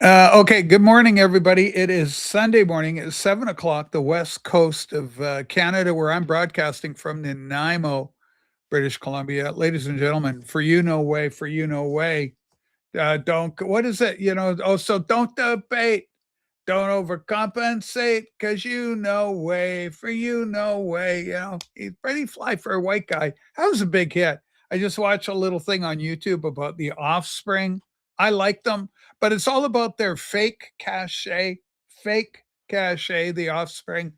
Okay, good morning, everybody. It is Sunday morning. It's 7 o'clock, the west coast of Canada, where I'm broadcasting from Nanaimo, British Columbia. Ladies and gentlemen, for you, no way, for you, no way. What is it? So don't debate, don't overcompensate, because you, no way, for you, no way. He's pretty fly for a white guy. That was a big hit. I just watched a little thing on YouTube about the offspring. I like them, but it's all about their fake cachet, the offspring.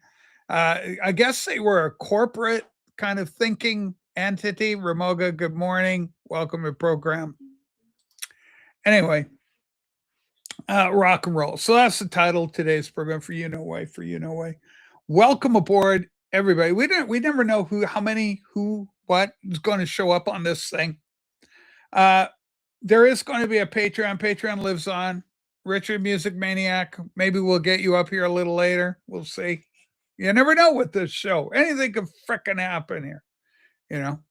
I guess they were a corporate kind of thinking entity. Ramoga, good morning. Welcome to the program. Anyway, rock and roll. So that's the title of today's program. For you, no way. For you, no way. Welcome aboard, everybody. We never know how many, what is going to show up on this thing. Uh, there is going to be a Patreon. Patreon lives on. Richard, Music Maniac. Maybe we'll get you up here a little later. We'll see. You never know with this show. Anything could frickin' happen here.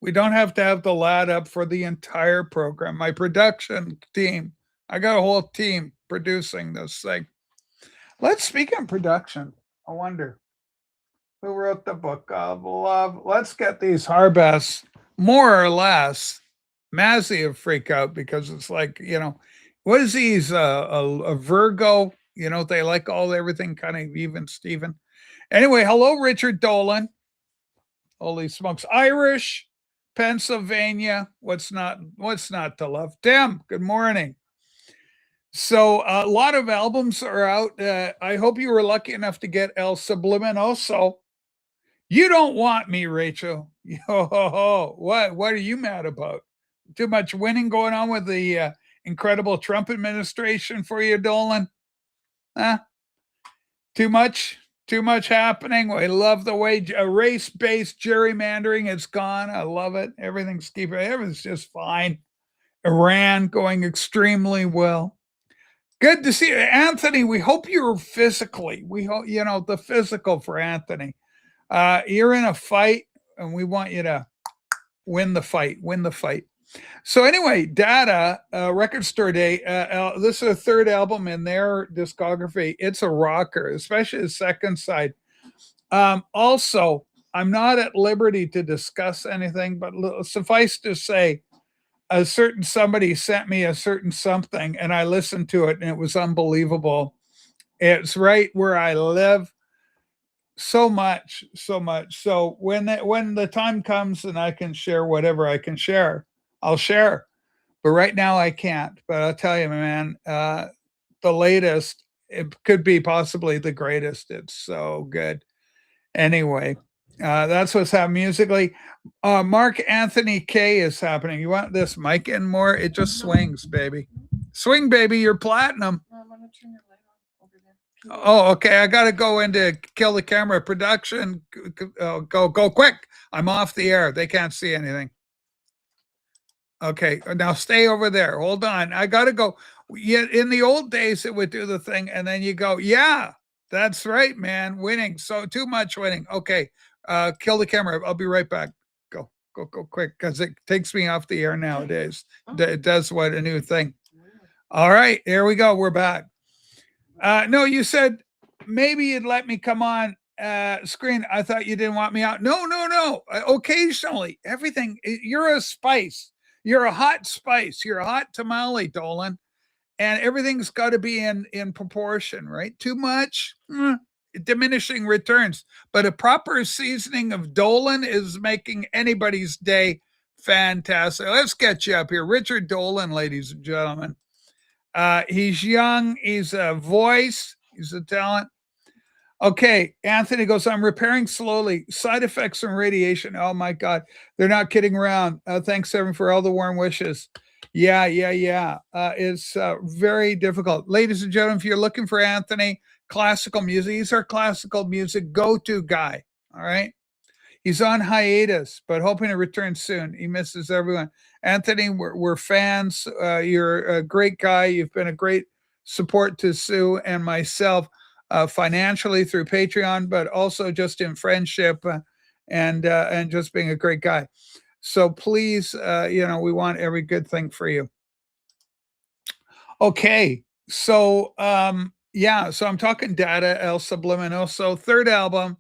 We don't have to have the lad up for the entire program. My production team, I got a whole team producing this thing. Let's speak on production. I wonder who wrote the book of love. Let's get these Harbass more or less massive freak out because it's like, what is he? He's a Virgo. They like everything kind of even Steven. Anyway, hello, Richard Dolan. Holy smokes. Irish, Pennsylvania. What's not to love? Tim, good morning. So a lot of albums are out. I hope you were lucky enough to get El Subliminoso. You don't want me, Rachel. What are you mad about? Too much winning going on with the incredible Trump administration for you, Dolan? Huh? Too much? Too much happening. I love the way race-based gerrymandering is gone. I love it. Everything's just fine. Iran going extremely well. Good to see you, Anthony. We hope you're physically. We hope the physical for Anthony. You're in a fight, and we want you to win the fight. Win the fight. So anyway, Data Record Store Day. This is their third album in their discography. It's a rocker, especially the second side. Also, I'm not at liberty to discuss anything, but suffice to say, a certain somebody sent me a certain something, and I listened to it, and it was unbelievable. It's right where I live. So much, so much. So when the time comes and I can share whatever I can share, I'll share. But right now I can't. But I'll tell you, man, the latest, it could be possibly the greatest. It's so good. Anyway, that's what's happening musically. Mark Anthony K is happening. You want this mic in more? It just swings, baby. Swing, baby. You're platinum. I want to turn your light on over there. Oh, okay. I got to go into kill the camera production. Go quick. I'm off the air. They can't see anything. Okay, now stay over there. Hold on. I got to go. Yeah, in the old days, it would do the thing, and then you go, yeah, that's right, man. Winning. So too much winning. Okay, kill the camera. I'll be right back. Go quick, because it takes me off the air nowadays. It does what a new thing. All right, here we go. We're back. No, you said maybe you'd let me come on screen. I thought you didn't want me out. No. Occasionally, everything. You're a spice. You're a hot spice. You're a hot tamale, Dolan, and everything's got to be in proportion, right? Too much, diminishing returns. But a proper seasoning of Dolan is making anybody's day fantastic. Let's get you up here, Richard Dolan, ladies and gentlemen. He's young. He's a voice. He's a talent. Okay, Anthony goes, I'm repairing slowly. Side effects from radiation. Oh my God. They're not kidding around. Thanks, everyone, for all the warm wishes. Yeah. It's very difficult. Ladies and gentlemen, if you're looking for Anthony, classical music, he's our classical music go-to guy. All right. He's on hiatus, but hoping to return soon. He misses everyone. Anthony, we're fans. You're a great guy. You've been a great support to Sue and myself. Financially through Patreon, but also just in friendship and just being a great guy. So please, we want every good thing for you. Okay, Yeah, so I'm talking data, El Subliminal. So third album,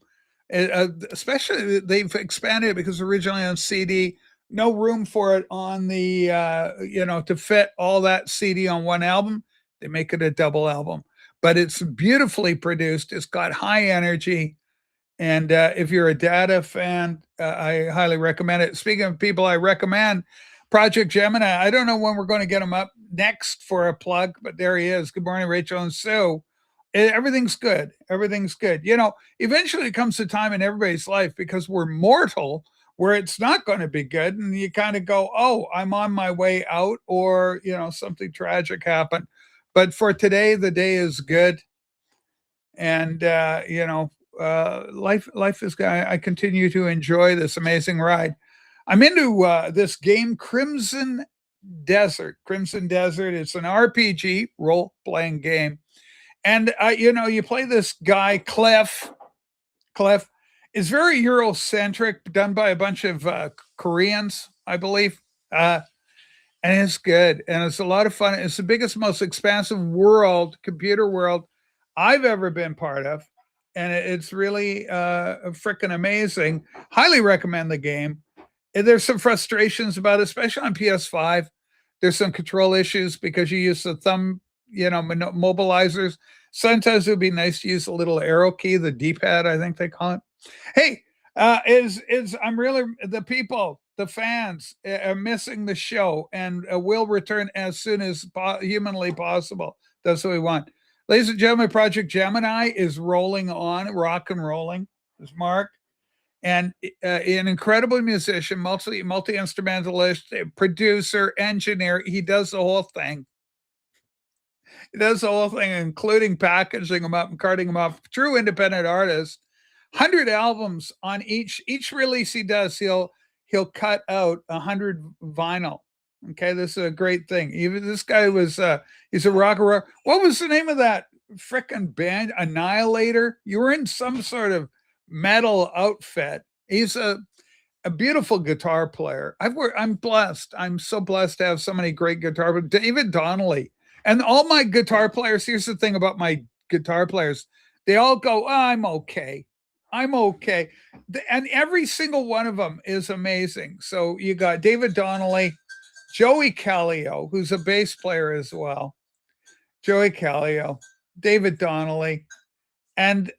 especially they've expanded it because originally on CD, no room for it on the to fit all that CD on one album. They make it a double album, but it's beautifully produced. It's got high energy, and if you're a data fan, I highly recommend it. Speaking of people I recommend, Project Gemini. I don't know when we're going to get him up next for a plug, but there he is. Good morning, Rachel and Sue. Everything's good. Everything's good. Eventually it comes to time in everybody's life because we're mortal where it's not going to be good. And you kind of go, oh, I'm on my way out, or, something tragic happened. But for today, the day is good. And, life is good. I continue to enjoy this amazing ride. I'm into this game, Crimson Desert. Crimson Desert. It's an RPG role playing game, and you play this guy Cliff. Cliff is very Eurocentric, done by a bunch of Koreans, I believe, and it's good, and it's a lot of fun. It's the biggest, most expansive computer world I've ever been part of, and it's really freaking amazing. Highly recommend the game. And there's some frustrations about it, especially on PS5. There's some control issues because you use the thumb, mobilizers. Sometimes it would be nice to use a little arrow key, the D-pad, I think they call it. Hey, is I'm really the people, the fans are missing the show, and will return as soon as humanly possible. That's what we want, ladies and gentlemen. Project Gemini is rolling on, rock and rolling. Is Mark, and an incredible musician, multi instrumentalist, producer, engineer. He does the whole thing. He does the whole thing, including packaging them up and carting them off. True independent artist. 100 albums on each release he does. He'll cut out 100 vinyl. Okay, this is a great thing. Even this guy was he's a rocker. What was the name of that frickin' band? Annihilator. You were in some sort of metal outfit. He's a beautiful guitar player. I'm blessed. I'm so blessed to have so many great guitar players. David Donnelly. And all my guitar players, here's the thing about my guitar players. They all go, oh, I'm okay. I'm okay. And every single one of them is amazing. So you got David Donnelly, Joey Callio, who's a bass player as well. Joey Callio, David Donnelly, and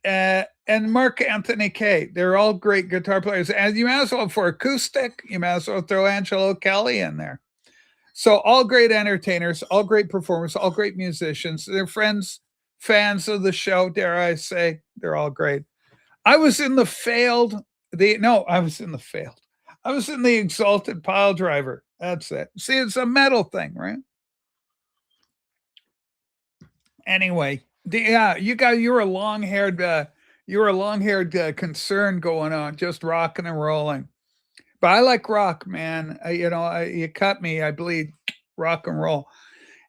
Mark Anthony Kay. They're all great guitar players. And you might as well, for acoustic, you might as well throw Angelo Kelly in there. So all great entertainers, all great performers, all great musicians. They're friends, fans of the show, dare I say. They're all great. I was in the I was in the Exalted Pile Driver. That's it. See, it's a metal thing, right? Anyway, yeah, you were a long-haired concern going on, just rocking and rolling. But I like rock, man. You cut me, I bleed. Rock and roll.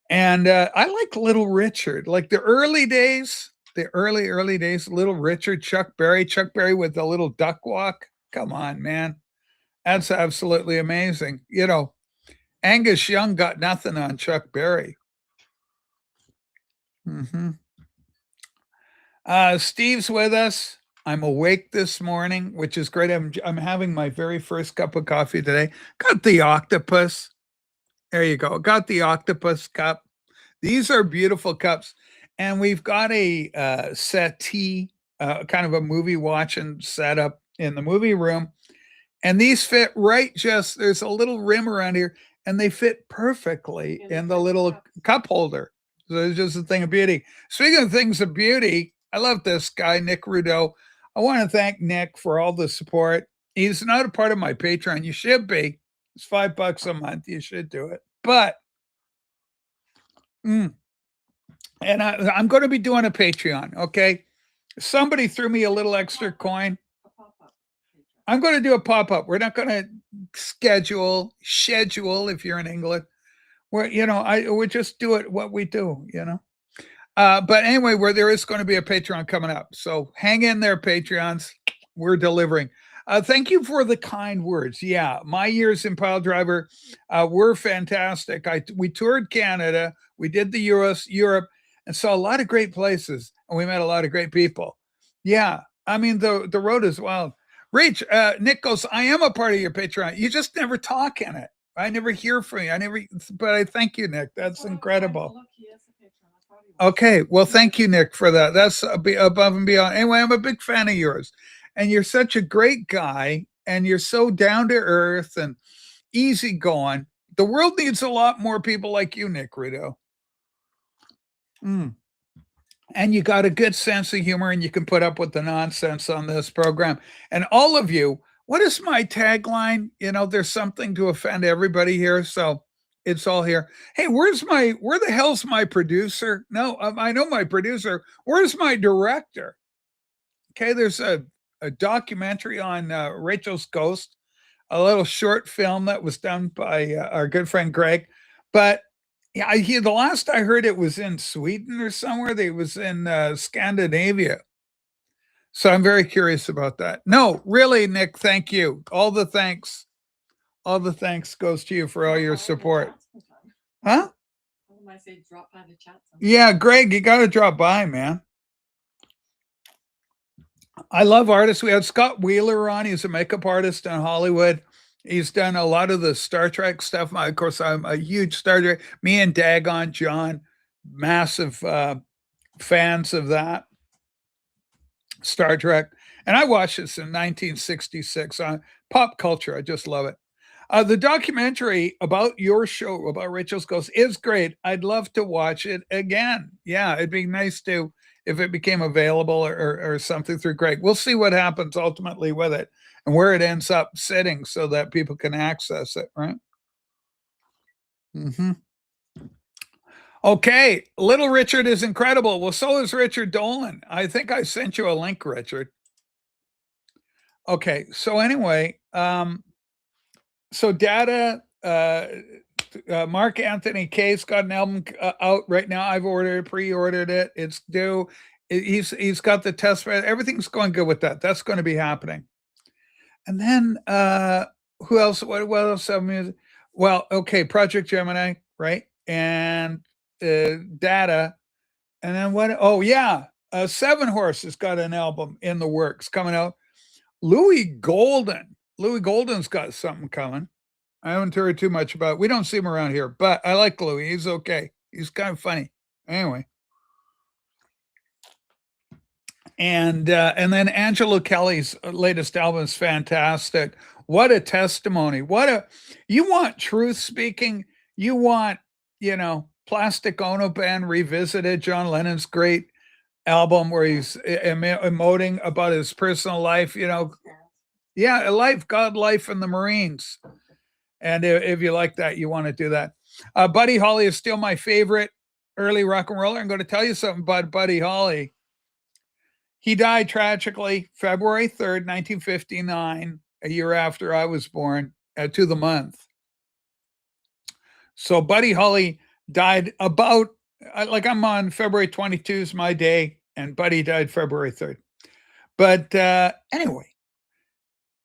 And I like Little Richard, like the early days, early days. Little Richard, Chuck Berry with the little duck walk. Come on, man, that's absolutely amazing. Angus Young got nothing on Chuck Berry. Hmm. Steve's with us. I'm awake this morning, which is great. I'm having my very first cup of coffee today. Got the octopus. There you go. Got the octopus cup. These are beautiful cups. And we've got a settee, kind of a movie watching setup in the movie room. And these fit right there's a little rim around here, and they fit perfectly in the little cup holder. So it's just a thing of beauty. Speaking of things of beauty, I love this guy, Nick Rudeau. I want to thank Nick for all the support. He's not a part of my Patreon. You should be. It's $5 a month. You should do it. But and I'm going to be doing a Patreon. Okay, somebody threw me a little extra coin. I'm going to do a pop-up. We're not going to schedule if you're in England. We just do it what we do. But anyway, where there is going to be a Patreon coming up. So hang in there, Patreons. We're delivering. Thank you for the kind words. Yeah, my years in Pile Driver were fantastic. We toured Canada. We did the Europe. and saw a lot of great places, and we met a lot of great people. Yeah, I mean, the road is wild. Rach, Nick goes, I am a part of your Patreon. You just never talk in it. I never hear from you. I never, but I thank you, Nick. That's incredible. Okay, well, thank you, Nick, for that. That's above and beyond. Anyway, I'm a big fan of yours, and you're such a great guy, and you're so down to earth and easy going. The world needs a lot more people like you, Nick Rito. Mm. And you got a good sense of humor, and you can put up with the nonsense on this program. And all of you, what is my tagline? You know, there's something to offend everybody here, so it's all here. Hey, where the hell's my producer? No, I know my producer. Where's my director? Okay, there's a documentary on Rachel's Ghost, a little short film that was done by our good friend Greg. But yeah, the last I heard, it was in Sweden or somewhere. It was in Scandinavia. So I'm very curious about that. No, really, Nick, thank you. All the thanks goes to you for all your support. Huh? Yeah, Greg, you got to drop by, man. I love artists. We had Scott Wheeler on. He's a makeup artist in Hollywood. He's done a lot of the Star Trek stuff. Of course, I'm a huge Star Trek. Me and Dagon John, massive fans of that Star Trek. And I watched this in 1966 on pop culture. I just love it. The documentary about your show, about Rachel's Ghost, is great. I'd love to watch it again. Yeah, it'd be nice to, if it became available or something through Greg. We'll see what happens ultimately with it and where it ends up sitting so that people can access it, right? Mm-hmm. Okay, Little Richard is incredible. Well, so is Richard Dolan. I think I sent you a link, Richard. Okay, so anyway, so Data, Mark Anthony Case got an album out right now. I've pre-ordered it. It's due. He's got the test. Everything's going good with that. That's going to be happening. And then who else? What else? Well, okay, Project Gemini, right? And Data. And then what? Oh yeah, Seven Horse has got an album in the works coming out. Louis Golden's got something coming. I haven't heard too much about it. We don't see him around here, but I like Louis. He's okay. He's kind of funny. Anyway. And then Angelo Kelly's latest album is fantastic. What a testimony. You want truth speaking. You want, Plastic Ono Band revisited, John Lennon's great album where he's emoting about his personal life, Yeah, God, life in the Marines. And if you like that, you want to do that. Buddy Holly is still my favorite early rock and roller. I'm going to tell you something about Buddy Holly. He died tragically February 3rd, 1959, a year after I was born, to the month. So Buddy Holly died about, I'm on February 22 is my day, and Buddy died February 3rd. But anyway,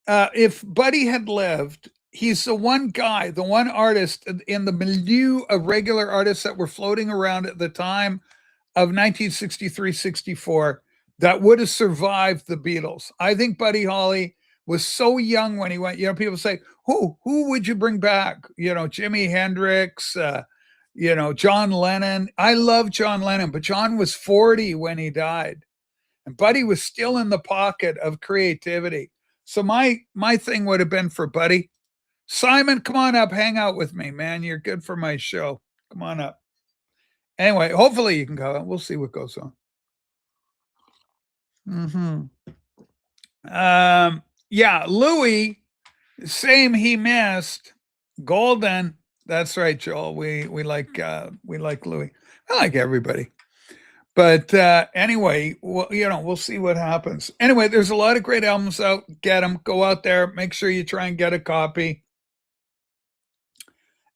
if Buddy had lived, he's the one guy, the one artist in the milieu of regular artists that were floating around at the time of 1963-64 that would have survived the Beatles. I think Buddy Holly was so young when he went. People say, who would you bring back? Jimi Hendrix, John Lennon. I love John Lennon, but John was 40 when he died. And Buddy was still in the pocket of creativity. So my thing would have been for Buddy. Simon, come on up, hang out with me, man. You're good for my show. Come on up. Anyway, hopefully you can go. We'll see what goes on. Yeah, Louis, same, he missed. Golden, that's right, Joel. We like Louis. I like everybody. But anyway, we'll see what happens. Anyway, there's a lot of great albums out. Get them. Go out there. Make sure you try and get a copy,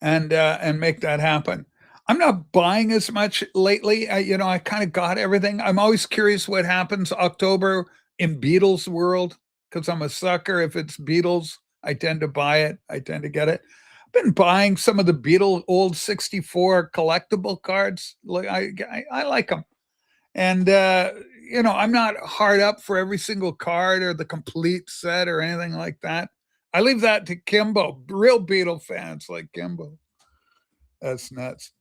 and make that happen. I'm not buying as much lately. I kind of got everything. I'm always curious what happens October in Beatles world because I'm a sucker. If it's Beatles, I tend to buy it. I tend to get it. been buying some of the Beatle old 64 collectible cards. Like I like them. And I'm not hard up for every single card or the complete set or anything like that. I leave that to Kimbo. Real Beatle fans like Kimbo. That's nuts.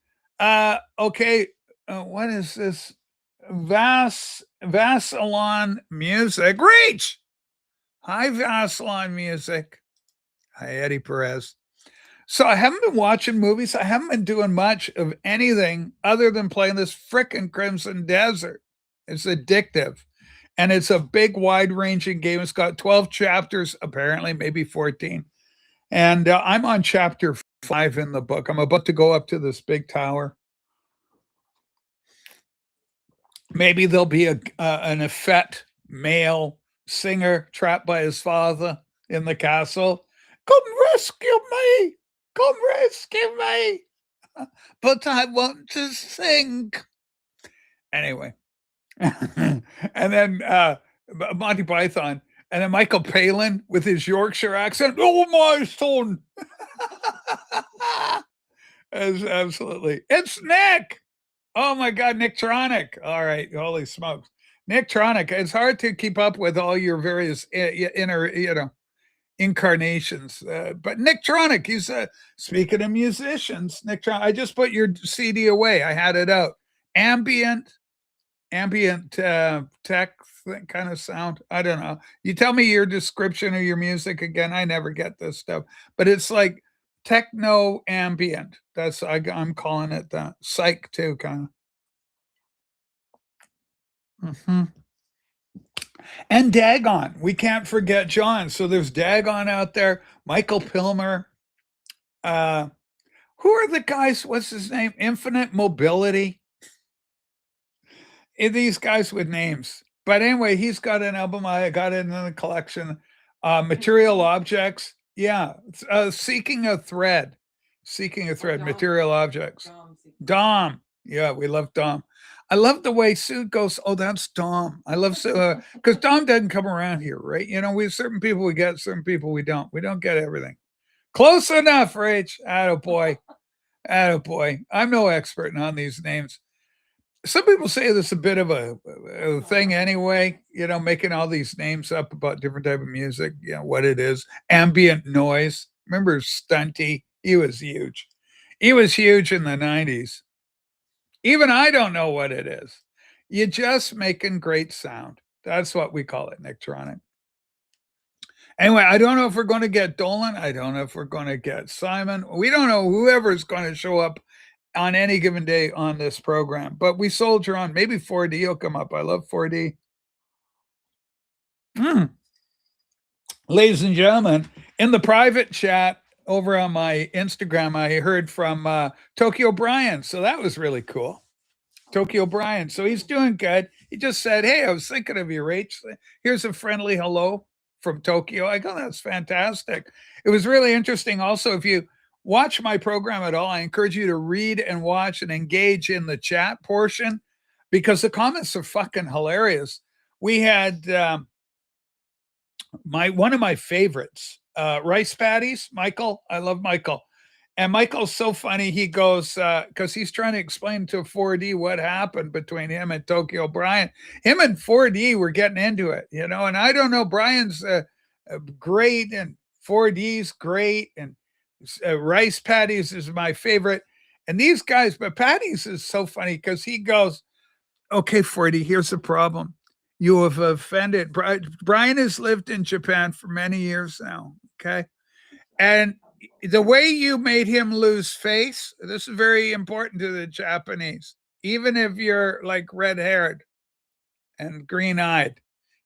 Okay. What is this? Vasalon Music. Reach! Hi, Vasalon Music. Hi, Eddie Perez. So I haven't been watching movies. I haven't been doing much of anything other than playing this frickin' Crimson Desert. It's addictive. And it's a big, wide ranging game. It's got 12 chapters, apparently, maybe 14. And I'm on chapter 5 in the book. I'm about to go up to this big tower. Maybe there'll be an effete male singer trapped by his father in the castle. Come rescue me! Come rescue me! But I want to sing. Anyway. And then Monty Python. And then Michael Palin with his Yorkshire accent. Oh, my son. Absolutely. It's Nick. Oh my God, Nick Tronic. All right, holy smokes. Nick Tronic. It's hard to keep up with all your various inner, incarnations. But Nick Tronic, he's speaking of musicians, Nick Tronic. I just put your CD away. I had it out. Ambient tech kind of sound. I don't know. You tell me your description of your music again. I never get this stuff, but it's like techno ambient. I'm calling it that. Psych too, kind of. Mm-hmm. And Dagon. We can't forget John. So there's Dagon out there. Michael Pilmer. Who are the guys? What's his name? Infinite Mobility. These guys with names. But anyway, he's got an album. I got it in the collection. Material Objects. Yeah. Seeking a Thread. Material Objects. Dom. Yeah, we love Dom. I love the way Sue goes, oh, that's Dom. I love Sue because Dom doesn't come around here, right? We have certain people we get, certain people we don't. We don't get everything. Close enough, Rach. Attaboy. Attaboy. I'm no expert on these names. Some people say this is a bit of a thing anyway, making all these names up about different type of music, what it is. Ambient noise. Remember Stunty? He was huge. He was huge in the 90s. Even I don't know what it is. You're just making great sound. That's what we call it, Nictronic. Anyway, I don't know if we're going to get Dolan. I don't know if we're going to get Simon. We don't know whoever's going to show up on any given day on this program, but we soldier on. Maybe 4D will come up. I love 4D. Ladies and gentlemen, in the private chat over on my Instagram, I heard from Tokyo Brian. So that was really cool. Tokyo Brian. So he's doing good. He just said, hey, I was thinking of you, Rach. Here's a friendly hello from Tokyo. I go, that's fantastic. It was really interesting. Also, if you watch my program at all, I encourage you to read and watch and engage in the chat portion because the comments are fucking hilarious. We had one of my favorites, rice patties, Michael. I love Michael. And Michael's so funny. He goes, because he's trying to explain to 4D what happened between him and Tokyo Brian. Him and 4D were getting into it, and I don't know, Brian's great and 4D's great and rice patties is my favorite. And these guys, but Patties is so funny because he goes, okay, 4D, here's the problem. You have offended. Brian has lived in Japan for many years now, okay? And the way you made him lose face, this is very important to the Japanese. Even if you're like red-haired and green-eyed,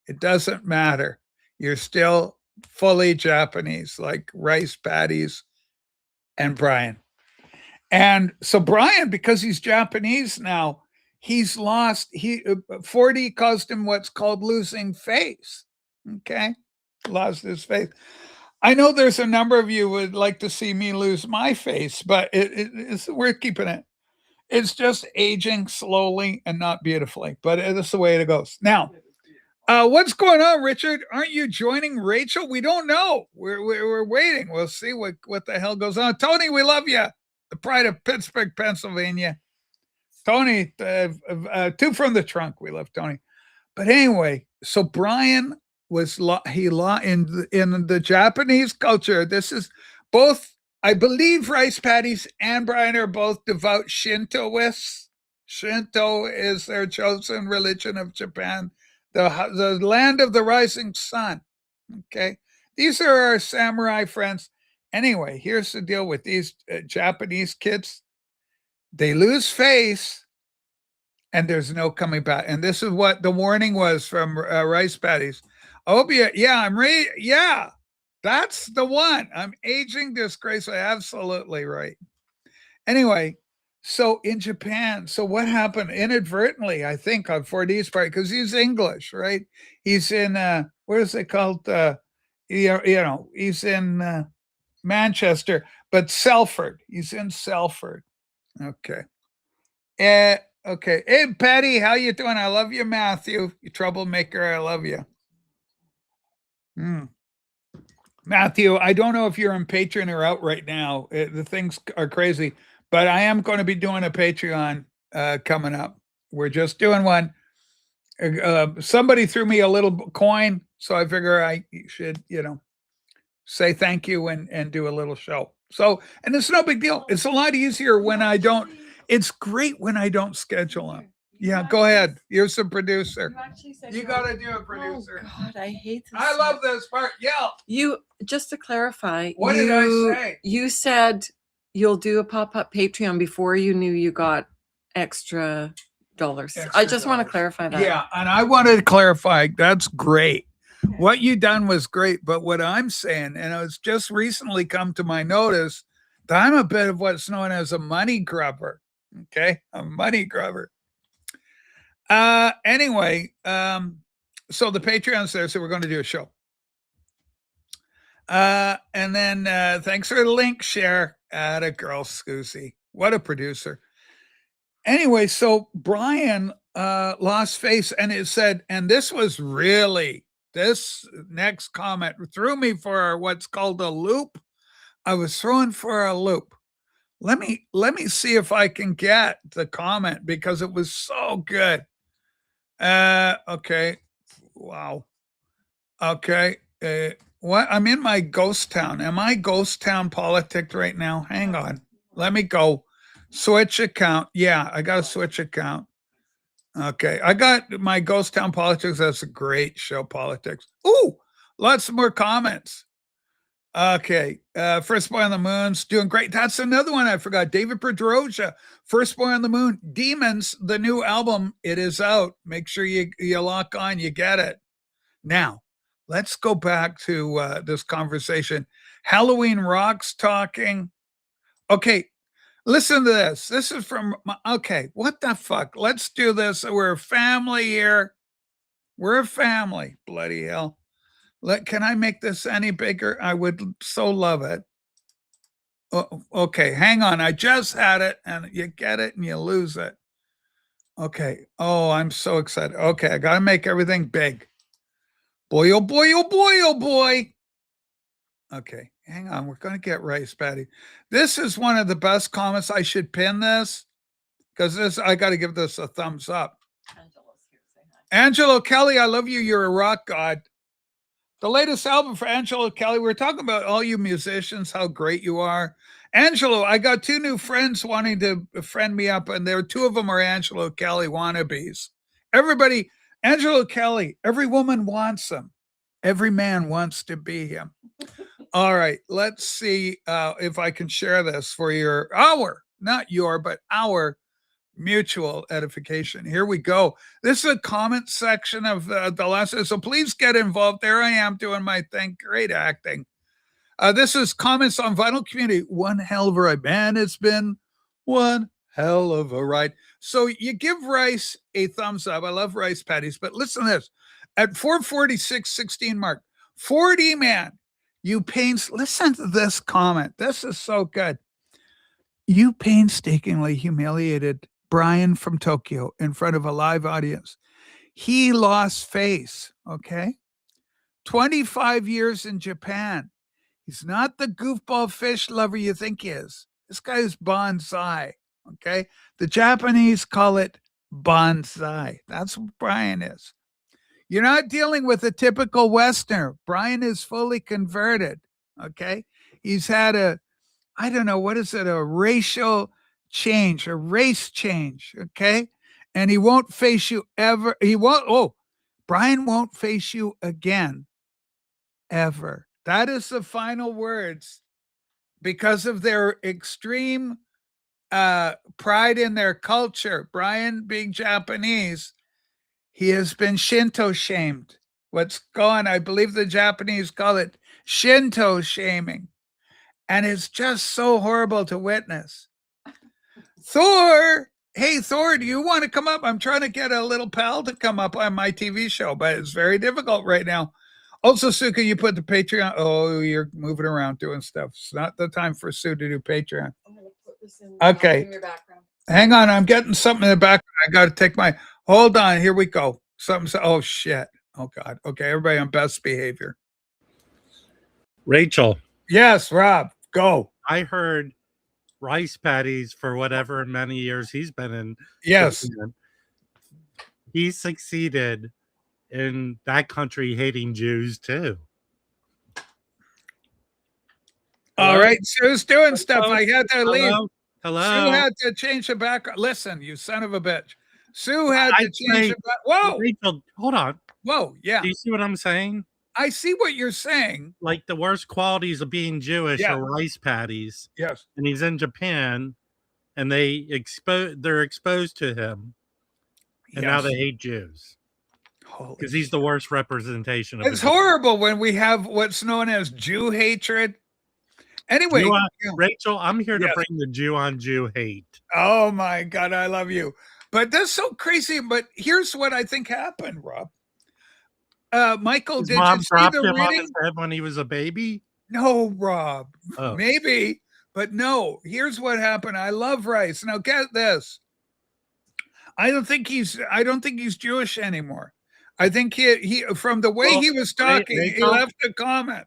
it doesn't matter. You're still fully Japanese, like rice patties and Brian. And so Brian, because he's Japanese now, he's lost. 4D caused him what's called losing face. Okay, lost his face. I know there's a number of you would like to see me lose my face, but it's worth keeping it. It's just aging slowly and not beautifully, but it's the way it goes. Now, What's going on, Richard? Aren't you joining Rachel? We don't know. We're waiting. We'll see what the hell goes on. Tony, we love you. The pride of Pittsburgh, Pennsylvania. Tony, two from the trunk. We love Tony. But anyway, so Brian was in the Japanese culture. This is both, I believe, Rice Patties and Brian are both devout Shintoists. Shinto is their chosen religion of Japan, the land of the rising sun. Okay, these are our samurai friends. Anyway, here's the deal with these Japanese kids: they lose face and there's no coming back. And this is what the warning was from Rice Patties. Obia, yeah, I'm ready. Yeah, that's the one. I'm aging disgracefully. Absolutely right. Anyway, so in Japan, so what happened inadvertently, I think, on 4D's part, because he's English, right? He's in, what is it called? He's in Manchester, but Selford. He's in Selford. Okay. Okay. Hey, Patty, how you doing? I love you, Matthew. You troublemaker. I love you. Matthew, I don't know if you're on Patreon or out right now. The things are crazy, but I am going to be doing a Patreon coming up. We're just doing one. Somebody threw me a little coin, so I figure I should, say thank you and do a little show. So, and it's no big deal. It's a lot easier when I don't. It's great when I don't schedule them. Yeah, go ahead. You're some producer. You actually said You got to do a producer. Oh God, I hate this. I love this part. Yell. You, just to clarify, What did I say? You said you'll do a pop-up Patreon before you knew you got extra dollars. I just want to clarify that. Yeah, and I wanted to clarify. That's great. Okay. What you done was great, but what I'm saying, and it's just recently come to my notice, that I'm a bit of what's known as a money grubber. Okay, a money grubber. Anyway, so the Patreon's there, so we're going to do a show. And then thanks for the link share. Atta girl, Scoozy. What a producer. Anyway, so Brian lost face, and it said, and this was really, this next comment threw me for what's called a loop. I was thrown for a loop. Let me see if I can get the comment because it was so good. Okay. Wow. Okay. What? I'm in my ghost town. Am I ghost town politics right now? Hang on. Let me go. Switch account. Yeah, I got to switch account. Okay. I got my ghost town politics. That's a great show, politics. Ooh, lots more comments. Okay. First Boy on the Moon's doing great. That's another one I forgot. David Pedroja, First Boy on the Moon. Demons, the new album. It is out. Make sure you lock on. You get it. Now, let's go back to this conversation. Halloween Rocks talking. Okay. Listen to this. This is from, okay, what the fuck? Let's do this. We're a family here. We're a family. Bloody hell. Can I make this any bigger? I would so love it. Okay, hang on. I just had it, and you get it and you lose it. Okay. Oh, I'm so excited. Okay, I got to make everything big. Boy, oh boy, oh boy, oh boy. Okay, hang on. We're going to get Rice Patty. This is one of the best comments. I should pin this because I got to give this a thumbs up. Angelo Kelly, I love you. You're a rock god. The latest album for Angelo Kelly. We're talking about all you musicians, how great you are. Angelo, I got two new friends wanting to friend me up, and two of them are Angelo Kelly wannabes. Everybody, Angelo Kelly, every woman wants him. Every man wants to be him. All right, let's see if I can share this for our mutual edification. Here we go. This is a comment section of the lesson, so please get involved. There I am doing my thing. Great acting. This is comments on Vinyl Community. One hell of a ride. Man, it's been one hell of a ride. So you give Rice a thumbs up. I love Rice Patties, but listen to this. At 446.16 mark, 4D man, listen to this comment. This is so good. You painstakingly humiliated Brian from Tokyo in front of a live audience. He lost face. Okay. 25 years in Japan. He's not the goofball fish lover you think he is. This guy is bonsai. Okay. The Japanese call it bonsai. That's what Brian is. You're not dealing with a typical Westerner. Brian is fully converted. Okay. He's had I don't know, what is it, a racial change, a race change. Okay. And he won't face you ever. Brian won't face you again, ever. That is the final words because of their extreme pride in their culture. Brian, being Japanese, he has been Shinto shamed. What's gone, I believe the Japanese call it Shinto shaming. And it's just so horrible to witness. Thor, hey, Thor, do you want to come up? I'm trying to get a little pal to come up on my TV show, but it's very difficult right now. Also, Sue, can you put the Patreon? Oh, you're moving around doing stuff. It's not the time for Sue to do Patreon. I'm going to put this in, okay. In your background. Hang on. I'm getting something in the background. I got to take my, hold on. Here we go. Something, oh, shit. Oh, God. Okay, everybody on best behavior. Rachel. Yes, Rob, go. I heard rice patties for whatever many years he's been in. Yes. Japan. He succeeded in that country hating Jews too. All right, Sue's doing stuff. I had to leave. Hello. Sue had to change the background. Listen, you son of a bitch. Sue had to change the background. Whoa. Rachel, hold on. Whoa, yeah. Do you see what I'm saying? I see what you're saying. Like the worst qualities of being Jewish are rice patties. Yes. And he's in Japan and they're exposed to him. And now they hate Jews. Because he's the worst representation of it's horrible when we have what's known as Jew hatred. Anyway, Rachel, I'm here to bring the Jew on Jew hate. Oh my God, I love you. But that's so crazy. But here's what I think happened, Rob. Michael, His did mom you see dropped the him on reading? his head when he was a baby? No, Rob. Maybe, but no. Here's what happened. I love Rice. Now get this. I don't think he's Jewish anymore. I think he from the way he was talking, Rachel, he left a comment.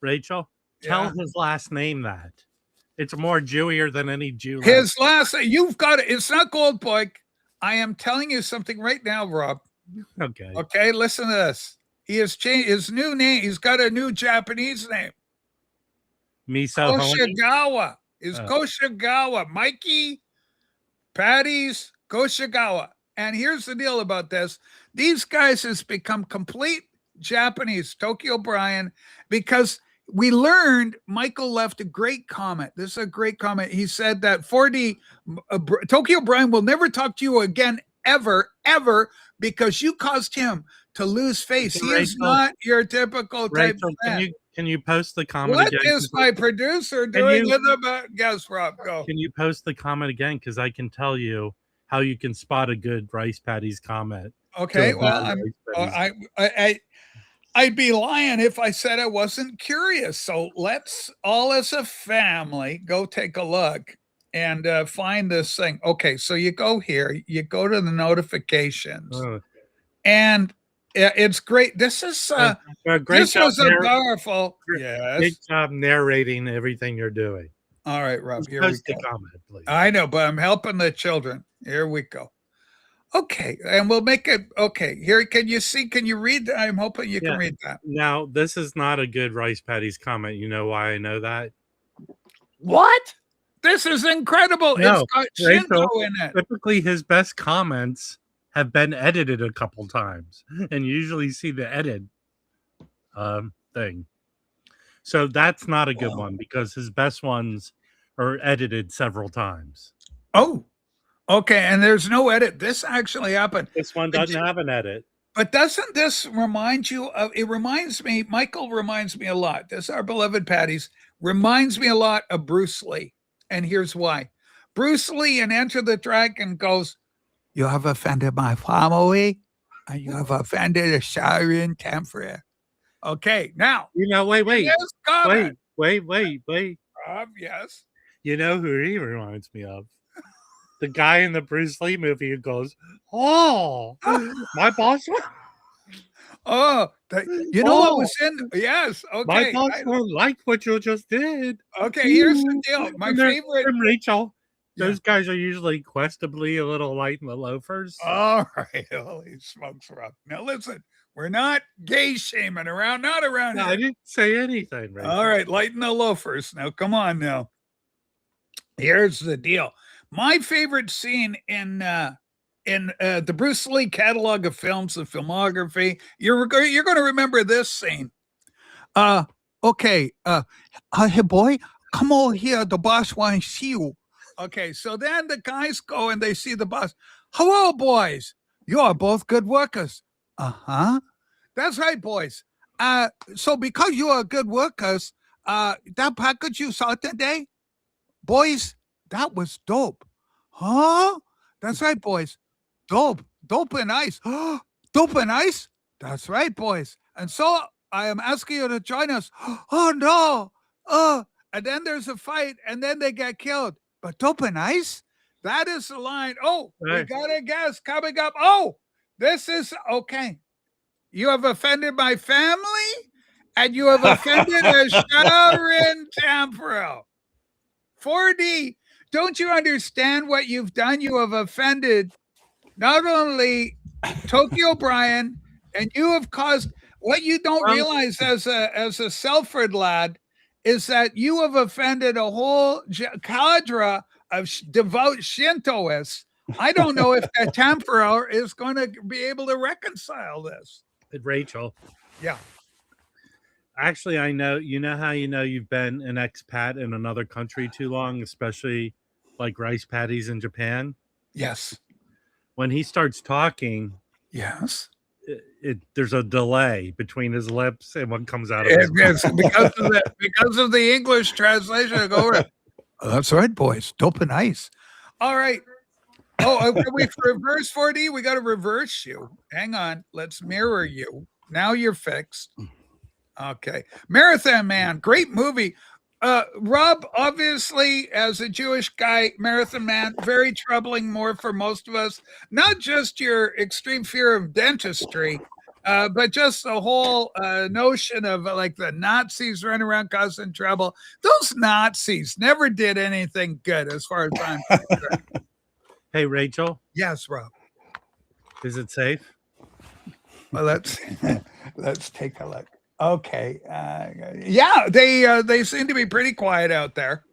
Rachel, tell his last name that. It's more Jewier than any Jew. His last name, you've got it. It's not Goldboy. I am telling you something right now, Rob. Okay. Okay, listen to this. He has changed his new name. He's got a new Japanese name. Miso Koshagawa. Is Koshagawa. Mikey Patties Koshagawa. And here's the deal about this. These guys has become complete Japanese, Tokyo Brian, because we learned Michael left a great comment. This is a great comment. He said that 4D Tokyo Brian will never talk to you again, ever, because you caused him to lose face. He is not your typical type of man. Can you post the comment again? What is my producer doing with the guess, Rob? Go. Can you post the comment again? Because I can tell you how you can spot a good rice patties comment. Okay, well, I'd be lying if I said I wasn't curious. So let's all as a family go take a look and find this thing. Okay, so you go here, you go to the notifications, and it's great. This is this was a powerful. Yes, great job narrating everything you're doing. All right, Rob. Here post we go. The comment, please. I know, but I'm helping the children. Here we go. Okay, and we'll make it okay. Here, can you see? Can you read? I'm hoping you can read that. Now, this is not a good rice patties comment. You know why I know that? What? This is incredible. No, it's got Shinto in it. Typically, his best comments have been edited a couple times, and you usually see the edit thing. So that's not a good one because his best ones are edited several times. Oh, okay. And there's no edit. This actually happened. This one doesn't have an edit. But doesn't this remind you of, it reminds me, Michael reminds me a lot. This, our beloved Patties, reminds me a lot of Bruce Lee. And here's why. Bruce Lee in Enter the Dragon goes, "You have offended my family, and you have offended the Shaolin Temple." Okay, now. Wait. Rob, yes. You know who he reminds me of? The guy in the Bruce Lee movie who goes, "Oh, my boss." Oh, you know what Oh, was in? Yes. my Okay. boss won't like what you just did. Okay. Here's the deal. My And they're- favorite. and Rachel, Yeah. those guys are usually questably a little light in the loafers. All right. Holy smokes, Rob. Now listen, we're not gay shaming around, not around No, I here. didn't say anything, Rachel. All right, lighten the loafers. Now, come on now. Here's the deal. My favorite scene in the Bruce Lee catalog of films, the filmography. You're going to remember this scene. Uh, okay. Hey boy, come over here. The boss wants to see you. Okay, so then the guys go and they see the boss. Hello, boys. You are both good workers. Uh-huh. That's right, boys. So because you are good workers, that package you saw today, boys, that was dope. Huh? That's right, boys. Dope. Dope and ice. Dope and ice? That's right, boys. And so I am asking you to join us. Oh no. And then there's a fight, and then they get killed. But dope and ice? That is the line. Oh, we Right. got a guest coming up. Oh, this is okay. You have offended my family, and you have offended a Sharon Tamperel. 4D, don't you understand what you've done? You have offended not only Tokyo Brian, and you have caused what you don't Well- realize as a Selford lad is that you have offended a whole cadre of devout Shintoists. I don't know if that Tamperel is going to be able to reconcile this. Rachel. Yeah. Actually, I know, you know how you know you've been an expat in another country too long, especially like rice patties in Japan? Yes. When he starts talking, Yes. there's a delay between his lips and what comes out of his It's because of the English translation. I go over. Oh, that's right, boys. Dope and ice. All right. Oh, can we reverse 4D? We got to reverse you. Hang on. Let's mirror you. Now you're fixed. Okay. Marathon Man, great movie. Rob, obviously, as a Jewish guy, Marathon Man, very troubling more for most of us. Not just your extreme fear of dentistry, but just the whole notion of like the Nazis running around causing trouble. Those Nazis never did anything good, as far as I'm concerned. Hey, Rachel, Yes, Rob. is it safe? Well, let's take a look. Okay. Yeah, they seem to be pretty quiet out there.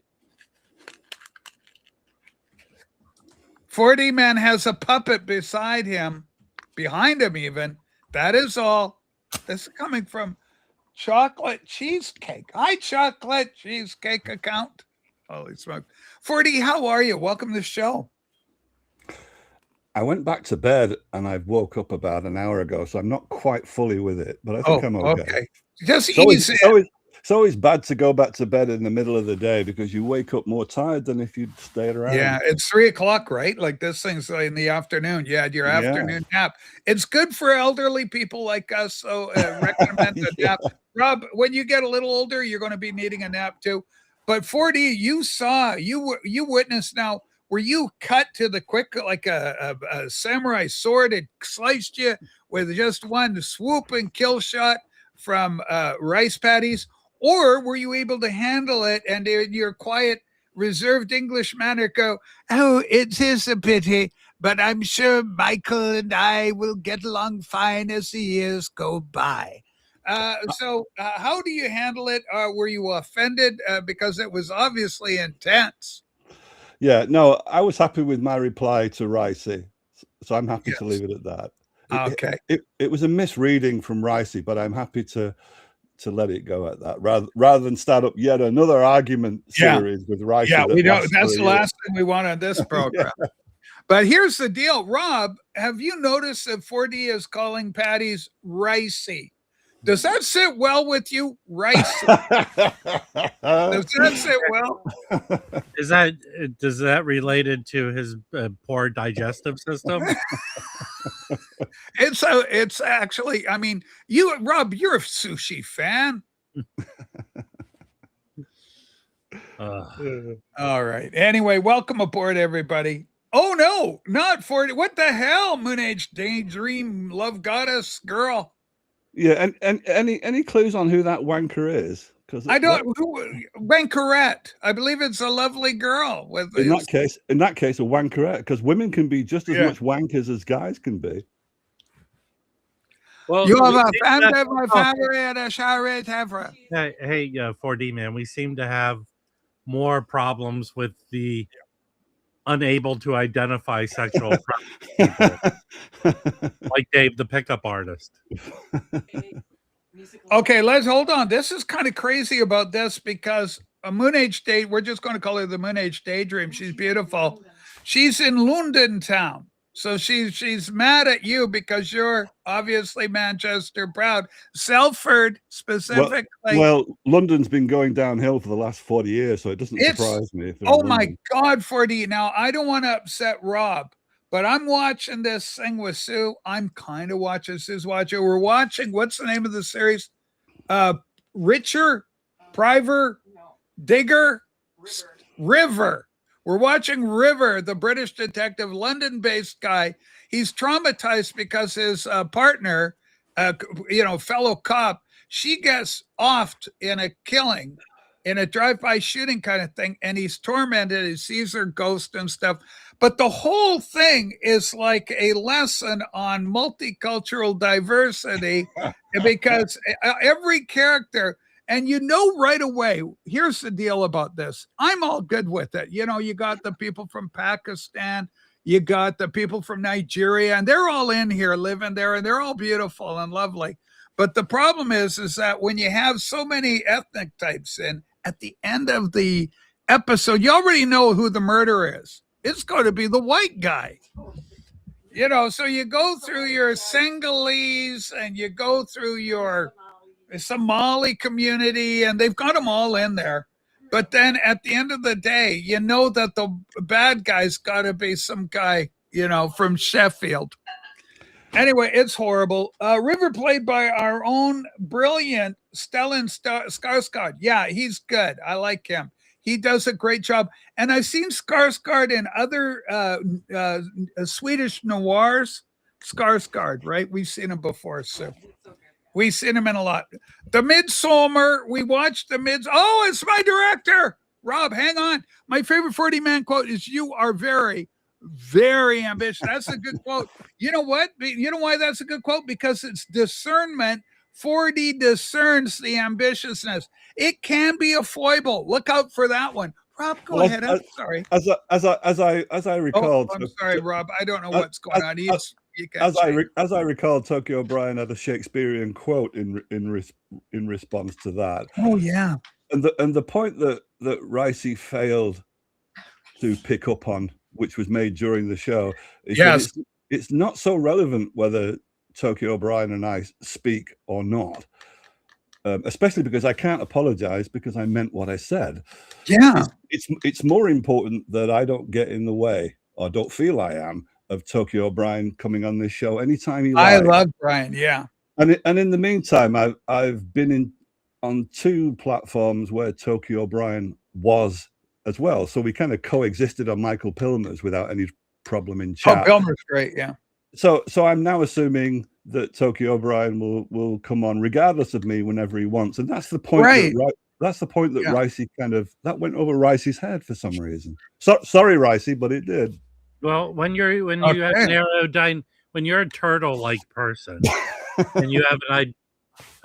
4D Man has a puppet beside him, behind him even. That is all. This is coming from Chocolate Cheesecake. Hi, Chocolate Cheesecake account. Holy smoke. 4D, how are you? Welcome to the show. I went back to bed and I woke up about an hour ago, so I'm not quite fully with it, but I think I'm okay. Okay. Just It's always, easy. it's always bad to go back to bed in the middle of the day because you wake up more tired than if you'd stayed around. Yeah, it's 3:00, right? Like this thing's in the afternoon. You had your afternoon nap. It's good for elderly people like us. So recommend a nap. Rob, when you get a little older, you're going to be needing a nap too. But 4D, you witnessed now. Were you cut to the quick like a samurai sword? It sliced you with just one swoop and kill shot from rice patties, or were you able to handle it and in your quiet, reserved English manner go, "Oh, it is a pity, but I'm sure Michael and I will get along fine as the years go by." So how do you handle it? Were you offended because it was obviously intense? Yeah, no, I was happy with my reply to Ricey, so I'm happy to Yes. leave it at that. Okay. It was a misreading from Ricey, but I'm happy to let it go at that rather than start up yet another argument series with Ricey. Yeah, we don't. That's the year. last thing we want on this program. But here's the deal, Rob. Have you noticed that 4D is calling patties ricey? Does that sit well with you, ricey? Does that sit well? Does that related to his poor digestive system? It's actually. I mean, Rob, you're a sushi fan. All right. Anyway, welcome aboard, everybody. Oh no, not 4D. What the hell, Moon Age Daydream Love Goddess girl? Yeah, and any clues on who that wanker is? Because I don't. Wankerette. I believe it's a lovely girl with. in that case, a wankerette. Because women can be just as much wankers as guys can be. Well, You have we a seem to fan have- of my family and a share ever. hey, 4D man, we seem to have more problems with the unable to identify sexual people, like Dave, the pickup artist. Okay, let's hold on. This is kind of crazy about this because a Moon Age Day, we're just going to call her the Moon Age Daydream. She's beautiful. She's in London town. So she's mad at you because you're obviously Manchester proud. Selford specifically. Well, London's been going downhill for the last 40 years, so it doesn't surprise me. If oh my God, 40. Now, I don't want to upset Rob, but I'm watching this thing with Sue. I'm kind of watching Sue's watching. We're watching, what's the name of the series? Richer, Priver, Digger, River. We're watching River, the British detective, London-based guy. He's traumatized because his partner, fellow cop, she gets offed in a killing, in a drive-by shooting kind of thing, and he's tormented. He sees her ghost and stuff. But the whole thing is like a lesson on multicultural diversity because every character, and you know right away, here's the deal about this. I'm all good with it. You got the people from Pakistan, you got the people from Nigeria, and they're all in here living there, and they're all beautiful and lovely. But the problem is that when you have so many ethnic types in, at the end of the episode, you already know who the murderer is. It's going to be the white guy. So you go through your Senegalese and you go through your Somali community, and they've got them all in there. But then at the end of the day, you know that the bad guy's got to be some guy, from Sheffield. Anyway, it's horrible. River played by our own brilliant Stellan Skarsgård. Yeah, he's good. I like him. He does a great job. And I've seen Skarsgård in other Swedish noirs. Skarsgård, right? We've seen him before, so. We've seen him in a lot. The Midsummer, we watched the Oh, it's my director. Rob, hang on. My favorite 40-man quote is, "You are very, very ambitious." That's a good quote. You know what? You know why that's a good quote? Because it's discernment. 40 discerns the ambitiousness. It can be a foible. Look out for that one. Rob, go ahead. I'm sorry. As I recalled. I'm sorry, Rob. I don't know what's going on. As I recall, Tokyo O'Brien had a Shakespearean quote in response to that. Oh yeah, and the point that Ricey failed to pick up on, which was made during the show, is that it's not so relevant whether Tokyo O'Brien and I speak or not, especially because I can't apologize because I meant what I said. Yeah, it's more important that I don't get in the way, or don't feel I am, of Tokyo O'Brien coming on this show anytime he likes. I love Brian, yeah. And in the meantime, I've been on 2 platforms where Tokyo O'Brien was as well. So we kind of coexisted on Michael Pilmer's without any problem in chat. Oh, Pilmer's great, yeah. So I'm now assuming that Tokyo O'Brien will come on regardless of me whenever he wants. And that's the point. Right. That's the point that Ricey that went over Ricey's head for some reason. So sorry, Ricey, but it did. Well, when you have when you're a turtle-like person and you have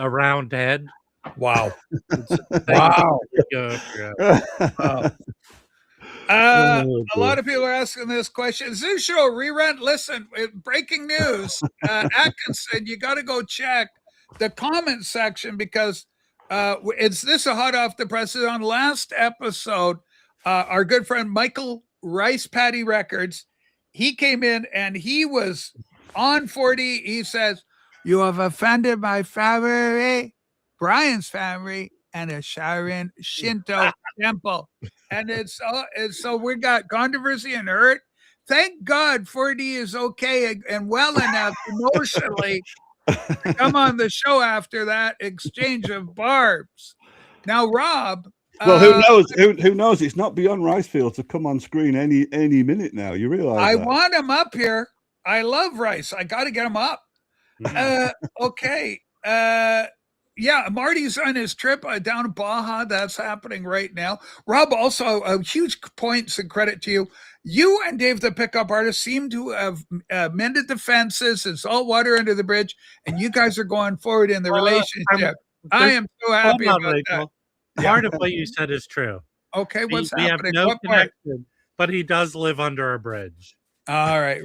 a round head, wow, wow. A lot of people are asking this question. Zoo Show rerun. Listen, breaking news. Atkinson, you got to go check the comment section because it's this a hot off the press. On last episode, our good friend Michael Rice Patty Records, he came in and he was on 40. He says, "You have offended my family, Brian's family, and a Sharon Shinto temple." And it's so we got controversy and hurt. Thank God 40 is okay and well enough emotionally to come on the show after that exchange of barbs. Now, Rob. Well, who knows? Who knows? It's not beyond Ricefield to come on screen any minute now. You realize? I want him up here. I love Rice. I got to get him up. Okay. yeah, Marty's on his trip down in Baja. That's happening right now. Rob, also a huge points and credit to you. You and Dave, the pickup artist, seem to have mended the fences. It's all water under the bridge, and you guys are going forward in the relationship. I am so happy hold on, about Rachel. that. Part of what you said is true. Okay, what's We have happening? no What part? connection, but he does live under a bridge. All right.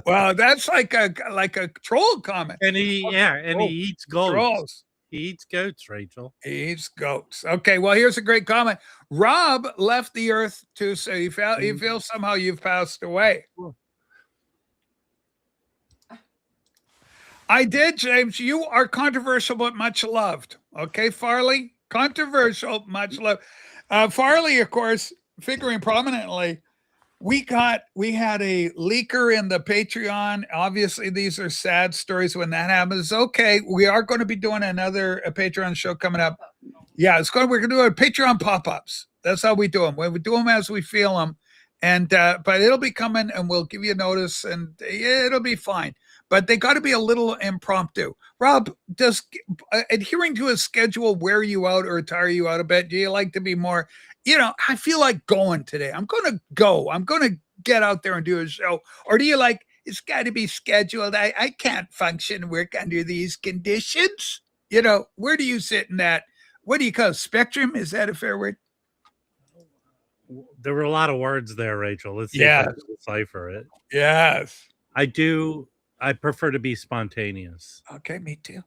Well, that's like a troll comment. And he eats goats. Trolls. He eats goats, Rachel. He eats goats. Okay, well, here's a great comment. Rob left the earth too, so he feels somehow you've passed away. I did, James. You are controversial but much loved. Okay, Farley? Controversial, much loved. Farley, of course, figuring prominently. We had a leaker in the Patreon. Obviously, these are sad stories when that happens. Okay, we are going to be doing a Patreon show coming up. Yeah, we're going to do a Patreon pop-ups. That's how we do them. We do them as we feel them. And but it'll be coming, and we'll give you a notice, and it'll be fine. But they got to be a little impromptu. Rob, does adhering to a schedule wear you out or tire you out a bit? Do you like to be more, I feel like going today. I'm going to go. I'm going to get out there and do a show. Or do you like, it's got to be scheduled. I can't function and work under these conditions. Where do you sit in that? What do you call it? Spectrum? Is that a fair word? There were a lot of words there, Rachel. Let's see if I can decipher it. Yes. I prefer to be spontaneous. Okay, me too.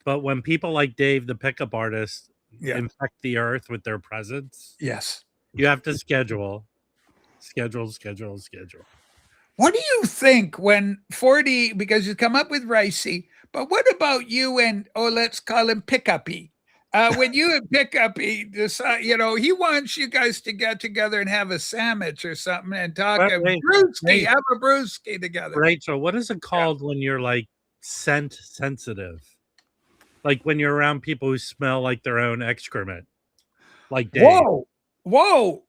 But when people like Dave, the pickup artist, infect the earth with their presence, yes, you have to schedule. What do you think when 40, because you come up with Ricey, but what about you and, let's call him Pickup-y? When you and Pickup-y decide, he wants you guys to get together and have a sandwich or something and talk have a brewski together. Rachel, what is it called when you're like scent sensitive? Like when you're around people who smell like their own excrement. Like Dave. Whoa.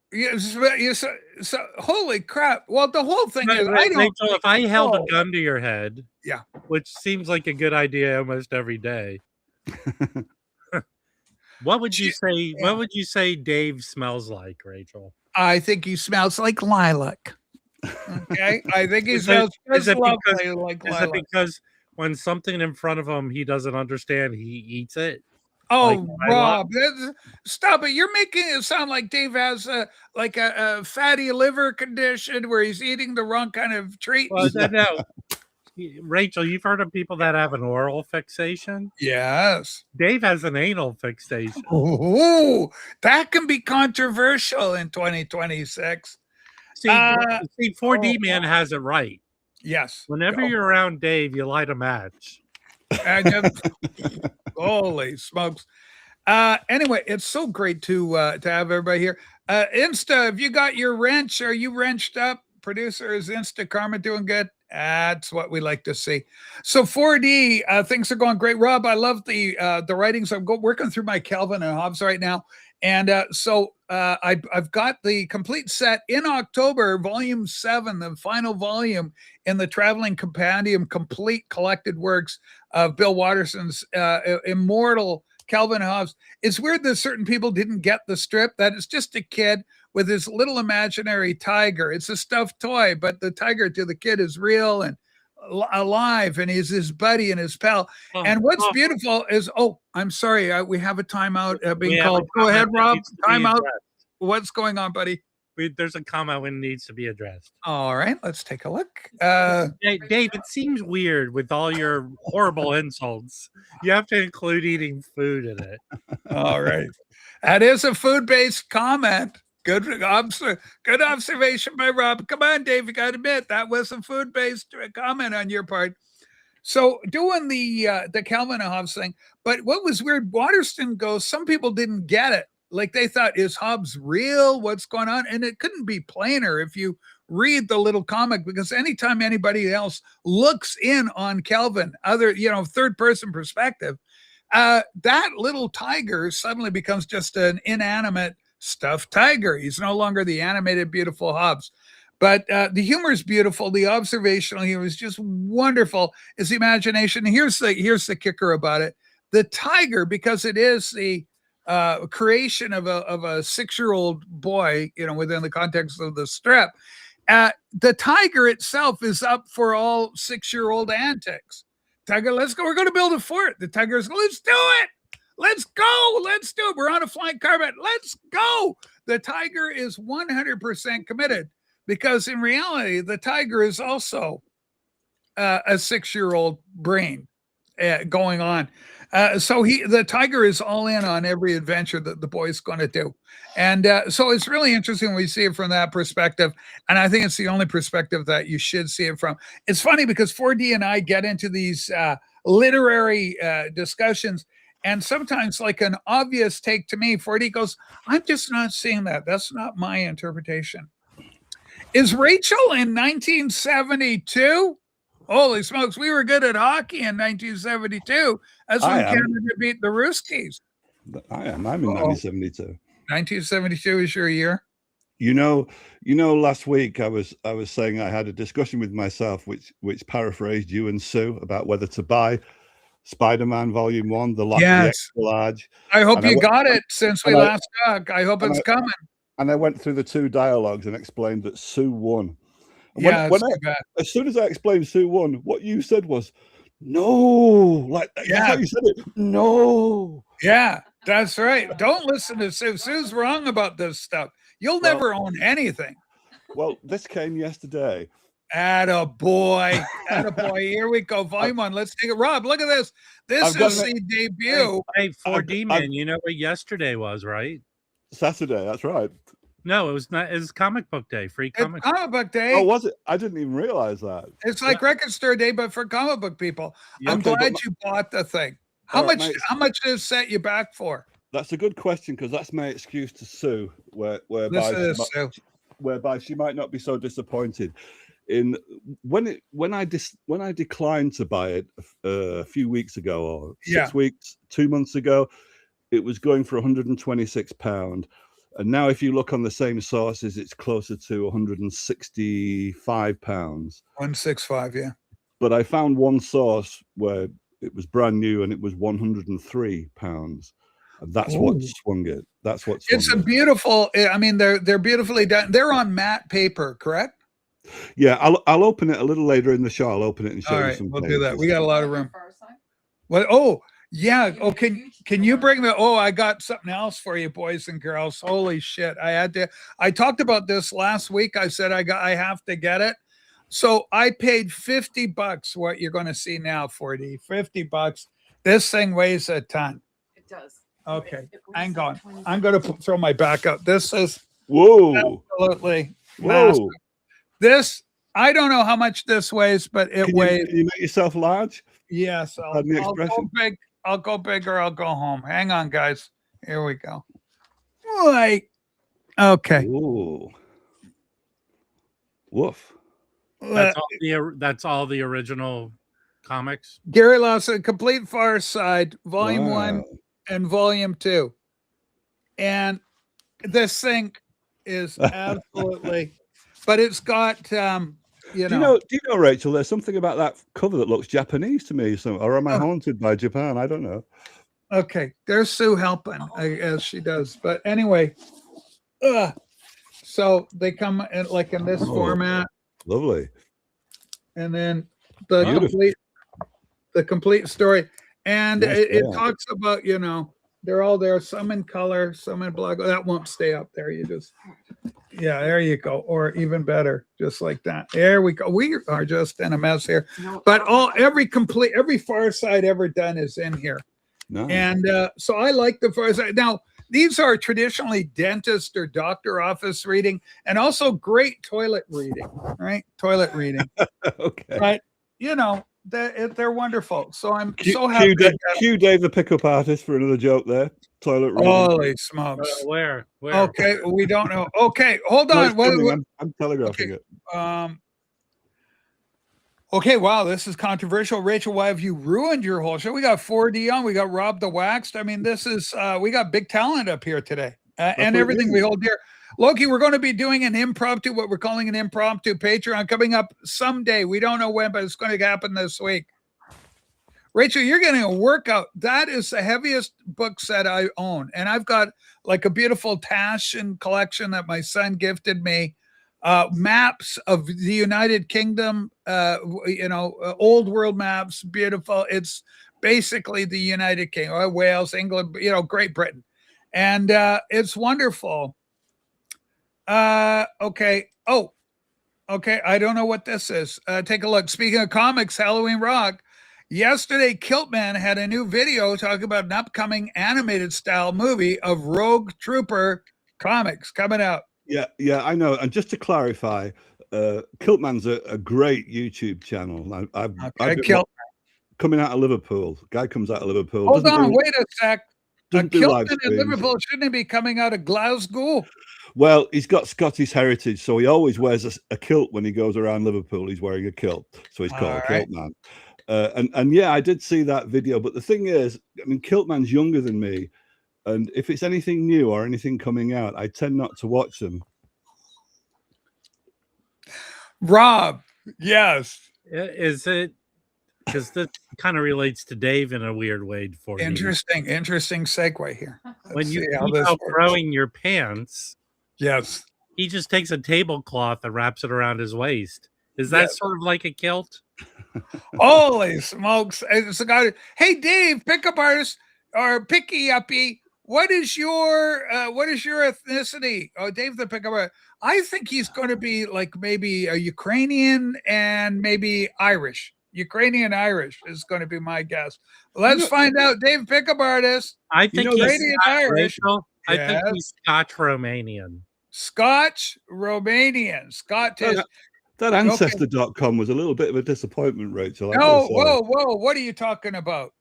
So, holy crap. Well, the whole thing is, Rachel, if I held a gun to your head, yeah, which seems like a good idea almost every day. What would you say? Yeah. What would you say Dave smells like, Rachel? I think he smells like lilac. Okay, I think he smells like lilac. Is it because when something in front of him he doesn't understand, he eats it? Oh, like Rob, stop it! You're making it sound like Dave has a fatty liver condition where he's eating the wrong kind of treats. Well, no. Rachel, you've heard of people that have an oral fixation? Yes. Dave has an anal fixation. Oh, that can be controversial in 2026. See, 4D man has it right. Yes. Whenever you're around Dave, you light a match. Holy smokes. Anyway, it's so great to have everybody here. Insta, have you got your wrench? Are you wrenched up? Producer, is Insta Karma doing good? That's what we like to see. So 4D, things are going great. Rob, I love the writings. I'm working through my Calvin and Hobbes right now. And so I've got the complete set in October, volume 7, the final volume in the Traveling Compendium, complete collected works of Bill Watterson's immortal Calvin and Hobbes. It's weird that certain people didn't get the strip, that it's just a kid with his little imaginary tiger. It's a stuffed toy, but the tiger to the kid is real and alive, and he's his buddy and his pal. And what's beautiful is, I'm sorry, we have a timeout being called. Go ahead, Rob. Timeout. What's going on, buddy? There's a comment when it needs to be addressed. All right, let's take a look. Dave, it seems weird with all your horrible insults. You have to include eating food in it. All right. That is a food-based comment. Good observation by Rob. Come on, Dave, you got to admit that was a food-based comment on your part. So doing the Calvin and Hobbes thing, but what was weird, Watterson goes, some people didn't get it. Like they thought, is Hobbes real? What's going on? And it couldn't be plainer if you read the little comic, because anytime anybody else looks in on Calvin, third person perspective, that little tiger suddenly becomes just an inanimate stuffed tiger. He's no longer the animated, beautiful Hobbes. But the humor is beautiful. The observational humor is just wonderful. It's the imagination. Here's the kicker about it: the tiger, because it is the creation of a 6-year-old boy, within the context of the strip. The tiger itself is up for all 6-year-old antics. Tiger, let's go. We're going to build a fort. The tiger's, let's do it. Let's go. Let's do it. We're on a flying carpet. Let's go. The tiger is 100% committed, because in reality, the tiger is also a 6-year-old brain going on. So the tiger is all in on every adventure that the boy's going to do. And so it's really interesting when we see it from that perspective. And I think it's the only perspective that you should see it from. It's funny because 4D and I get into these literary discussions. And sometimes, like an obvious take to me, 4D goes, I'm just not seeing that. That's not my interpretation. Is Rachel in 1972? Holy smokes, we were good at hockey in 1972. That's when Canada beat the Ruskies. I am. I'm in 1972. 1972 is your year? Last week I was saying I had a discussion with myself, which paraphrased you and Sue about whether to buy Spider-Man Volume 1, the extra large. I hope you got it since we last talked. I hope it's coming. And I went through the two dialogues and explained that Sue won. As soon as I explained Sue won, what you said was, no. That's how you said it. No. Yeah, that's right. Don't listen to Sue. Sue's wrong about this stuff. You'll never own anything. Well, this came yesterday. Attaboy. Here we go. Volume 1. Let's take it. Rob, look at this. This is the debut. Hey, 4D man, you know what yesterday was, right? Saturday, that's right. No, it was not. It was comic book day, free comic book day. Oh, was it? I didn't even realize that. It's like record store day, but for comic book people. Yeah, I'm glad you bought the thing. How much did it set you back for? That's a good question, because that's my excuse to Sue, whereby she might not be so disappointed. When I declined to buy it a few weeks ago, or 6 weeks, 2 months ago, it was going for £126. And now if you look on the same sources, it's closer to £165. 165, yeah. But I found one source where it was brand new and it was £103. And that's what swung it. That's what swung it's a beautiful, I mean, they're beautifully done. They're on matte paper, correct? Yeah, I'll open it a little later in the show. I'll open it and show you some. We'll do that. We got a lot of room. Well, yeah. Oh, can you bring the? Oh, I got something else for you, boys and girls. Holy shit! I talked about this last week. I said I have to get it. So I paid $50. What you're going to see now, 40, $50. This thing weighs a ton. It does. Okay, hang on. I'm going to throw my back up. This is absolutely massive. This, I don't know how much this weighs, but it weighs. Can you make yourself large? Yes, I'll go big. I'll go big or I'll go home. Hang on, guys. Here we go. Like, okay. Ooh. Woof. That's all the original comics. Gary Lawson, Complete Far Side, Volume 1 and Volume 2. And this thing is absolutely, but it's got, Do you know, Rachel, there's something about that cover that looks Japanese to me. Or am I haunted by Japan? I don't know. Okay. There's Sue helping, as she does. But anyway, so they come in this format. Lovely. And then the complete story. And it talks about, they're all there, some in color, some in black. That won't stay up there. There you go. Or even better, just like that. There we go. We are just in a mess here. But every Far Side ever done is in here. Nice. And so I like the Far Side. Now, these are traditionally dentist or doctor office reading, and also great toilet reading, right? Toilet reading. Okay. But, they're wonderful. So I'm so happy. Cue Dave the pickup artist for another joke there. Toilet reading. Holy smokes. Where? Okay, we don't know. Okay, hold on. I'm telegraphing it. Okay, wow, this is controversial. Rachel, why have you ruined your whole show? We got 4D on. We got Rob the Waxed. I mean, this is we got big talent up here today, and everything we hold dear. Loki, we're going to be doing an impromptu, what we're calling an impromptu Patreon coming up someday. We don't know when, but it's going to happen this week. Rachel, you're getting a workout. That is the heaviest book set I own. And I've got like a beautiful Taschen collection that my son gifted me. Maps of the United Kingdom, old world maps, beautiful. It's basically the United Kingdom, Wales, England, Great Britain. And it's wonderful. Okay. Oh, okay. I don't know what this is. Take a look. Speaking of comics, Halloween Rock. Yesterday, Kiltman had a new video talking about an upcoming animated style movie of Rogue Trooper comics coming out. Yeah, I know. And just to clarify, Kiltman's a great YouTube channel. I've been coming out of Liverpool. Guy comes out of Liverpool. Hold on, wait a sec. Kiltman in Liverpool shouldn't he be coming out of Glasgow? Well, he's got Scottish heritage, so he always wears a kilt when he goes around Liverpool. He's wearing a kilt, so he's called Kiltman. And yeah, I did see that video. But the thing is, I mean, Kiltman's younger than me. And if it's anything new or anything coming out, I tend not to watch them. Rob, yes. Is it? Because this kind of relates to Dave in a weird way. For interesting segue here. When you keep outgrowing your pants, yes, he just takes a tablecloth and wraps it around his waist. Is that sort of like a kilt? Holy smokes! It's a guy. Hey, Dave, pickup artist or picky uppy. What is your ethnicity? Oh, Dave, the pickup artist. I think he's going to be like maybe a Ukrainian and maybe Irish. Ukrainian Irish is going to be my guess. Let's find out. Dave, pickup artist. I think he's Irish. I think he's Scotch Romanian. Scotch Romanian. Scotch. That Ancestor.com was a little bit of a disappointment, Rachel. Whoa. What are you talking about?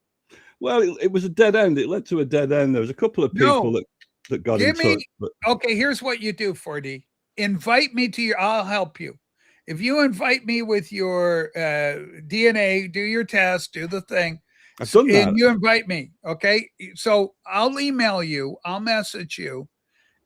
Well, it was a dead end. It led to a dead end. There was a couple of people that got in touch. Okay, here's what you do, 4D. Invite me to I'll help you. If you invite me with your DNA, do your test, do the thing. I've done that. And you invite me, okay? So I'll email you, I'll message you,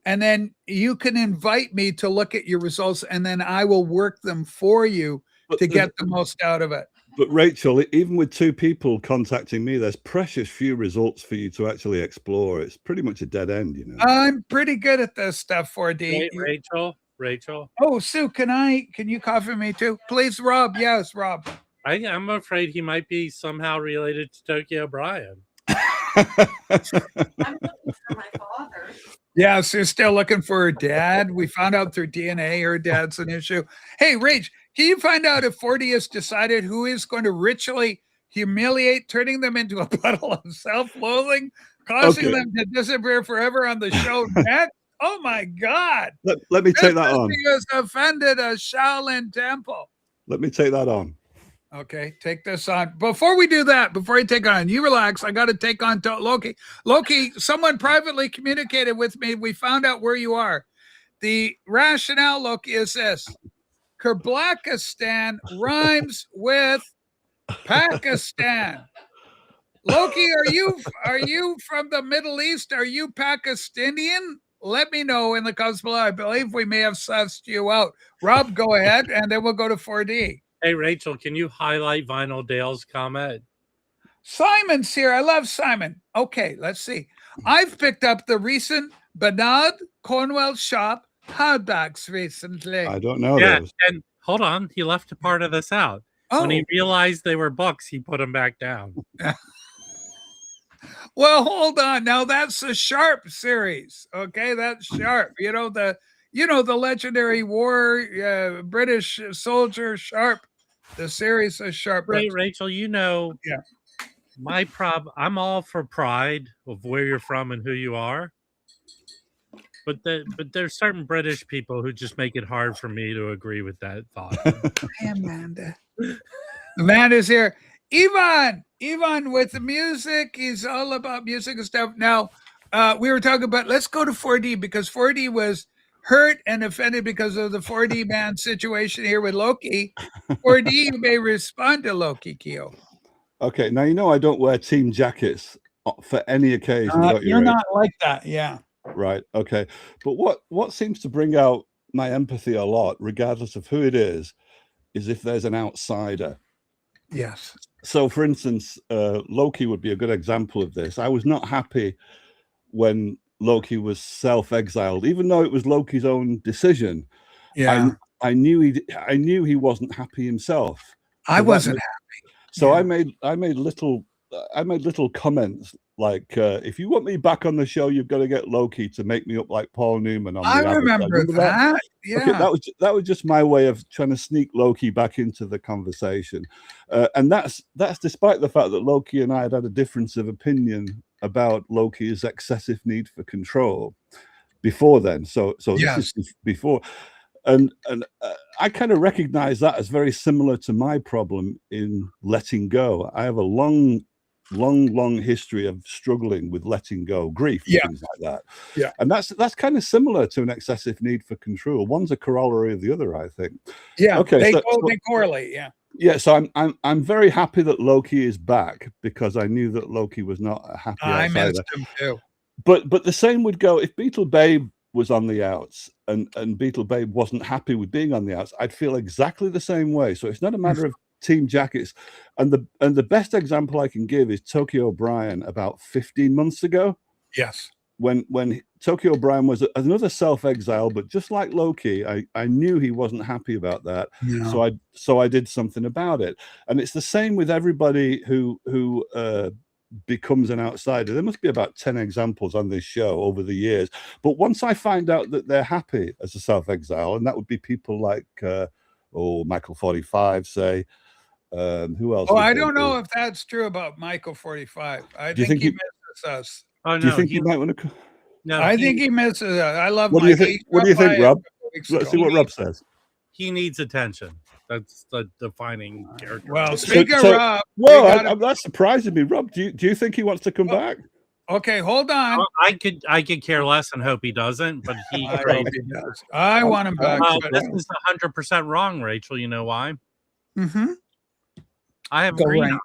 and then you can invite me to look at your results, and then I will work them for you to get the most out of it. But Rachel, even with two people contacting me, there's precious few results for you to actually explore. It's pretty much a dead end, you know. I'm pretty good at this stuff, 4D. Hey, Rachel. Oh, Sue, can you cover me too? Please, Rob. Yes, Rob. I'm afraid he might be somehow related to Tokyo Brian. I'm looking for my father. Yeah, so you're still looking for her dad. We found out through DNA her dad's an issue. Hey, Rach, can you find out if 4D has decided who is going to ritually humiliate, turning them into a puddle of self-loathing, causing them to disappear forever on the show next? Oh my God. Let me take that on. He has offended a Shaolin temple. Let me take that on. Okay, take this on. Before we do that, before you take on, you relax. I got to take on Loki. Loki, someone privately communicated with me. We found out where you are. The rationale, Loki, is this. Kazakhstan rhymes with Pakistan. Loki, are you from the Middle East? Are you Pakistanian? Let me know in the comments below. I believe we may have sussed you out. Rob, go ahead, and then we'll go to 4D. Hey, Rachel, can you highlight Vinyl Dale's comment? Simon's here. I love Simon. Okay, let's see. I've picked up the recent Bernard Cornwell shop hardbacks recently. I don't know those. And hold on. He left a part of this out. Oh. When he realized they were books, he put them back down. Well, hold on. Now that's the Sharp series. Okay, that's Sharp. You know the legendary war British soldier Sharp. The series of Sharp. Right, Rachel. My problem. I'm all for pride of where you're from and who you are, but there's certain British people who just make it hard for me to agree with that thought. Hey, Amanda. Amanda's here. Ivan with the music. He's all about music and stuff. Now, we were talking about, let's go to 4D because 4D was hurt and offended because of the 4D man situation here with Loki. 4D, you may respond to Loki, Keo. Okay, now I don't wear team jackets for any occasion. You're not like that, yeah. right. Okay. But what seems to bring out my empathy a lot, regardless of who it is if there's an outsider. Yes. So, for instance, Loki would be a good example of this. I was not happy when Loki was self-exiled, even though it was Loki's own decision. Yeah. I knew he wasn't happy himself. I wasn't happy. So Yeah. I made little comments like, if you want me back on the show, you've got to get Loki to make me up like Paul Newman on I the Avatar. remember that. Yeah. Okay, that was just my way of trying to sneak Loki back into the conversation, and that's despite the fact that Loki and I had a difference of opinion about Loki's excessive need for control before then. So Yes. This is before, and I kind of recognize that as very similar to my problem in letting go. I have a long history of struggling with letting go, grief, and things like that. Yeah. And that's kind of similar to an excessive need for control. One's a corollary of the other, I think. Yeah. Okay. They correlate. Yeah. Yeah. So I'm very happy that Loki is back, because I knew that Loki was not a happy outsider. I missed him too. But the same would go if Beetle Babe was on the outs and Beetle Babe wasn't happy with being on the outs. I'd feel exactly the same way. So it's not a matter of team jackets. And the best example I can give is Tokyo O'Brien about 15 months ago. Yes. When Tokyo O'Brien was another self-exile, but just like Loki, I knew he wasn't happy about that. No. So I did something about it. And it's the same with everybody who becomes an outsider. There must be about 10 examples on this show over the years. But once I find out that they're happy as a self-exile, and that would be people like Michael 45, say. Who else? Oh, I don't know if that's true about Michael 45. I think he misses us. Oh, no, do you think he might want to? No, I think he misses us. I love what Mike. Do you think? What do you think, Rob? Let's see what Rob says. He needs attention. That's the defining character. Well, speak of Rob. Whoa, that's surprising me, Rob. Do you think he wants to come back? Okay, hold on. I could care less and hope he doesn't, but he does. I want him back. This is 100% wrong, Rachel. You know why? Mm-hmm. I have green eyes.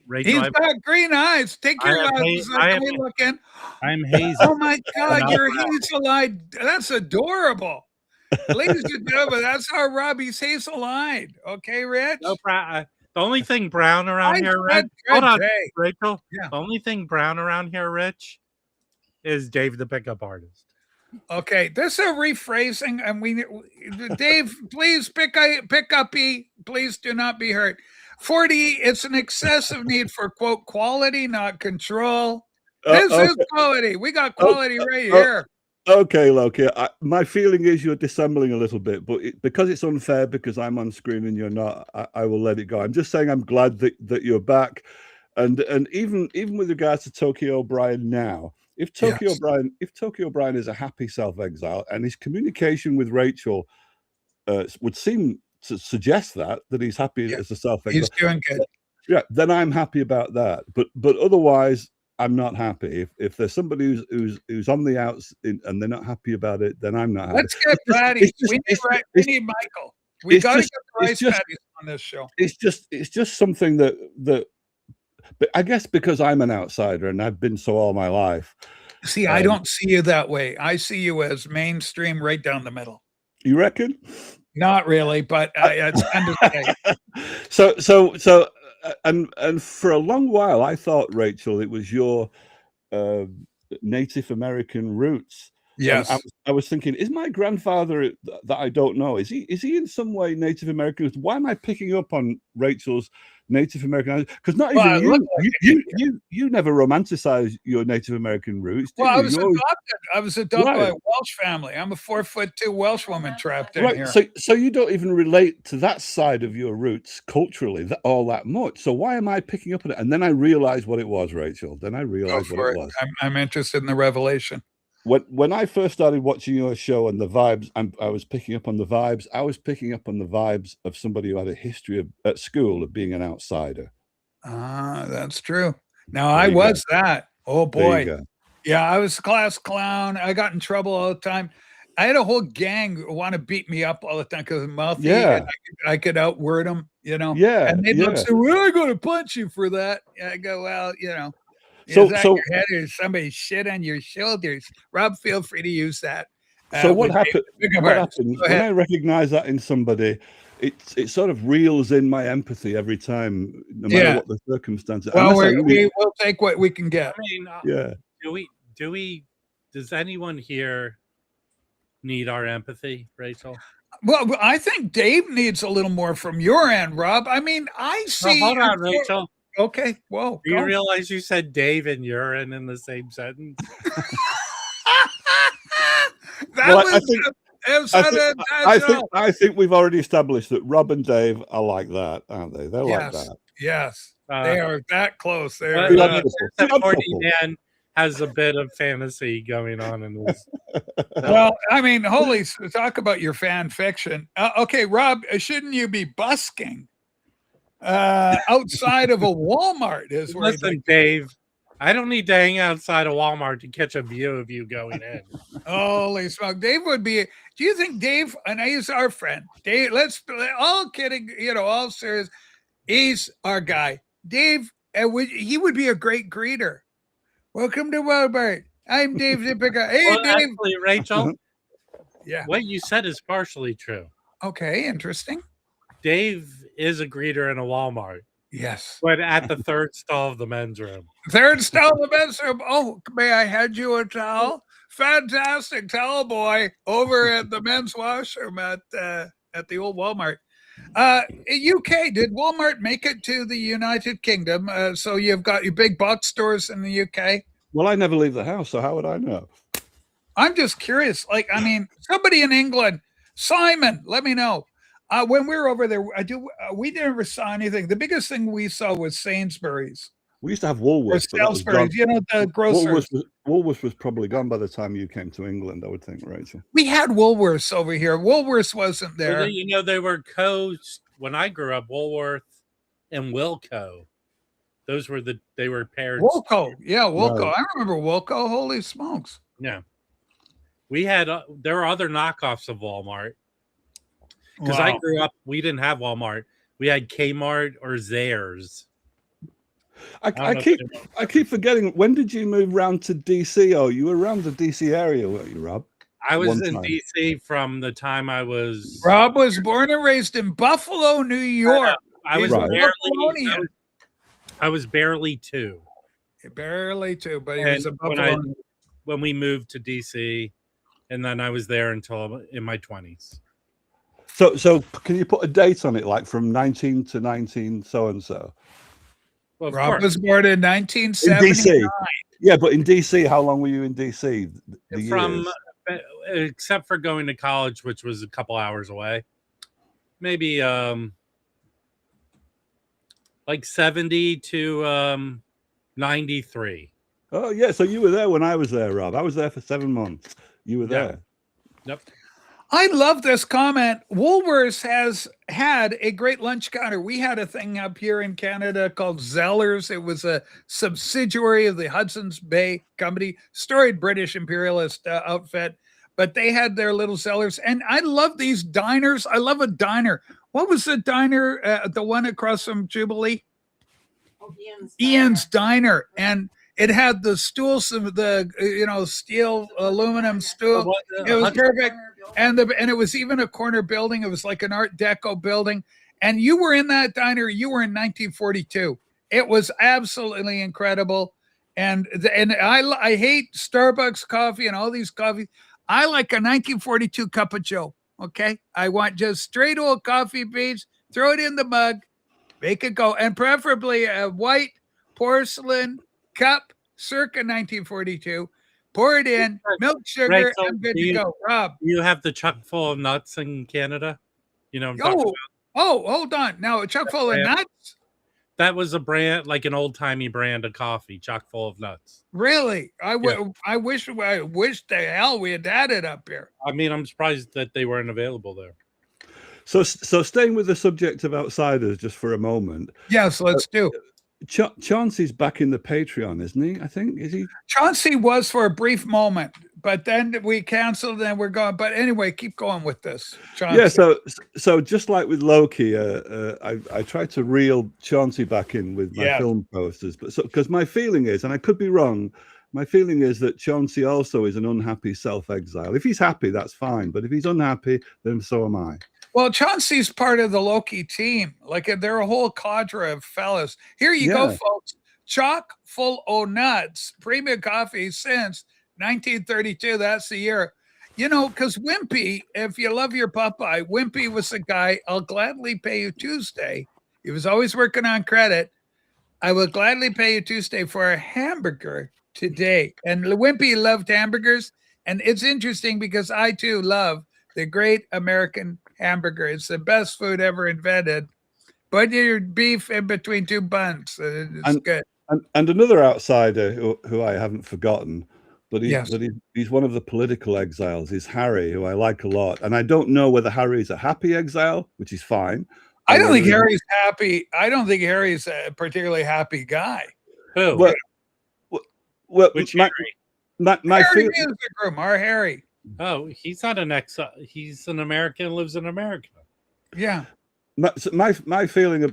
Rachel, He's got green eyes. Take your glasses. I'm hazy. Oh my God, you're hazel-eyed. That's adorable. Ladies and gentlemen, that's our Robbie's hazel-eyed. Okay, Rich? No, the only thing brown around here, Rich. Hold on, Rachel. Yeah. The only thing brown around here, Rich, is Dave the pickup artist. Okay, this is a rephrasing, and Dave, please pick up. Please do not be hurt. 40. It's an excessive need for quote quality, not control. This is quality. We got quality right here. Okay, Loki. My feeling is you're dissembling a little bit, but because it's unfair, because I'm on screen and you're not, I will let it go. I'm just saying I'm glad that you're back, and even with regards to Tokyo O'Brien now, if Tokyo O'Brien is a happy self-exile and his communication with Rachel would seem to suggest that he's happy as a self-exile, he's doing good. Yeah, then I'm happy about that. But otherwise, I'm not happy. If there's somebody who's on the outs and they're not happy about it, then I'm not happy. Let's get Patty. We need Michael. We got to get the rice patties on this show. It's just something that I guess because I'm an outsider and I've been so all my life. See, I don't see you that way. I see you as mainstream, right down the middle. You reckon? Not really, but it's so and for a long while I thought, Rachel, it was your Native American roots. Yes. I was thinking, is my grandfather that I don't know, is he in some way Native American? Why am I picking up on Rachel's Native American? Because not even you never romanticized your Native American roots. Well, I was adopted by a Welsh family. I'm a 4'2" Welsh woman trapped in here. So you don't even relate to that side of your roots culturally all that much. So why am I picking up on it? And then I realized what it was, Rachel. Then I realized what it was. I'm interested in the revelation. When I first started watching your show and the vibes, I was picking up on the vibes. I was picking up on the vibes of somebody who had a history at school of being an outsider. Ah, that's true. Now I was that. Oh boy. Yeah, I was a class clown. I got in trouble all the time. I had a whole gang who want to beat me up all the time because I'm mouthy. Yeah. I could outword them, Yeah. And they'd look, say, well, I'm going to punch you for that. I go, well, Is So that so your head or somebody shit on your shoulders? Rob, feel free to use that. so what with happened? big What hearts. happens Go when ahead. I recognize that in somebody? It sort of reels in my empathy every time, no matter Yeah. what the circumstances. Well, Unless I really, we'll take what we can I get. mean, yeah. does anyone here need our empathy, Rachel? Well, I think Dave needs a little more from your end, Rob. I mean, I Oh, see. hold on, Rachel. Okay. Whoa. Do you Go. realize you said Dave and urine in the same sentence? That Well, was unintentional. I think we've already established that Rob and Dave are like that, aren't they? They're like Yes. that. Yes. Uh, They are that close. They Well, are The odd that. couple. that The odd 40 couple. man has a bit of fantasy going on in his. Well, I mean, talk about your fan fiction. Okay, Rob, shouldn't you be busking outside of a Walmart? Is where you'd Listen, like. Dave, I don't need to hang outside of Walmart to catch a view of you going in. Holy smoke. Dave would be. Do you think Dave, and he's our friend, Dave, all kidding, all serious, he's our guy. Dave, he would be a great greeter. Welcome to Walmart. I'm Dave Zippica. Hey, Well, Dave. actually, Rachel, Yeah. what you said is partially true. Okay, interesting. Dave is a greeter in a Walmart, Yes. but at the third stall of the men's room. Third stall in the men's room. Oh, may I hand you a towel? Fantastic towel boy over at the men's washroom at the old Walmart. UK, did Walmart make it to the United Kingdom? So you've got your big box stores in the UK. Well, I never leave the house, so how would I know? I'm just curious. Like, I mean, somebody in England, Simon, let me know. When we were over there, we never saw anything. The biggest thing we saw was Sainsbury's We used to have or Woolworths, but that was gone. Salisbury's, the grocers. Woolworths was probably gone by the time you came to England, I would think, Rachel. We had Woolworths over here. Woolworths wasn't there. Well, they were when I grew up, Woolworth and Wilco. Those were they were paired. Wilco. Yeah, Wilco. No. I remember Wilco. Holy smokes. Yeah. We had, there were other knockoffs of Walmart. Because Wow. I grew up, we didn't have Walmart. We had Kmart or Zayres. I keep forgetting. When did you move round to DC? Oh, you were around the DC area, weren't you, Rob? I was One in time. DC from the time I was. Rob was born and raised in Buffalo, New York. I was He's a barely. Buffalonian. I was barely 2. Barely two, but he was a And Buffalo. when we moved to DC, and then I was there until in my 20s. So can you put a date on it, like from 19 to 19 so and so? Well, of Rob course. was born in In 1979. DC. Yeah, but in DC, how long were you in DC? The From years? except for going to college, which was a couple hours away, maybe like 70 to 93. Oh yeah, so you were there when I was there, Rob. I was there for 7 months. You were Yeah. there. Yep. I love this comment. Woolworths has had a great lunch counter. We had a thing up here in Canada called Zellers. It was a subsidiary of the Hudson's Bay Company, storied British imperialist outfit, but they had their little Zellers. And I love these diners. I love a diner. What was the diner, the one across from Jubilee? Ian's Diner. And it had the stools of the, steel aluminum stool. It was perfect. And it was even a corner building. It was like an Art Deco building. And you were in that diner. You were in 1942. It was absolutely incredible. And I hate Starbucks coffee and all these coffees. I like a 1942 cup of Joe. Okay. I want just straight old coffee beans. Throw it in the mug. Make it go. And preferably a white porcelain cup circa 1942. Pour it in, milk, sugar, Rachel, I'm good to go. Rob. You have the chuck full of nuts in Canada? You know what I'm talking about? Oh, hold on. Now, a chuck full of nuts? That was a brand, like an old-timey brand of coffee, chock full of nuts. Really? I wish the hell we had had it up here. I mean, I'm surprised that they weren't available there. So staying with the subject of outsiders just for a moment. Yes, let's do. Chauncey's back in the Patreon, isn't he? I think, is he? Chauncey was for a brief moment, but then we canceled and we're going. But anyway, keep going with this, Chauncey. Yeah, so just like with Loki, I tried to reel Chauncey back in with my film posters, but because my feeling is, and I could be wrong, my feeling is that Chauncey also is an unhappy self-exile. If he's happy, that's fine, but if he's unhappy, then so am I. Well, Chauncey's part of the Loki team. Like they're a whole cadre of fellas. Here you go, folks. Chock full o' nuts. Premium coffee since 1932. That's the year. You know, because Wimpy, if you love your Popeye, Wimpy was the guy, I'll gladly pay you Tuesday. He was always working on credit. I will gladly pay you Tuesday for a hamburger today. And Wimpy loved hamburgers. And it's interesting because I too love the great American hamburger. It's the best food ever invented. Put your beef in between two buns. It's good. And another outsider who I haven't forgotten, but he's one of the political exiles, is Harry, who I like a lot. And I don't know whether Harry's a happy exile, which is fine. I don't think Harry's happy. I don't think Harry's a particularly happy guy. Who? Well, which Harry? Harry is the groom, our Harry. Oh, he's not an exile. He's an American who lives in America. Yeah. My feeling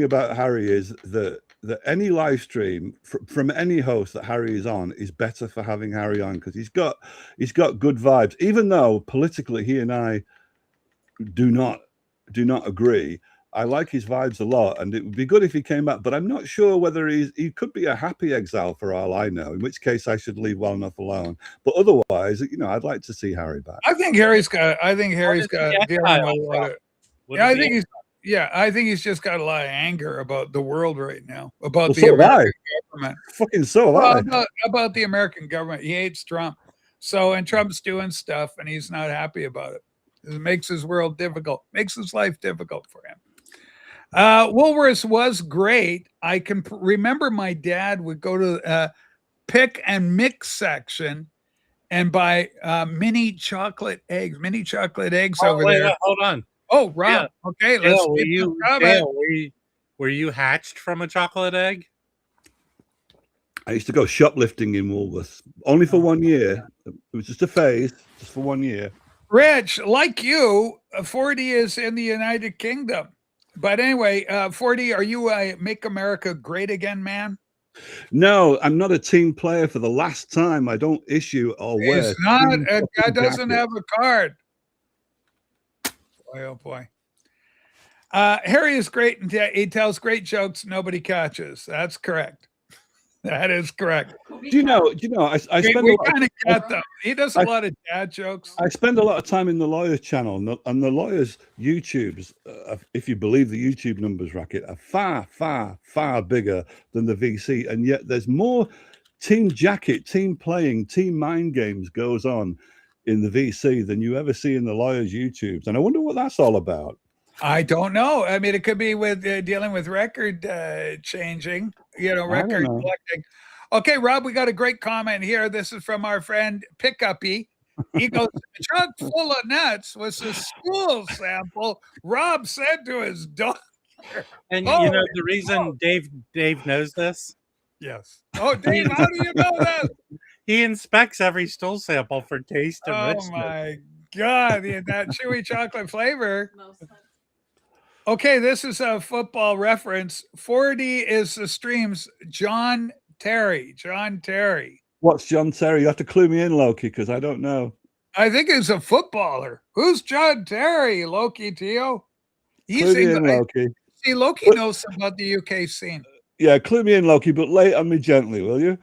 about Harry is that any live stream from any host that Harry is on is better for having Harry on, because he's got good vibes, even though politically he and I do not agree. I like his vibes a lot, and it would be good if he came back, but I'm not sure whether he could be a happy exile for all I know, in which case I should leave well enough alone. But otherwise, I'd like to see Harry back. I think Harry's got dealing with a lot of, I think he's just got a lot of anger about the world right now, about the American government. Fucking so about the American government. He hates Trump. So, and Trump's doing stuff and he's not happy about it. It makes his world difficult, makes his life difficult for him. Woolworths was great. I can remember my dad would go to pick and mix section and buy mini chocolate eggs over there. Hold on. Oh, Rob. Yeah. Okay, let's were you hatched from a chocolate egg? I used to go shoplifting in Woolworths, only for 1 year. It was just a phase, just for 1 year. Rich, like you, 40 is in the United Kingdom. But anyway, 40, are you a Make America Great Again man? No, I'm not a team player for the last time. I don't issue or wear. He's not. A guy doesn't have a card. Boy, oh boy. Harry is great and he tells great jokes nobody catches. That's correct. That is correct. Do you know? I spend we kind of get them. He does a lot of dad jokes. I spend a lot of time in the lawyer's channel, and the lawyer's YouTubes, if you believe the YouTube numbers, Racket, are far, far, far bigger than the VC, and yet there's more team jacket, team playing, team mind games goes on in the VC than you ever see in the lawyer's YouTubes, and I wonder what that's all about. I don't know. I mean, it could be with dealing with record changing, record collecting. Okay, Rob, we got a great comment here. This is from our friend Pickuppy. He goes, "Truck full of nuts" was a school sample Rob said to his daughter. And the reason Dave knows this? Yes. Oh, Dave, how do you know that? He inspects every stool sample for taste and richness. Oh my God, that chewy chocolate flavor. Okay, this is a football reference. 40 is the stream's John Terry. What's John Terry? You have to clue me in, Loki, because I don't know. I think he's a footballer. Who's John Terry, Loki, Tio? Clue me in, Loki. See, Loki knows about the UK scene. Yeah, clue me in, Loki, but lay on me gently, will you?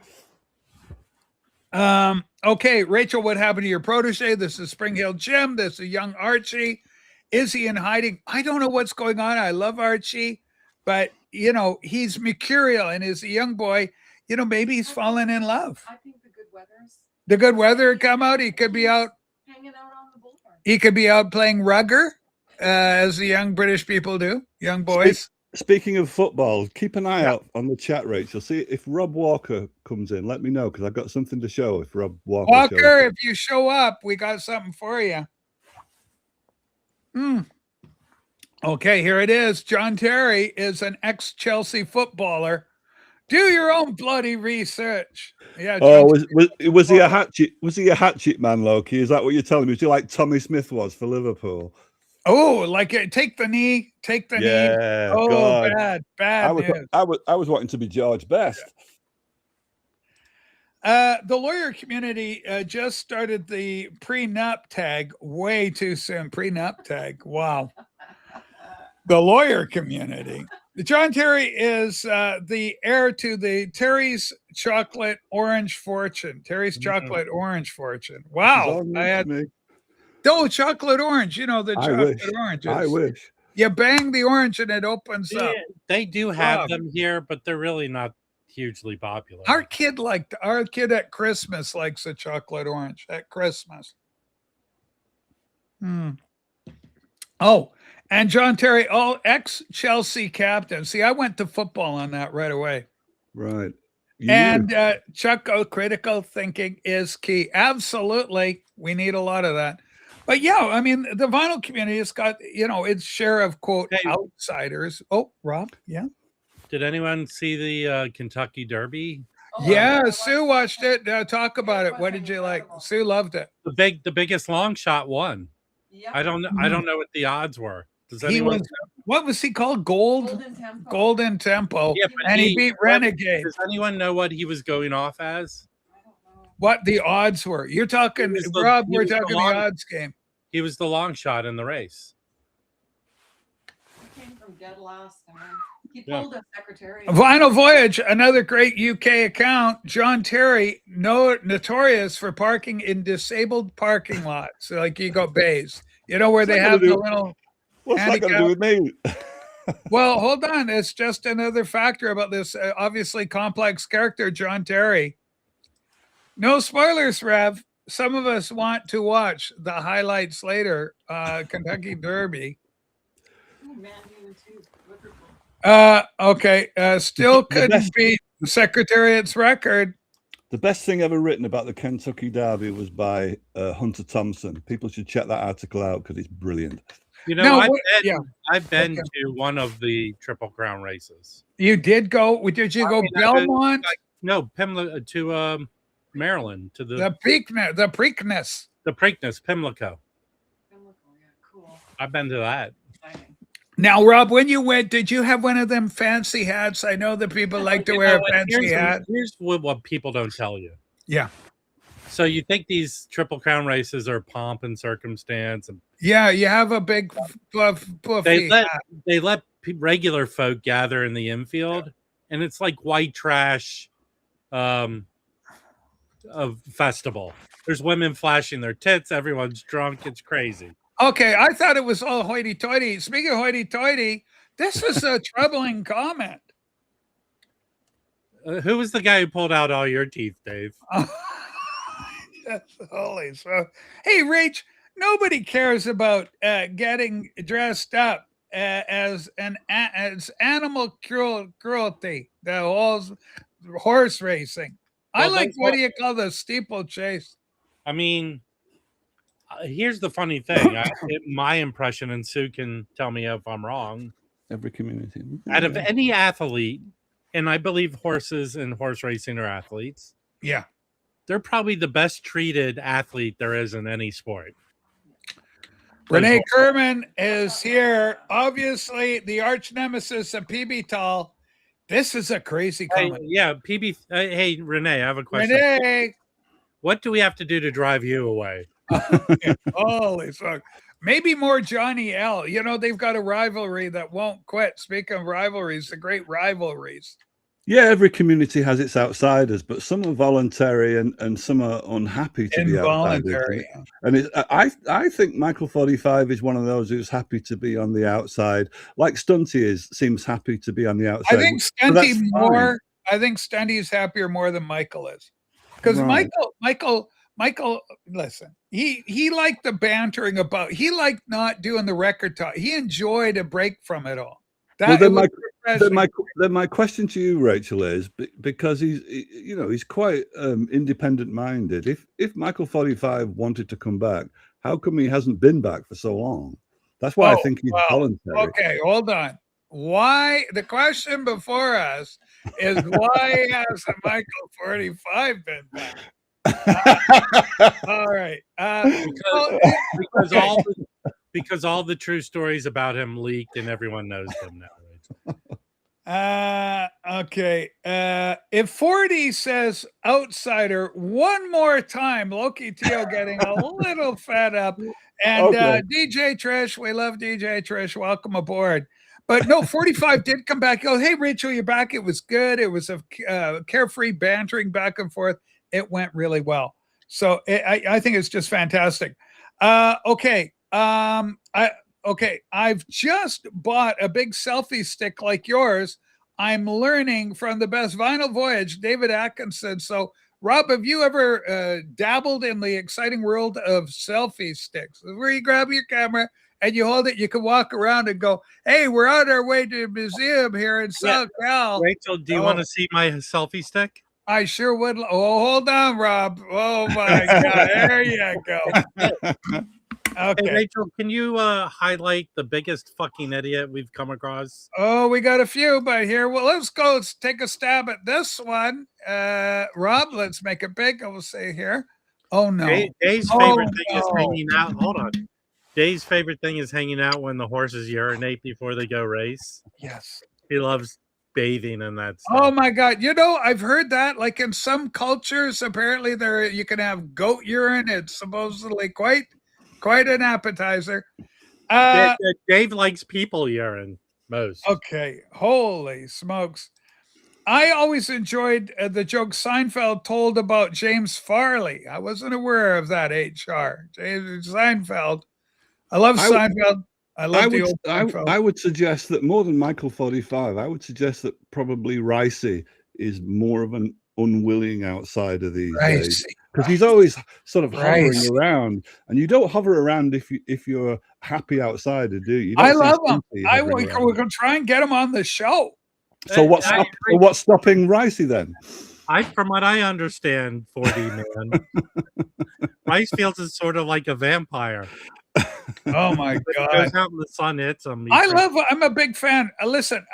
Okay, Rachel, what happened to your protege? This is Spring Hill Jim. This is young Archie. Is he in hiding? I don't know what's going on. I love Archie, but he's mercurial and is a young boy. Maybe he's fallen in love. I think the good weather come out. He could be out hanging out on the boulevard. He could be out playing rugger, as the young British people do, young boys. Speaking of football, keep an eye out on the chat, Rachel. See if Rob Walker comes in. Let me know, because I've got something to show. If Rob Walker, if you show up, we got something for you. Okay, here it is. John Terry is an ex-Chelsea footballer Do your own bloody research. Yeah. Oh, was he a hatchet? Was he a hatchet man, Loki? Is that what you're telling me? Was he like Tommy Smith was for Liverpool? Oh, like take the knee. Yeah, Oh, God. bad news. I was wanting to be George Best. The lawyer community just started the prenup tag way too soon. Prenup tag. Wow. The lawyer community. John Terry is the heir to the Terry's Chocolate Orange Fortune. Terry's Chocolate Orange Fortune. Wow. I had chocolate orange. You know, the chocolate oranges. I wish. You bang the orange and it opens up. They do have them here, but they're really not hugely popular. Our kid at Christmas likes a chocolate orange at Christmas. Oh, and John Terry, ex-Chelsea captain. See, I went to football on that right away. Right. And Chuck, critical thinking is key. Absolutely. We need a lot of that. But yeah, I mean, the vinyl community has got, its share of, quote, outsiders. Oh, Rob, yeah. Did anyone see the Kentucky Derby? Yeah, Sue watched it. Talk about it. What did you like? Sue loved it. The biggest long shot won. Yeah. I don't know what the odds were. Does anyone? What was he called? Golden Tempo. Yeah, and he beat Renegade. Does anyone know what he was going off as? What the odds were? You're talking, Rob. We're talking the odds game. He was the long shot in the race. He came from dead last time. He pulled a secretary. Vinyl Voyage, another great UK account. John Terry, notorious for parking in disabled parking lots. Like you got bays, where they have the little. What's that got to do with me? Well, hold on. It's just another factor about this obviously complex character, John Terry. No spoilers, Rev. Some of us want to watch the highlights later. Kentucky Derby. Oh, man, Liverpool. Okay. Still couldn't beat the Secretariat's record. The best thing ever written about the Kentucky Derby was by Hunter Thompson. People should check that article out because it's brilliant. I've been to one of the Triple Crown races. You did go? Did you go Belmont? No, Pimlico to Maryland to the Preakness, Pimlico. Cool. I've been to that. Now, Rob, when you went, did you have one of them fancy hats? I know that people like to wear a fancy hat. Here's what people don't tell you. Yeah. So you think these Triple Crown races are pomp and circumstance? And yeah, you have a big buffy hat. They let regular folk gather in the infield, and it's like white trash of festival. There's women flashing their tits. Everyone's drunk. It's crazy. Okay, I thought it was all hoity-toity. Speaking of hoity-toity, this is a troubling comment. Who was the guy who pulled out all your teeth, Dave? Holy so. Hey, Rach, nobody cares about getting dressed up as animal cruelty, the whole horse racing. Well, I like what do you call the steeplechase? I mean, here's the funny thing. My impression, and Sue can tell me if I'm wrong. Every community. Out of any athlete, and I believe horses and horse racing are athletes. Yeah. They're probably the best treated athlete there is in any sport. Renee Kerman is here. Obviously, the arch nemesis of PB Tall. This is a crazy comment. PB. Hey, Renee, I have a question. Renee. What do we have to do to drive you away? Holy fuck. Maybe more Johnny L. They've got a rivalry that won't quit. Speaking of rivalries, the great rivalries. Yeah, every community has its outsiders, but some are voluntary and some are unhappy to be outsiders. And I think Michael 45 is one of those who's happy to be on the outside, like Stunty seems happy to be on the outside. I think Stunty more. I think Stunty is happier more than Michael is, because Michael, listen, he liked the bantering about. He liked not doing the record talk. He enjoyed a break from it all. Then my question to you, Rachel, is because he's quite independent minded. If Michael 45 wanted to come back, how come he hasn't been back for so long? That's why I think he's voluntary. Okay, hold on. Why the question before us is why hasn't Michael 45 been back? All right. Because all the true stories about him leaked and everyone knows them now. Okay. If 40 says outsider one more time, Loki Teo getting a little fed up. And DJ Trish, we love DJ Trish. Welcome aboard. But no, 45 did come back. Oh, hey, Rachel, you're back. It was good. It was a carefree bantering back and forth. It went really well. So I think it's just fantastic. Okay. I've just bought a big selfie stick like yours. I'm learning from the best vinyl voyage, David Atkinson. So, Rob, have you ever dabbled in the exciting world of selfie sticks? Where you grab your camera and you hold it, you can walk around and go, hey, we're on our way to a museum here in South Cal. Rachel, do you want to see my selfie stick? I sure would. Oh, hold on, Rob. Oh, my God. There you go. Okay. Hey, Rachel, can you highlight the biggest fucking idiot we've come across? Oh, we got a few, but here, well, let's go. Let's take a stab at this one. Rob, let's make it big. I will say here. Oh, no. Dave's favorite thing is hanging out. Hold on. Dave's favorite thing is hanging out when the horses urinate before they go race. Yes. He loves bathing in that stuff. Oh, my God. You know, I've heard that. Like in some cultures, apparently you can have goat urine. It's supposedly quite an appetizer. Dave likes people urine most. Okay, holy smokes. I always enjoyed the joke Seinfeld told about James Farley. I wasn't aware of that, HR. James Seinfeld. I love Seinfeld. I would suggest that more than Michael 45, I would suggest that probably Ricey is more of an unwilling outsider these days, because he's always sort of hovering around, and you don't hover around if you're a happy outsider, do you? I love him. We're gonna try and get him on the show. So what's stopping Ricey then? From what I understand, 40 man, Ricefields is sort of like a vampire. Oh my God! Goes out and the sun hits him. I'm a big fan. Listen,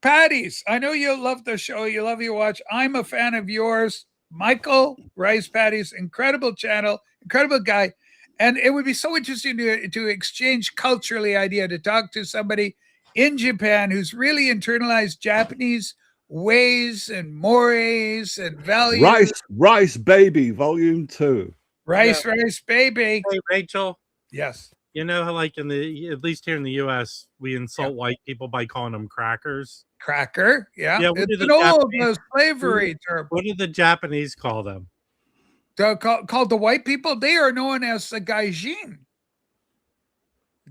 Patties, I know you love the show. You love your watch. I'm a fan of yours, Michael Rice Patties. Incredible channel, incredible guy, and it would be so interesting to exchange culturally idea, to talk to somebody in Japan who's really internalized Japanese ways and mores and values. Rice Baby, Volume 2. Rice Baby. Hey, Rachel. Yes. You know how, like, at least here in the U.S., we insult white people by calling them crackers. Cracker, yeah. It's an old slavery term. What do the Japanese call them? Called the white people? They are known as the gaijin.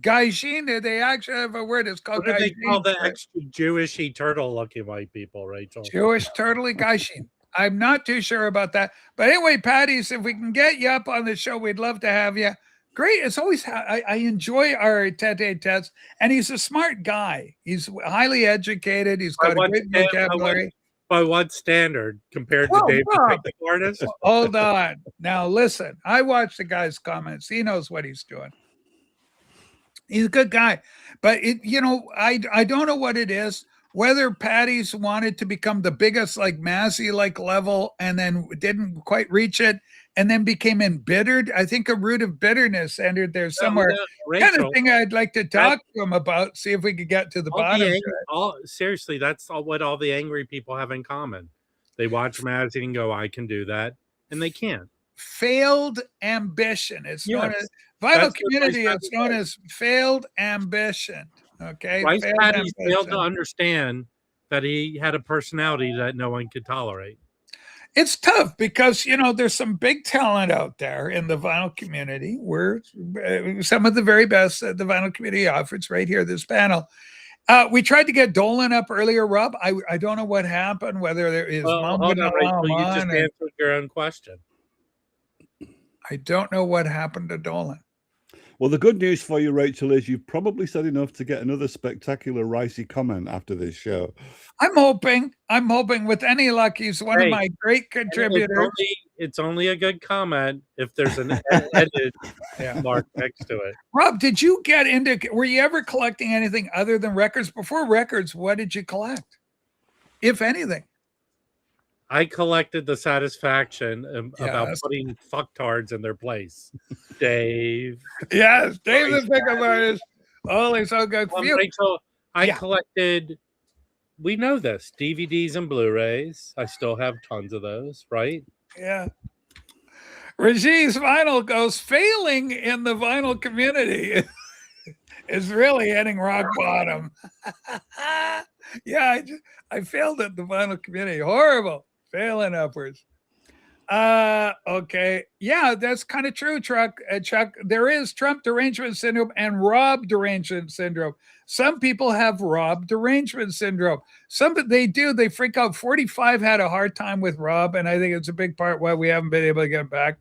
Gaijin, they actually have a word. It's called what do gaijin. They call the extra Jewishy turtle-looking white people, Rachel? Jewish turtley gaijin. I'm not too sure about that. But anyway, Patties, if we can get you up on the show, we'd love to have you. Great. It's always, I enjoy our tete-a-tetes, and he's a smart guy. He's highly educated. He's got a great vocabulary. By what standard compared to David, the artist? Hold on. Now, listen, I watch the guy's comments. He knows what he's doing. He's a good guy. But, I don't know what it is. Whether Patties wanted to become the biggest, like Massey-like level, and then didn't quite reach it, and then became embittered. I think a root of bitterness entered there somewhere. Rachel, kind of thing I'd like to talk to him about, see if we could get to the bottom of it. Seriously, that's what all the angry people have in common. They watch Massey and go, I can do that, and they can't. Failed ambition. It's known as, vinyl community, it's known as failed ambition. Okay. Rice Patties failed to understand that he had a personality that no one could tolerate. It's tough because, there's some big talent out there in the vinyl community. We're some of the very best that the vinyl community offers right here, this panel. We tried to get Dolan up earlier, Rob. I don't know what happened, whether there is. Hold on, Rachel, you just answered your own question. I don't know what happened to Dolan. Well, the good news for you, Rachel, is you've probably said enough to get another spectacular Ricey comment after this show. I'm hoping with any luck, he's one of my great contributors. It's only a good comment if there's an edited mark next to it. Rob, were you ever collecting anything other than records? Before records, what did you collect? If anything. I collected the satisfaction about Yes. putting fucktards in their place. Dave. Yes, Dave the Rice pickup artist. Holy so good. Rachel, I Yeah. collected, we know this, DVDs and Blu-rays. I still have tons of those, right? Yeah. Reggie's vinyl goes failing in the vinyl community is really hitting rock bottom. Yeah, I failed at the vinyl community. Horrible. Failing upwards. Okay. Yeah, that's kind of true, Chuck. There is Trump derangement syndrome and Rob derangement syndrome. Some people have Rob derangement syndrome. Some they do, they freak out. 45 had a hard time with Rob, and I think it's a big part why we haven't been able to get him back.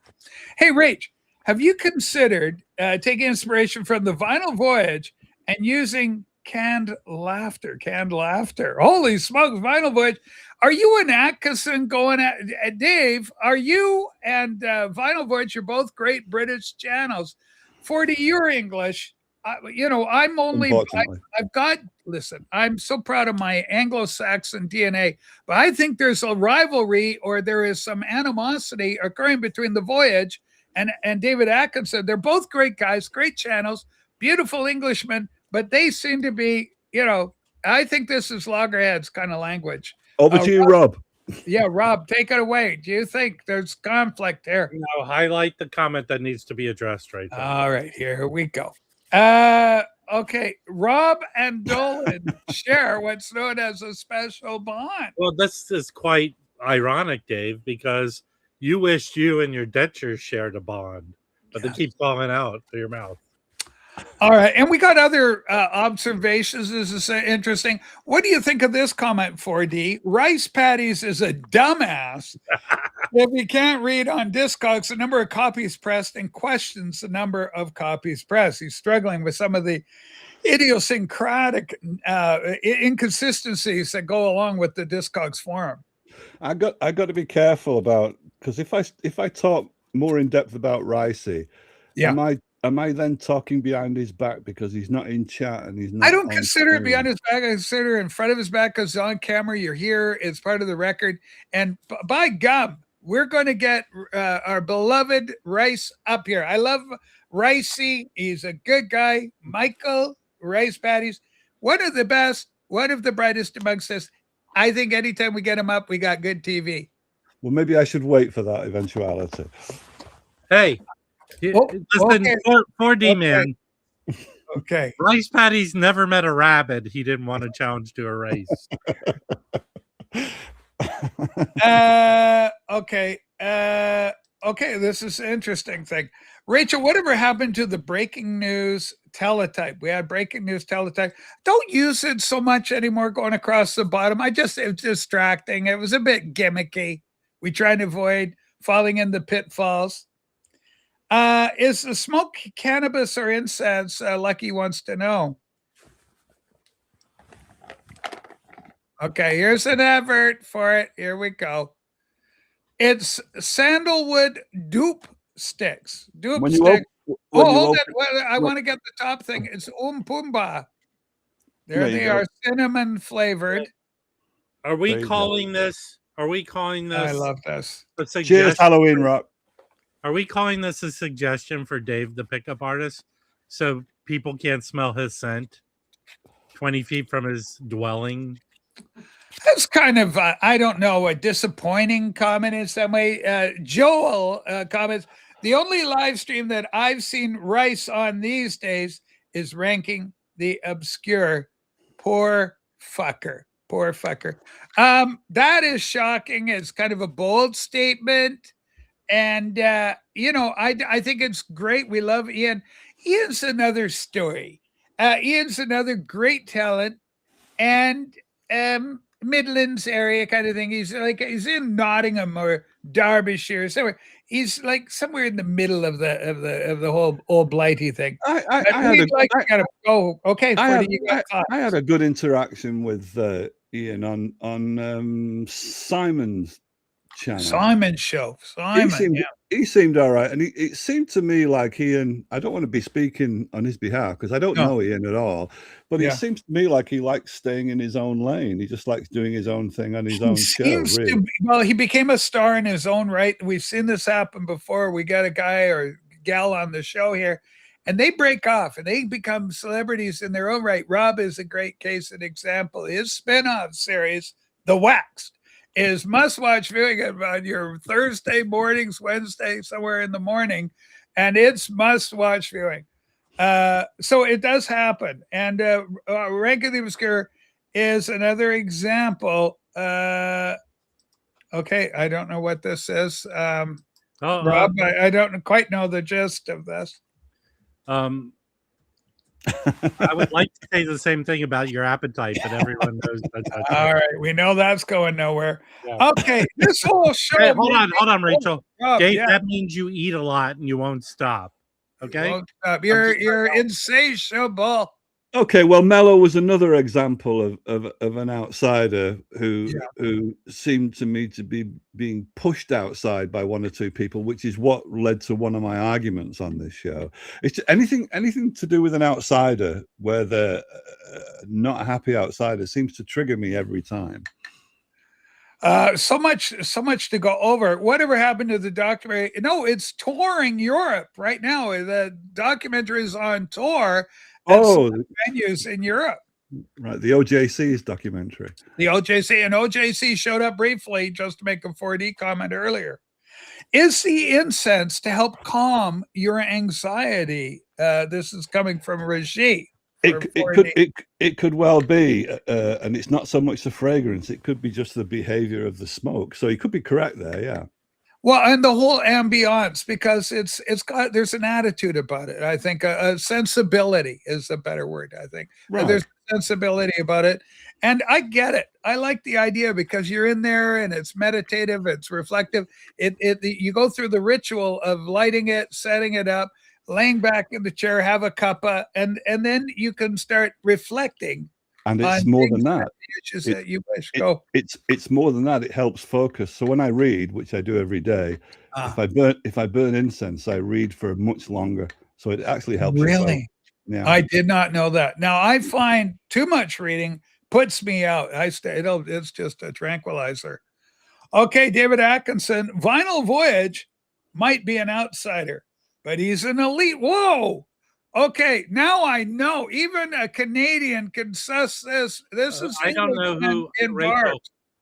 Hey, Rach, have you considered taking inspiration from the Vinyl Voyage and using canned laughter? Canned laughter. Holy smokes, Vinyl Voyage. Are you and Atkinson going at Dave? Are you and Vinyl Voyage? You're both great British channels. 40, your English. I'm only, Unfortunately. I've got, listen, I'm so proud of my Anglo-Saxon DNA, but I think there's a rivalry or there is some animosity occurring between the Voyage and David Atkinson. They're both great guys, great channels, beautiful Englishmen, but they seem to be, I think this is loggerheads kind of language. Over to you, Rob. Yeah, Rob, take it away. Do you think there's conflict here? No, highlight the comment that needs to be addressed right there. All right, here we go. Okay, Rob and Dolan share what's known as a special bond. Well, this is quite ironic, Dave, because you wished you and your dentures shared a bond, but they keep falling out through your mouth. All right, and we got other observations. This is interesting. What do you think of this comment, 4D? Rice Patties is a dumbass. If you can't read on Discogs the number of copies pressed and questions the number of copies pressed. He's struggling with some of the idiosyncratic inconsistencies that go along with the Discogs forum. I got to be careful about, because if I talk more in depth about Ricey, am I then talking behind his back because he's not in chat and he's not? I don't consider it behind his back. I consider it in front of his back because on camera, you're here. It's part of the record. And by gum, we're going to get our beloved Rice up here. I love Ricey. He's a good guy. Michael Rice Patties, one of the best, one of the brightest amongst us. I think anytime we get him up, we got good TV. Well, maybe I should wait for that eventuality. Hey, listen, okay. 4D man. Okay. Rice Patties never met a rabbit he didn't want to challenge to a race. Okay. Okay. This is an interesting thing. Rachel, whatever happened to the breaking news teletype? We had breaking news teletype. Don't use it so much anymore going across the bottom. It was distracting. It was a bit gimmicky. We try to avoid falling in the pitfalls. Is the smoke cannabis or incense? Lucky wants to know. Okay, here's an advert for it. Here we go. It's sandalwood dupe sticks. Dupe sticks. Hold it. I want to get the top thing. It's Pumbaa. There they are, cinnamon flavored. Are we calling this? Are we calling this? I love this. Cheers, Halloween Rock. Are we calling this a suggestion for Dave, the pickup artist, so people can't smell his scent 20 feet from his dwelling? That's kind of, I don't know, a disappointing comment in some way. Joel comments, the only live stream that I've seen Rice on these days is ranking the obscure. Poor fucker. Poor fucker. That is shocking. It's kind of a bold statement. And, I think it's great. We love Ian. Ian's another story. Ian's another great talent. And Midlands area kind of thing. He's in Nottingham or Derbyshire, somewhere. He's like somewhere in the middle of the whole old Blighty thing. I had a good interaction with Ian on Simon's channel. Simon Show. Simon. He seemed all right, and it seemed to me like Ian. I don't want to be speaking on his behalf because I don't know Ian at all, but it seems to me like he likes staying in his own lane. He just likes doing his own thing on his own show. Really. Well, he became a star in his own right. We've seen this happen before. We got a guy or gal on the show here, and they break off and they become celebrities in their own right. Rob is a great case and example. His spin-off series, The Waxed, is must-watch viewing on your Thursday mornings, Wednesday, somewhere in the morning, and it's must-watch viewing. So it does happen. And Rank of the Obscure is another example. Okay, I don't know what this is. Rob, I don't quite know the gist of this. I would like to say the same thing about your appetite, but everyone knows that's all right. We know that's going nowhere. Yeah. Okay, this whole show. Hey, hold on, Rachel. Dave, that means you eat a lot and you won't stop. Okay, you won't stop. You're insatiable. Okay, well, Mello was another example of an outsider who seemed to me to be being pushed outside by one or two people, which is what led to one of my arguments on this show. It's anything to do with an outsider where they're not a happy outsider seems to trigger me every time. So much to go over. Whatever happened to the documentary? No, it's touring Europe right now. The documentary is on tour. Venues in Europe. Right, the OJC's documentary. The OJC, and OJC showed up briefly just to make a 4D comment earlier. Is the incense to help calm your anxiety? This is coming from Raji. It could well be, and it's not so much the fragrance. It could be just the behavior of the smoke. So you could be correct there, yeah. Well, and the whole ambiance, because there's an attitude about it. I think a sensibility is a better word. I think there's sensibility about it, and I get it. I like the idea because you're in there and it's meditative, it's reflective. You go through the ritual of lighting it, setting it up, laying back in the chair, have a cuppa, and then you can start reflecting. And it's more than that. It's more than that. It helps focus. So when I read, which I do every day, if I burn incense, I read for much longer. So it actually helps. Really? Yeah. I did not know that. Now I find too much reading puts me out. It's just a tranquilizer. Okay, David Atkinson, Vinyl Voyage might be an outsider, but he's an elite. Whoa. Okay, now I know. Even a Canadian can suss this. This is I don't know who Rachel,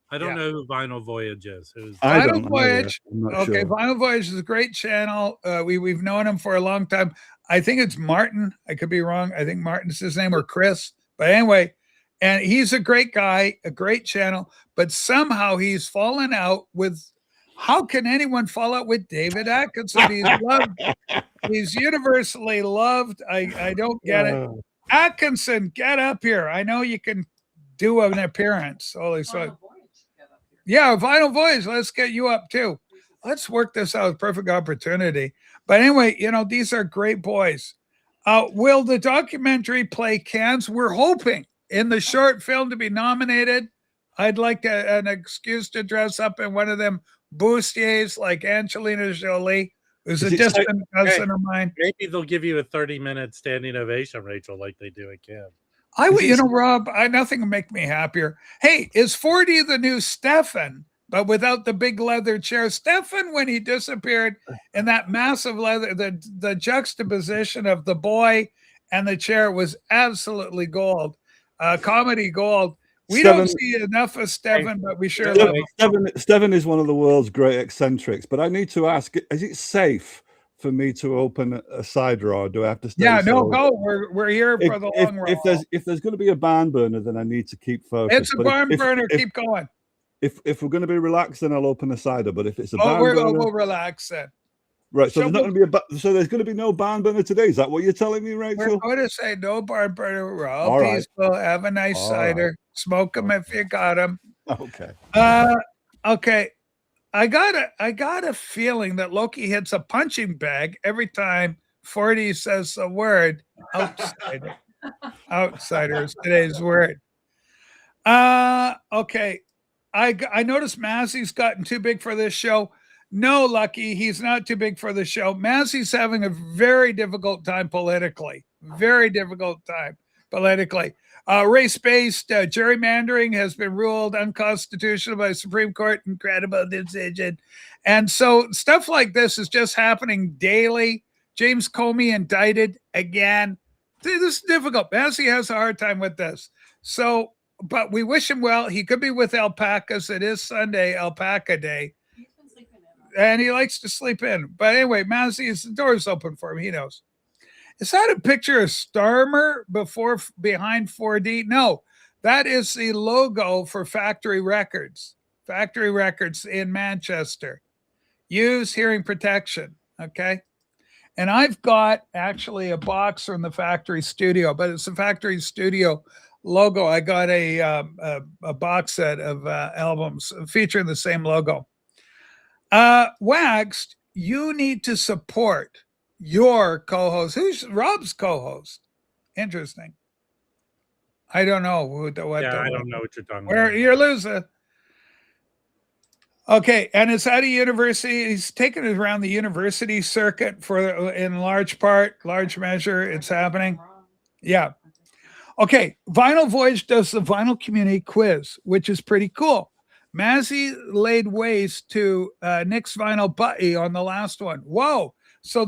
I don't know who Vinyl Voyage is. Vinyl Voyage. Okay, sure. Vinyl Voyage is a great channel. We've known him for a long time. I think it's Martin. I could be wrong. I think Martin's his name, or Chris. But anyway, and he's a great guy, a great channel. But somehow he's fallen out with. How can anyone fall out with David Atkinson? He's loved. He's universally loved. I don't get it. Atkinson, get up here. I know you can do an appearance. Holy so. Yeah, Vinyl Voice. Let's get you up too. Let's work this out. Perfect opportunity. But anyway, these are great boys. Will the documentary play cans? We're hoping in the short film to be nominated. I'd like an excuse to dress up in one of them bustiers like Angelina Jolie, who's a distant cousin of mine. Maybe they'll give you a 30-minute standing ovation, Rachel, like they do at Cannes. I would, Rob, nothing would make me happier. Hey, is 40 the new Stefan, but without the big leather chair? Stefan, when he disappeared in that massive leather, the juxtaposition of the boy and the chair was absolutely gold, comedy gold. We don't see enough of Stefan, but we sure love him. Stefan is one of the world's great eccentrics, but I need to ask, is it safe for me to open a cider, or do I have to stay? Yeah, no, go. We're here for the long run. If there's going to be a barn burner, then I need to keep focused. It's a barn burner. Keep going. If we're going to be relaxed, then I'll open a cider. But if it's a barn burner, we'll relax then. Right, so there's not going to be so there's going to be no barn burner today. Is that what you're telling me, Rachel? We're going to say no barn burner. We're all peaceful. Have a nice cider. Smoke them if you got them. Okay. Okay. I got a feeling that Loki hits a punching bag every time 40 says the word outsider. Outsider is today's word. Okay. I noticed Massey's gotten too big for this show. No, Lucky, he's not too big for the show. Massey's having a very difficult time politically. Very difficult time politically. Race-based gerrymandering has been ruled unconstitutional by the Supreme Court. Incredible decision. And so stuff like this is just happening daily. James Comey indicted again. This is difficult. Massey has a hard time with this. So, but we wish him well. He could be with alpacas. It is Sunday, Alpaca Day. And he likes to sleep in. But anyway, Massey, the door's open for him. He knows. Is that a picture of Starmer behind 4D? No, that is the logo for Factory Records. Factory Records in Manchester. Use hearing protection. Okay. And I've got actually a box from the Factory Studio, but it's a Factory Studio logo. I got a box set of albums featuring the same logo. Waxed, you need to support your co-host. Who's Rob's co-host? Interesting. I don't know what. I don't know what you're talking Where about. you're losing. Okay, and it's at a university. He's taken it around the university circuit in large measure. It's happening. Yeah. Okay, Vinyl Voyage does the Vinyl Community Quiz, which is pretty cool. Massey laid waste to Nick's Vinyl Butty on the last one. Whoa. So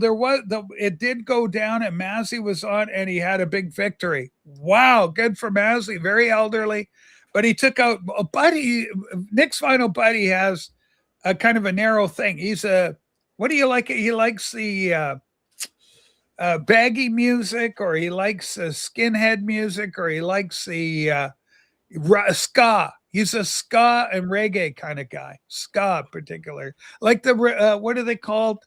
it did go down and Massey was on and he had a big victory. Wow. Good for Massey. Very elderly, but he took out Buddy. Nick's Vinyl Buddy has a kind of a narrow thing. What do you like? He likes the baggy music, or he likes skinhead music, or he likes the ska. He's a ska and reggae kind of guy. Ska in particular. Like what are they called?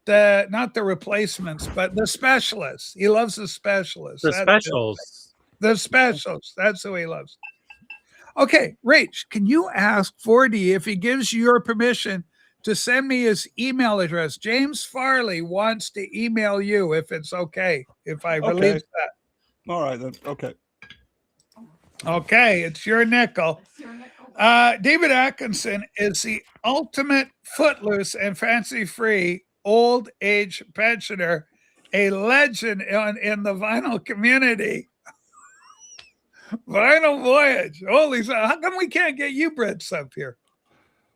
Not the Replacements, but the Specialists. He loves the Specialists. The Specials. The Specials. That's who he loves. Okay, Rach, can you ask 4D if he gives you your permission to send me his email address? James Farley wants to email you if it's okay, if I release that. All right, then. Okay. Okay, it's your nickel. David Atkinson is the ultimate footloose and fancy-free old age pensioner, a legend in the vinyl community. Vinyl Voyage. Holy, how come we can't get you Brits up here?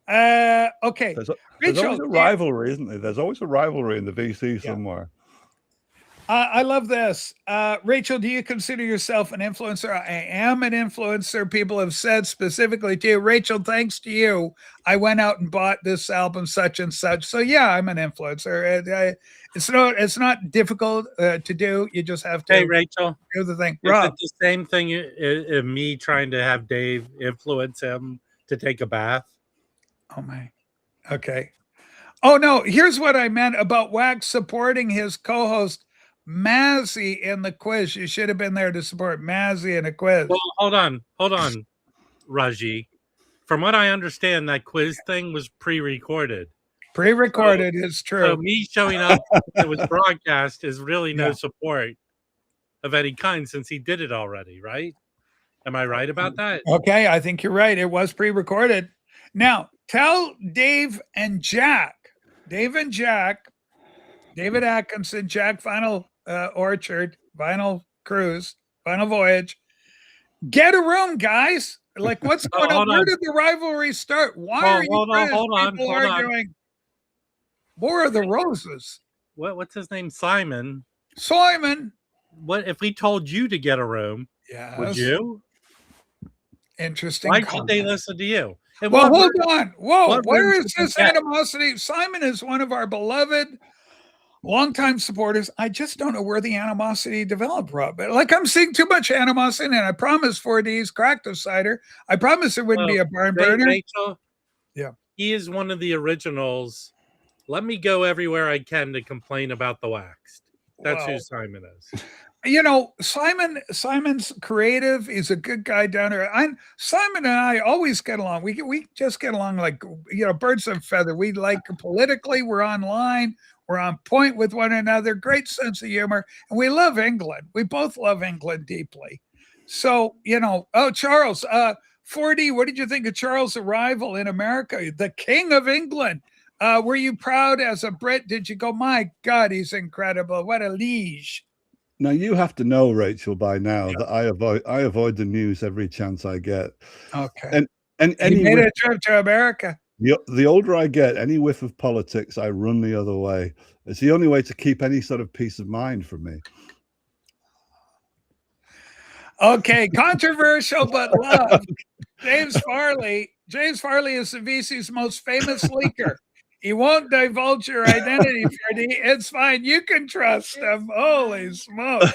Okay. There's always a rivalry, isn't there? There's always a rivalry in the VC somewhere. I love this. Rachel, do you consider yourself an influencer? I am an influencer. People have said specifically to you, Rachel, thanks to you, I went out and bought this album, such and such. So yeah, I'm an influencer. It's not difficult to do. You just have to. Hey, Rachel, do the thing. Is Rob, it the same thing of me trying to have Dave influence him to take a bath? Oh my. Okay. Oh no, here's what I meant about Wax supporting his co-host Mazzy in the quiz. You should have been there to support Mazzy in a quiz. Well, hold on, Raji. From what I understand, that quiz thing was pre-recorded. Pre-recorded is true. So me showing up, it was broadcast, is really no support of any kind since he did it already, right? Am I right about that? Okay, I think you're right. It was pre-recorded. Now, tell Dave and Jack, David Atkinson, Jack Vinyl Orchard, Vinyl Cruise, Vinyl Voyage. Get a room, guys. Like, what's going on? Where did the rivalry start? Why are you people arguing? War of the Roses. What's his name? Simon. What if we told you to get a room? Yeah. Would you? Interesting. Why should they listen to you? And well, hold on. Whoa, where is this animosity? Simon is one of our beloved longtime supporters. I just don't know where the animosity developed, Rob. Like, I'm seeing too much animosity, and I promised 4D's cracked a cider. I promised there wouldn't be a barn burner. Rachel, yeah. He is one of the originals. Let me go everywhere I can to complain about the waxed. That's who Simon is. You know, Simon's creative. He's a good guy down there. Simon and I always get along. We just get along like, birds of a feather. We like politically, we're online, we're on point with one another, great sense of humor, and we love England. We both love England deeply. So, Charles, 4D, what did you think of Charles' arrival in America? The King of England. Were you proud as a Brit? Did you go, my God, he's incredible. What a liege. Now you have to know, Rachel, by now that I avoid the news every chance I get. Okay. And he made a trip to America. The older I get, any whiff of politics, I run the other way. It's the only way to keep any sort of peace of mind from me. Okay, controversial but loved. James Farley. James Farley is the VC's most famous leaker. He won't divulge your identity, Freddie. It's fine. You can trust him. Holy smoke.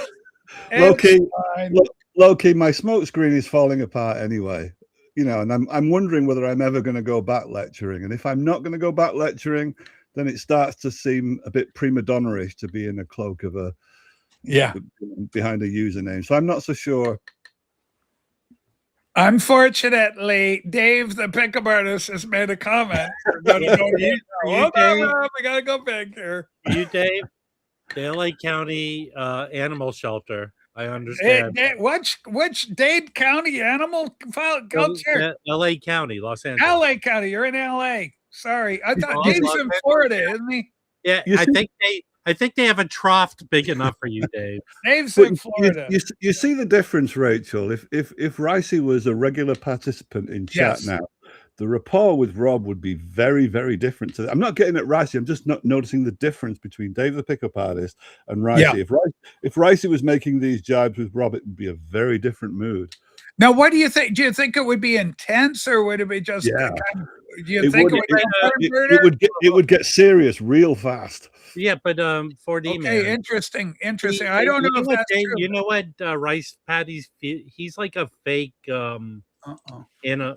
Low-key, my smoke screen is falling apart anyway. You know, and I'm wondering whether I'm ever going to go back lecturing. And if I'm not going to go back lecturing, then it starts to seem a bit prima donna-ish to be in a cloak of a behind a username. So I'm not so sure. Unfortunately, Dave, the pickup artist, has made a comment. We gotta go back here. You, Dave, the LA County Animal Shelter. I understand. Which Dade County animal culture? LA County, Los Angeles. LA County. You're in LA. Sorry, I thought Dave's in Florida, isn't he? Yeah, I think they have a trough big enough for you, Dave. Dave's in Florida. You see the difference, Rachel. If Ricey was a regular participant in chat now, the rapport with Rob would be very, very different. I'm not getting at Ricey. I'm just not noticing the difference between Dave the pickup artist and Ricey. Yeah. If Ricey was making these jibes with Rob, it would be a very different mood. Now, what do you think? Do you think it would be intense, or would it be just? Yeah. Do you think it would get serious real fast? Yeah, but 4D man. Interesting. I don't know if that's true. You know what, Rice Patty's? He's like a fake in a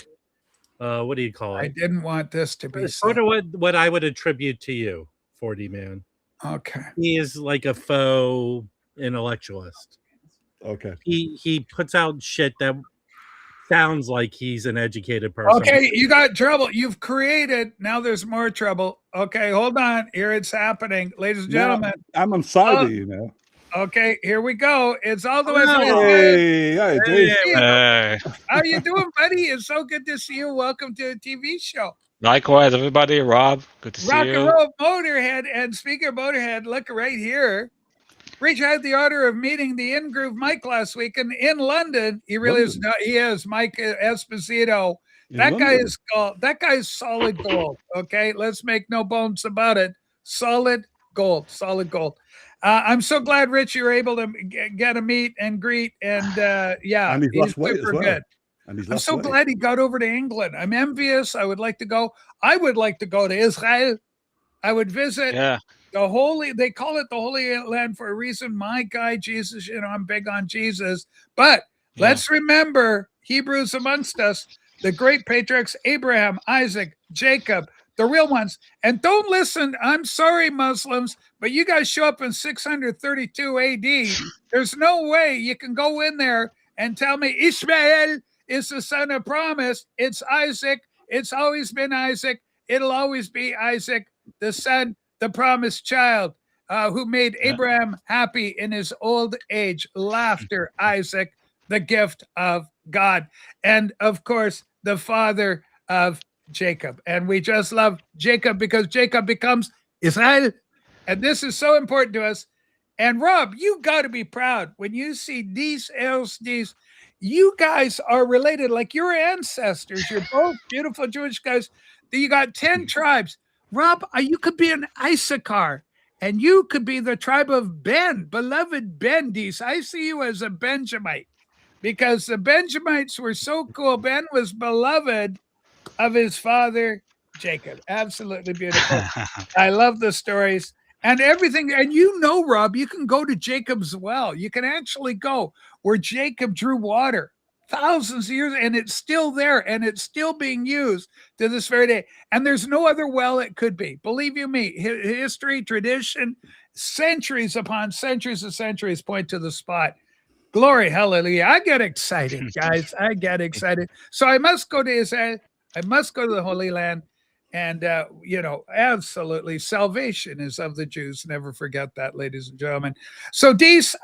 what do you call it? I didn't want this to be sort of what I would attribute to you, 4D man. Okay. He is like a faux intellectualist. Okay. He puts out shit that sounds like he's an educated person. Okay, you got trouble. You've created. Now there's more trouble. Okay, hold on. Here it's happening, ladies and gentlemen. I'm on side of you now. Okay, here we go. It's all the way. Hey, Dave. Hey. How you doing, buddy? It's so good to see you. Welcome to a TV show. Likewise, everybody. Rob, good to see you. Rock and roll Motorhead, and speaker of Motorhead, look right here. Rich had the honor of meeting the In-Groove Mike last week in London. He really is. He is Mike Esposito. That guy is solid gold. Okay, let's make no bones about it. Solid gold. I'm so glad, Rich, you were able to get a meet and greet, and and he's lost weight as well. Good. I'm so glad he got over to England. I'm envious. I would like to go. I would like to go to Israel. I would visit. Yeah. They call it the Holy Land for a reason. My guy, Jesus, I'm big on Jesus. But let's remember, Hebrews amongst us, the great patriarchs, Abraham, Isaac, Jacob, the real ones. And don't listen, I'm sorry, Muslims, but you guys show up in 632 AD. There's no way you can go in there and tell me Ishmael is the son of promise. It's Isaac. It's always been Isaac. It'll always be Isaac, the son, the promised child, who made Abraham happy in his old age. Laughter, Isaac, the gift of God. And of course, the father of Jacob. And we just love Jacob because Jacob becomes Israel. And this is so important to us. And Rob, you got to be proud when you see these LCDs. You guys are related like your ancestors. You're both beautiful Jewish guys. You got 10 tribes. Rob, you could be an Issachar, and you could be the tribe of Ben, beloved Bendis. I see you as a Benjamite because the Benjamites were so cool. Ben was beloved of his father, Jacob. Absolutely beautiful. I love the stories and everything. And Rob, you can go to Jacob's well. You can actually go where Jacob drew water. Thousands of years, and it's still there, and it's still being used to this very day. And there's no other well it could be. Believe you me, history, tradition, centuries upon centuries of centuries point to the spot. Glory, hallelujah. I get excited, guys. I get excited. So I must go to Israel. I must go to the Holy Land. And, absolutely, salvation is of the Jews. Never forget that, ladies and gentlemen. So, Dees,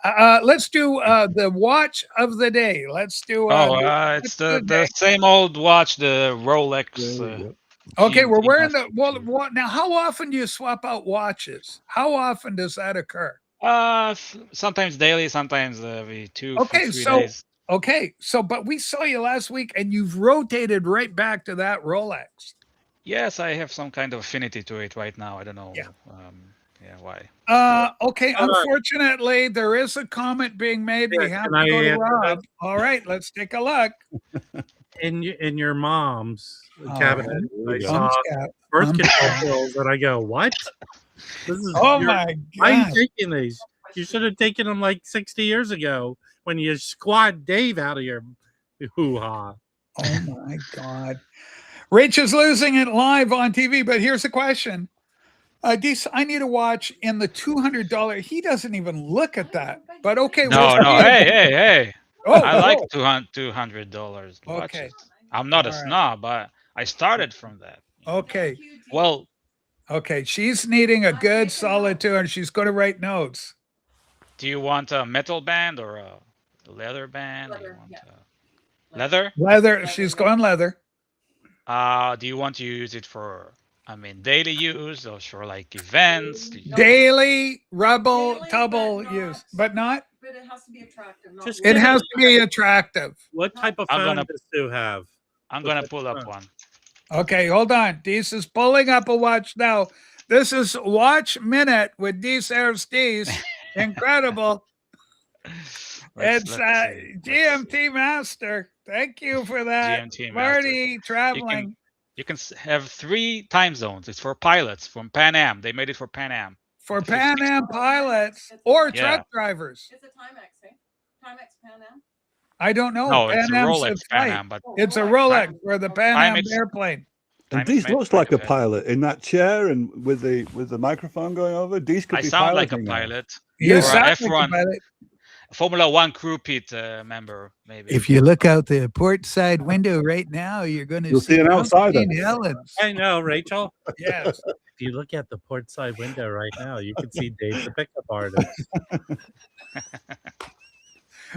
let's do the watch of the day. Let's do. It's the same old watch, the Rolex. Okay, we're GMT wearing Master. now. How often do you swap out watches? How often does that occur? Sometimes daily, sometimes every 2 Okay, 3 so days. but we saw you last week, and you've rotated right back to that Rolex. Yes, I have some kind of affinity to it right now. I don't know. Yeah. Why? Okay. Hold on. Unfortunately, there is a comment being made. We Yeah, have can to I go to answer Rob. All right, let's take a look. In your mom's All cabinet, right. I Yeah. saw Mom's cat. birth Mom's control cat. pills, and I go, "What? This is Oh your, my why are you God. taking these? You should have taken them like 60 years ago when you squat Dave out of your hoo-ha." Oh my God. Rich is losing it live on TV, but here's the question. Dees, I need to watch in the $200. He doesn't even look at that. But okay, we'll No, see. hey. Oh, I like whoa. $200 Okay. watches. I'm not All a right. snob, but I started from that. Okay. Well, Okay. She's needing a good solid 200. She's going to write notes. do you want a metal band or a leather band? Do you Leather, want yeah. leather? Leather. She's going leather. Do you want to use it for, daily use or for like events? Daily, rubble, double use, but not. But it has to be attractive. Just It get has to be attractive. What type of I'm phone gonna does Sue have? I'm What gonna type pull of up phone? one. Okay, hold on. Dees is pulling up a watch now. This is Watch Minute with Dees Aristides. Incredible. It's see. GMT Master. Thank you for that. GMT Master. Marty traveling. You can have 3 time zones. It's for pilots from Pan Am. They made it for Pan Am. For The Pan 50s. Am pilots or Yeah. truck drivers. It's a Timex, eh? Timex Pan Am? I don't know. No, it's Pan a Am's Rolex a Pan flight. Am, but It's a Rolex for the Pan Am Timex- airplane. And Timex Dees made looks quite like a bit. pilot in that chair and with the microphone going over. Dees could I be sound like a piloting now. pilot. You Or a sound like a F1 pilot. Formula One crew pit member, maybe. If you look out the port side window right now, you're going to You'll see an Mount outsider. St. Helens. I know, Rachel. Yes. If you look at the port side window right now, you can see Dave the pickup artist.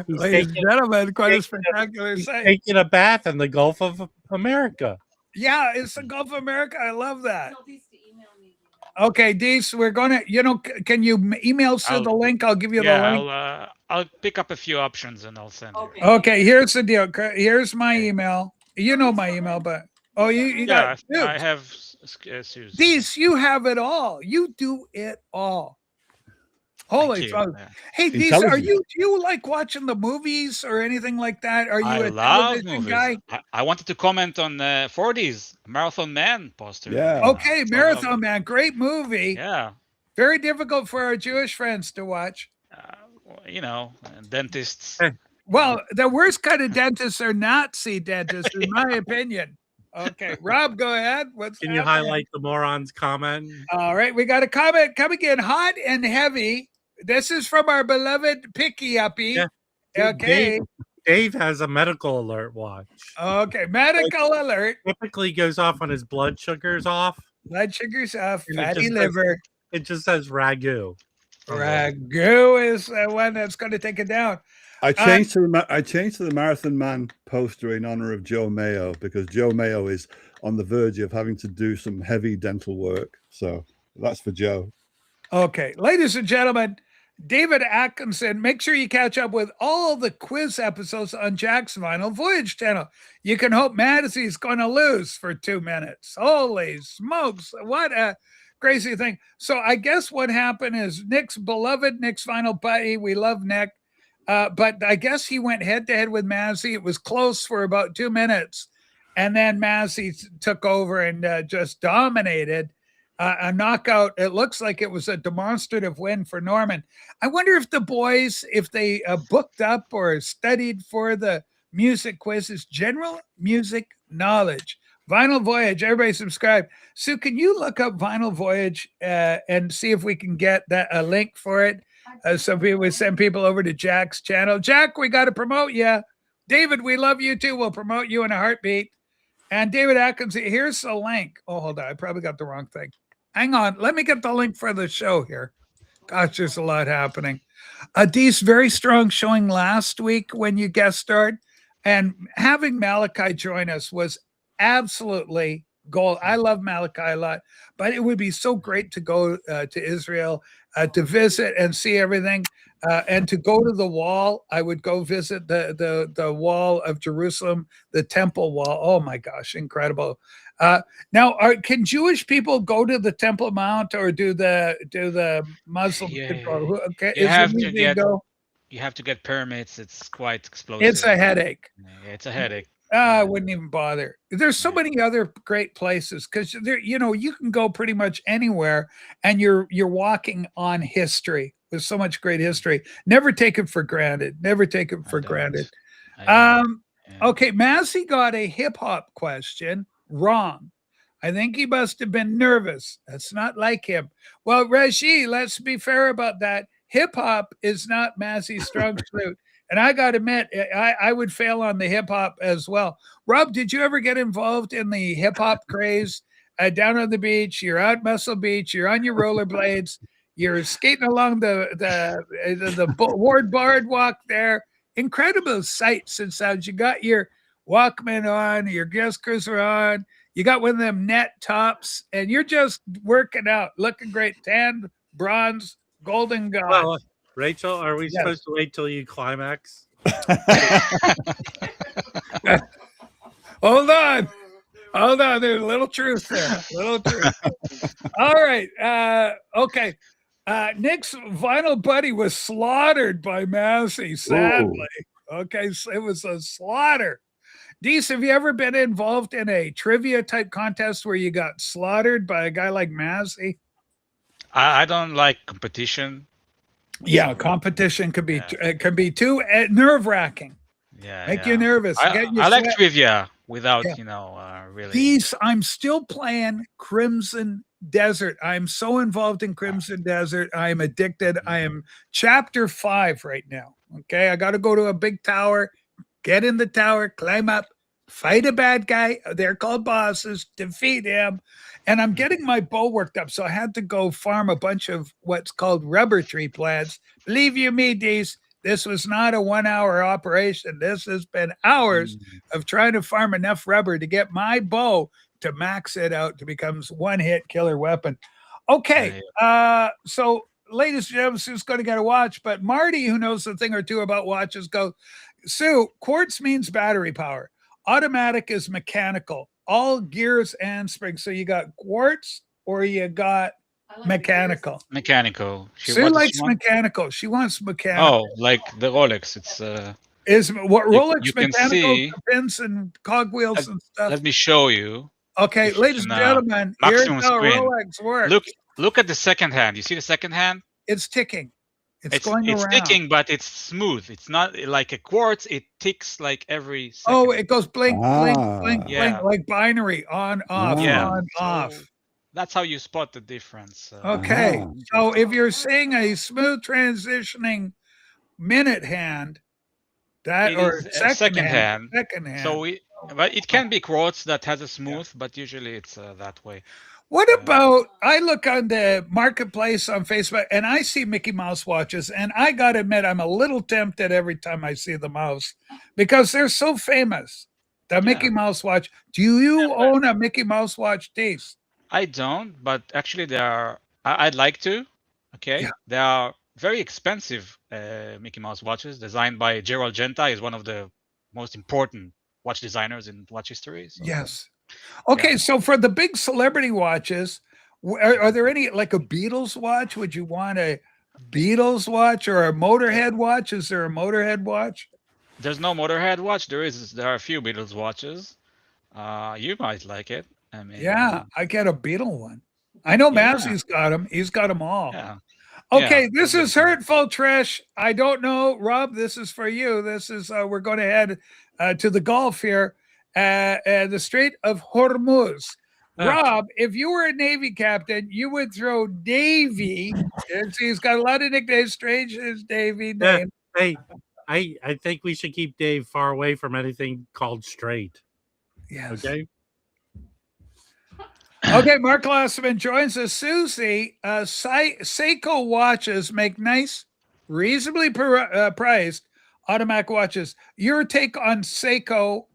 He's Ladies and taking, gentlemen, quite a taking spectacular he's sight. taking a bath in the Gulf of America. Yeah, it's the Gulf of America. I love that. Tell these to email me. Okay, Dees, we're going to, can you email Sue the link? I'll give you the link. I'll pick up a few options and I'll send you. Okay. Okay, here's the deal. Here's my email. You know my email, but you Yeah, got I have Sue's. Dees, you have it all. You do it all. Holy Thank you. fuck. Yeah. Hey, Dees, Intelligent. do you like watching the movies or anything like that? Are you I a love television movies. guy? I wanted to comment on 40s Marathon Man poster. Yeah. Okay, Marathon Man, great movie. Yeah. Very difficult for our Jewish friends to watch. Dentists. Well, the worst kind of dentists are Nazi dentists, in my opinion. Okay, Rob, go ahead. Can you highlight the moron's comment? All right, we got a comment coming in hot and heavy. This is from our beloved Picky Uppy. Yeah. Okay. Dave has a medical alert watch. Okay, medical alert. Typically goes off when his blood sugar's off. Blood sugar's off, And it fatty just liver. It just says ragu. Ragu is the one that's going to take it down. I changed to the Marathon Man poster in honor of Joe Mayo because Joe Mayo is on the verge of having to do some heavy dental work. So that's for Joe. Okay, ladies and gentlemen, David Atkinson, make sure you catch up with all the quiz episodes on Jack's Vinyl Voyage channel. You can hope Madison's going to lose for 2 minutes. Holy smokes. What a crazy thing. So I guess what happened is Nick's Vinyl Buddy. We love Nick. But I guess he went head to head with Mazzy. It was close for about 2 minutes. And then Mazzy took over and just dominated. A knockout. It looks like it was a demonstrative win for Norman. I wonder if the boys, if they booked up or studied for the music quizzes, general music knowledge. Vinyl Voyage, everybody subscribe. Sue, can you look up Vinyl Voyage and see if we can get a link for it? So we would send people over to Jack's channel. Jack, we got to promote you. David, we love you too. We'll promote you in a heartbeat. And David Atkins, here's the link. Oh, hold on. I probably got the wrong thing. Hang on. Let me get the link for the show here. Gosh, there's a lot happening. Dee's very strong showing last week when you guest starred. And having Malachi join us was absolutely gold. I love Malachi a lot, but it would be so great to go to Israel to visit and see everything. And to go to the wall, I would go visit the wall of Jerusalem, the Temple Wall. Oh my gosh, incredible! Now, can Jewish people go to the Temple Mount or do the Muslims control? Okay, You is have it to easy to get go? you have to get permits. It's quite explosive. It's a headache. Yeah, it's a headache. I wouldn't even bother. There's so many other great places because there, you can go pretty much anywhere, and you're walking on history. There's so much great history. Never take it for granted. Never take it for granted. Okay, Massey got a hip hop question wrong. I think he must have been nervous. That's not like him. Well, Raji, let's be fair about that. Hip hop is not Massey's strong suit. And I got to admit, I would fail on the hip hop as well. Rob, did you ever get involved in the hip hop craze? Down on the beach, you're out Muscle Beach, you're on your rollerblades, you're skating along the Ward Boardwalk there. Incredible sights and sounds. You got your Walkman on, your guest cruiser on, you got one of them net tops, and you're just working out, looking great, tan, bronze, golden god. Well, Rachel, are we supposed to wait till you climax? Hold on. There's a little truth there. All right. Okay. Nick's vinyl buddy was slaughtered by Massey, sadly. Whoa. Okay. So it was a slaughter. Dees, have you ever been involved in a trivia type contest where you got slaughtered by a guy like Massey? I don't like competition. Yeah, competition could be too nerve wracking. Yeah, make you nervous. I like trivia without really. These, I'm still playing Crimson Desert. I'm so involved in Crimson Desert. I am addicted. I am chapter 5 right now. Okay, I got to go to a big tower, get in the tower, climb up, fight a bad guy. They're called bosses. Defeat him. And I'm getting my bow worked up. So I had to go farm a bunch of what's called rubber tree plants. Believe you me, Dees, this was not a 1-hour operation. This has been hours of trying to farm enough rubber to get my bow to max it out to become one-hit killer weapon. Okay. So ladies and gentlemen, Sue's going to get a watch, but Marty, who knows a thing or two about watches, goes, Sue, quartz means battery power. Automatic is mechanical. All gears and springs. So you got quartz or you got mechanical. Mechanical. Sue likes mechanical. She wants mechanical. Oh, like the Rolex. It's is what Rolex you mechanical see, pins and cogwheels and stuff. Let me show you. Okay, ladies and gentlemen, here's how Rolex works. Look at the second hand. You see the second hand? It's ticking. It's going around. It's ticking, but it's smooth. It's not like a quartz. It ticks like every second. Oh, it goes blink, blink, blink, blink, like binary, on, off, on, off. That's how you spot the difference. Okay, so if you're seeing a smooth transitioning minute hand, that or second hand. So but it can be quartz that has a smooth, but usually it's that way. What about, I look on the marketplace on Facebook and I see Mickey Mouse watches, and I got to admit, I'm a little tempted every time I see the mouse because they're so famous. The Mickey Mouse watch. Do you own a Mickey Mouse watch, Dees? I don't, but actually I'd like to. Okay. They are very expensive Mickey Mouse watches designed by Gerald Genta. He's one of the most important watch designers in watch history. So. Yes. Okay, so for the big celebrity watches, are there any, like a Beatles watch? Would you want a Beatles watch or a Motorhead watch? Is there a Motorhead watch? There's no Motorhead watch. There are a few Beatles watches. You might like it. I mean, I get a Beatle one. I know Massey's got them. He's got them all. Yeah. Okay, this is hurtful, Trish. I don't know, Rob. This is for you. This is we're going to head to the Gulf here. The Strait of Hormuz. Rob, if you were a Navy captain, you would throw Davy. He's got a lot of nicknames. Strange as Davy name. Hey, I think we should keep Dave far away from anything called straight. Yes. Okay. Okay, Mark Losserman joins us. Susie, Seiko watches make nice, reasonably priced automatic watches. Your take on Seiko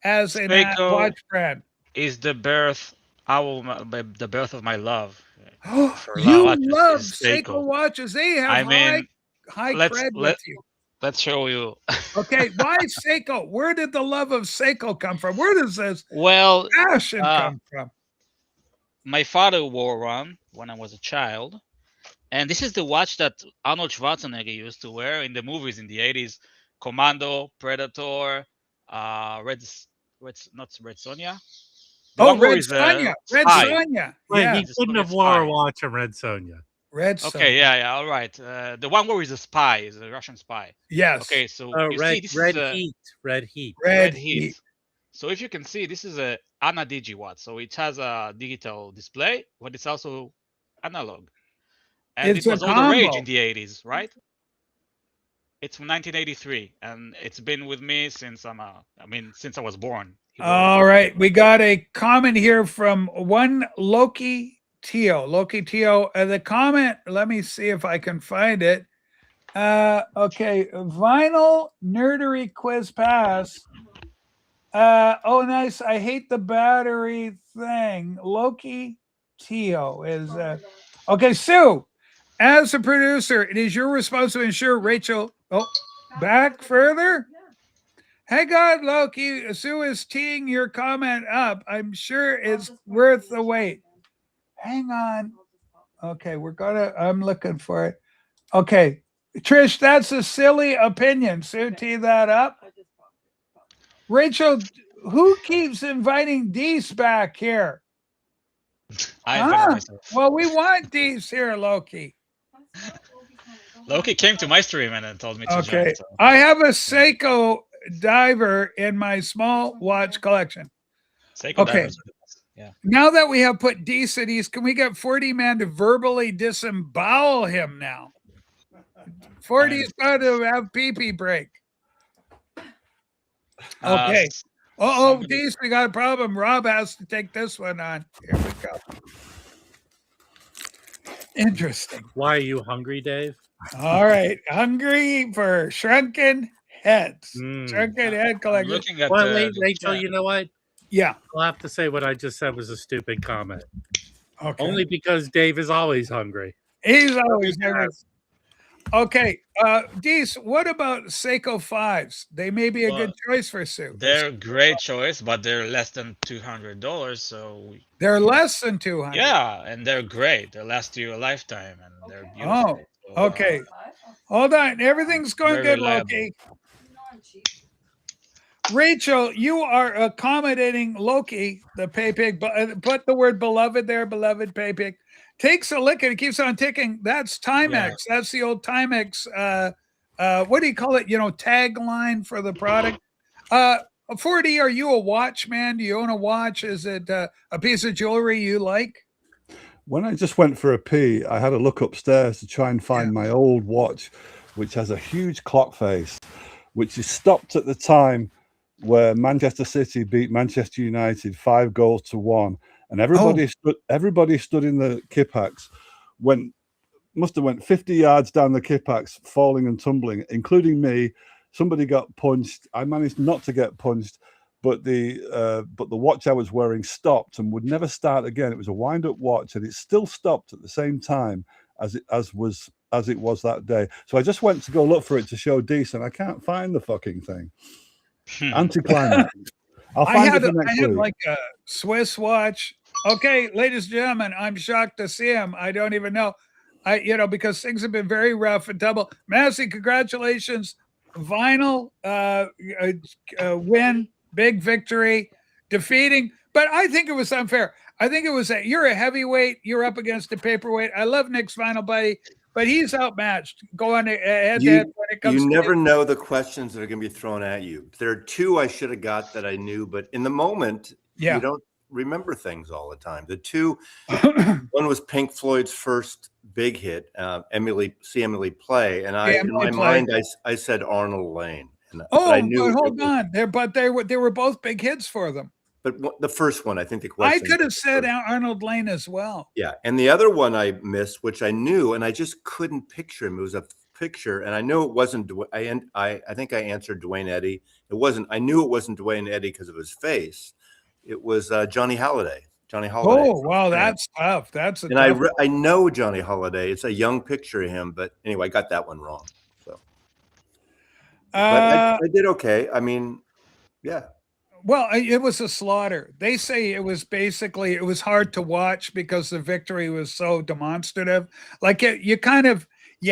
as a Seiko watch brand? is the birth. The birth of my love for You watches love is Seiko Seiko. watches. They have I mean, high let's cred with you. let's show you. Okay, why Seiko? Where did the love of Seiko come from? Where does this Well, passion come from? my father wore one when I was a child, and this is the watch that Arnold Schwarzenegger used to wear in the movies in the 80s: Commando, Predator, not Red Sonja. The one where Red he's Sonja. a Red spy. Sonja. Wait, Yeah, he couldn't have wore a watch of Red Sonja. Red Sonja. Okay, yeah, all right. The one where he's a spy, is a Russian spy. Yes. Okay, so you Red, see, this Red is Heat. Red Heat. Red Heat. So if you can see, this is a Ana DigiWatt. So it has a digital display, but it's also analog. And It's it was a all the rage combo. in the 80s, right? It's from 1983, and it's been with me since since I was born. All right, we got a comment here from one Loki Teo. The comment, let me see if I can find it. Okay, vinyl nerdery quiz pass. Oh, nice. I hate the battery thing. Loki Teo is okay. Sue, as a producer, it is your responsibility to ensure Rachel. Oh, back further. Hey God, Loki, Sue is teeing your comment up. I'm sure it's worth the wait. Hang on. Okay, I'm looking for it. Okay, Trish, that's a silly opinion. Sue, tee that up. Rachel, who keeps inviting Dees back here? I invited myself. Well, we want Dees here, Loki. Loki came to my stream and told me to join. So. I have a Seiko diver in my small watch collection. Seiko divers. Yeah. Now that we have put Dees at ease, can we get 40 man to verbally disembowel him now? 40's got to have pee-pee break. Okay. Dees, we got a problem. Rob has to take this one on. Here we go. Interesting. Why are you hungry, Dave? All right. Hungry for shrunken heads. Shrunken head collection. Looking at wait, Rachel, you know what? Yeah. I'll have to say what I just said was a stupid comment. Okay. Only because Dave is always hungry. He's always hungry. Okay. Dees, what about Seiko 5s? They may be a good choice for Sue. They're a great choice, but they're less than $200. So they're less than $200. Yeah, and they're great. They last you a lifetime, and they're beautiful. Okay. Hold on. Everything's going good, Loki. Rachel, you are accommodating Loki, the pay pig. Put the word beloved there, beloved pay pig. Takes a lick and it keeps on ticking. That's Timex. Yeah. That's the old Timex. What do you call it? Tagline for the product. 4D, are you a watch man? Do you own a watch? Is it a piece of jewelry you like? When I just went for a pee, I had a look upstairs to try and find my old watch, which has a huge clock face, which is stopped at the time where Manchester City beat Manchester United 5-1, and everybody stood in the Kippax. Must have went 50 yards down the Kippax, falling and tumbling, including me. Somebody got punched. I managed not to get punched, but the watch I was wearing stopped and would never start again. It was a wind-up watch, and it still stopped at the same time as it was that day. So I just went to go look for it to show Dees, and I can't find the fucking thing. Anticlimax. I had like a Swiss watch. Okay, ladies and gentlemen, I'm shocked to see him. I don't even know. Because things have been very rough and tumble. Massey, congratulations. Vinyl win, big victory, defeating. But I think it was unfair. I think it was you're a heavyweight. You're up against a paperweight. I love Nick's vinyl buddy, but he's outmatched. Go on head to head when it comes. You never know the questions that are going to be thrown at you. There are two I should have got that I knew, but in the moment, you don't remember things all the time. The two, one was Pink Floyd's first big hit, Emily Play, and in my mind I said Arnold Lane. I knew. But hold on, they were both big hits for them. but the first one, I think the I question. could have said Arnold Lane as well. Yeah, and the other one I missed, which I knew, and I just couldn't picture him. It was a picture, and I knew it wasn't. I think I answered Dwayne Eddy. It wasn't. I knew it wasn't Dwayne Eddy because of his face. It was Johnny Holiday. Johnny Holiday. Oh, wow, that's tough. That's a and tough I know Johnny Holiday. It's a young picture of him, but anyway, I got that one wrong. So, but I did okay. I mean, yeah. Well, it was a slaughter. They say it was hard to watch because the victory was so demonstrative. Like you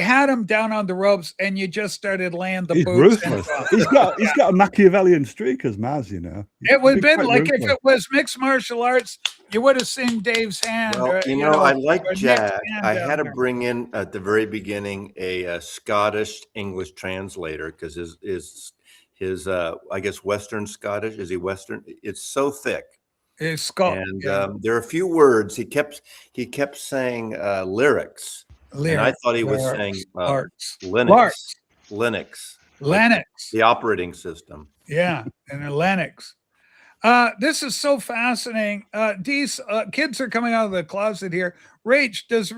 had him down on the ropes and you just started laying the He's boots. ruthless. He's got a Machiavellian streak as Maz, you know. It would have been like ruthless. If it was mixed martial arts, you would have seen Dave's hand. Well, I like Jack. I had to bring in at the very beginning a Scottish English translator because his I guess Western Scottish. Is he Western? It's so thick. It's Scottish. And there are a few words he kept saying lyrics. And I thought he was saying Linux, the operating system. Yeah, and Linux. This is so fascinating. These kids are coming out of the closet here. Rach, does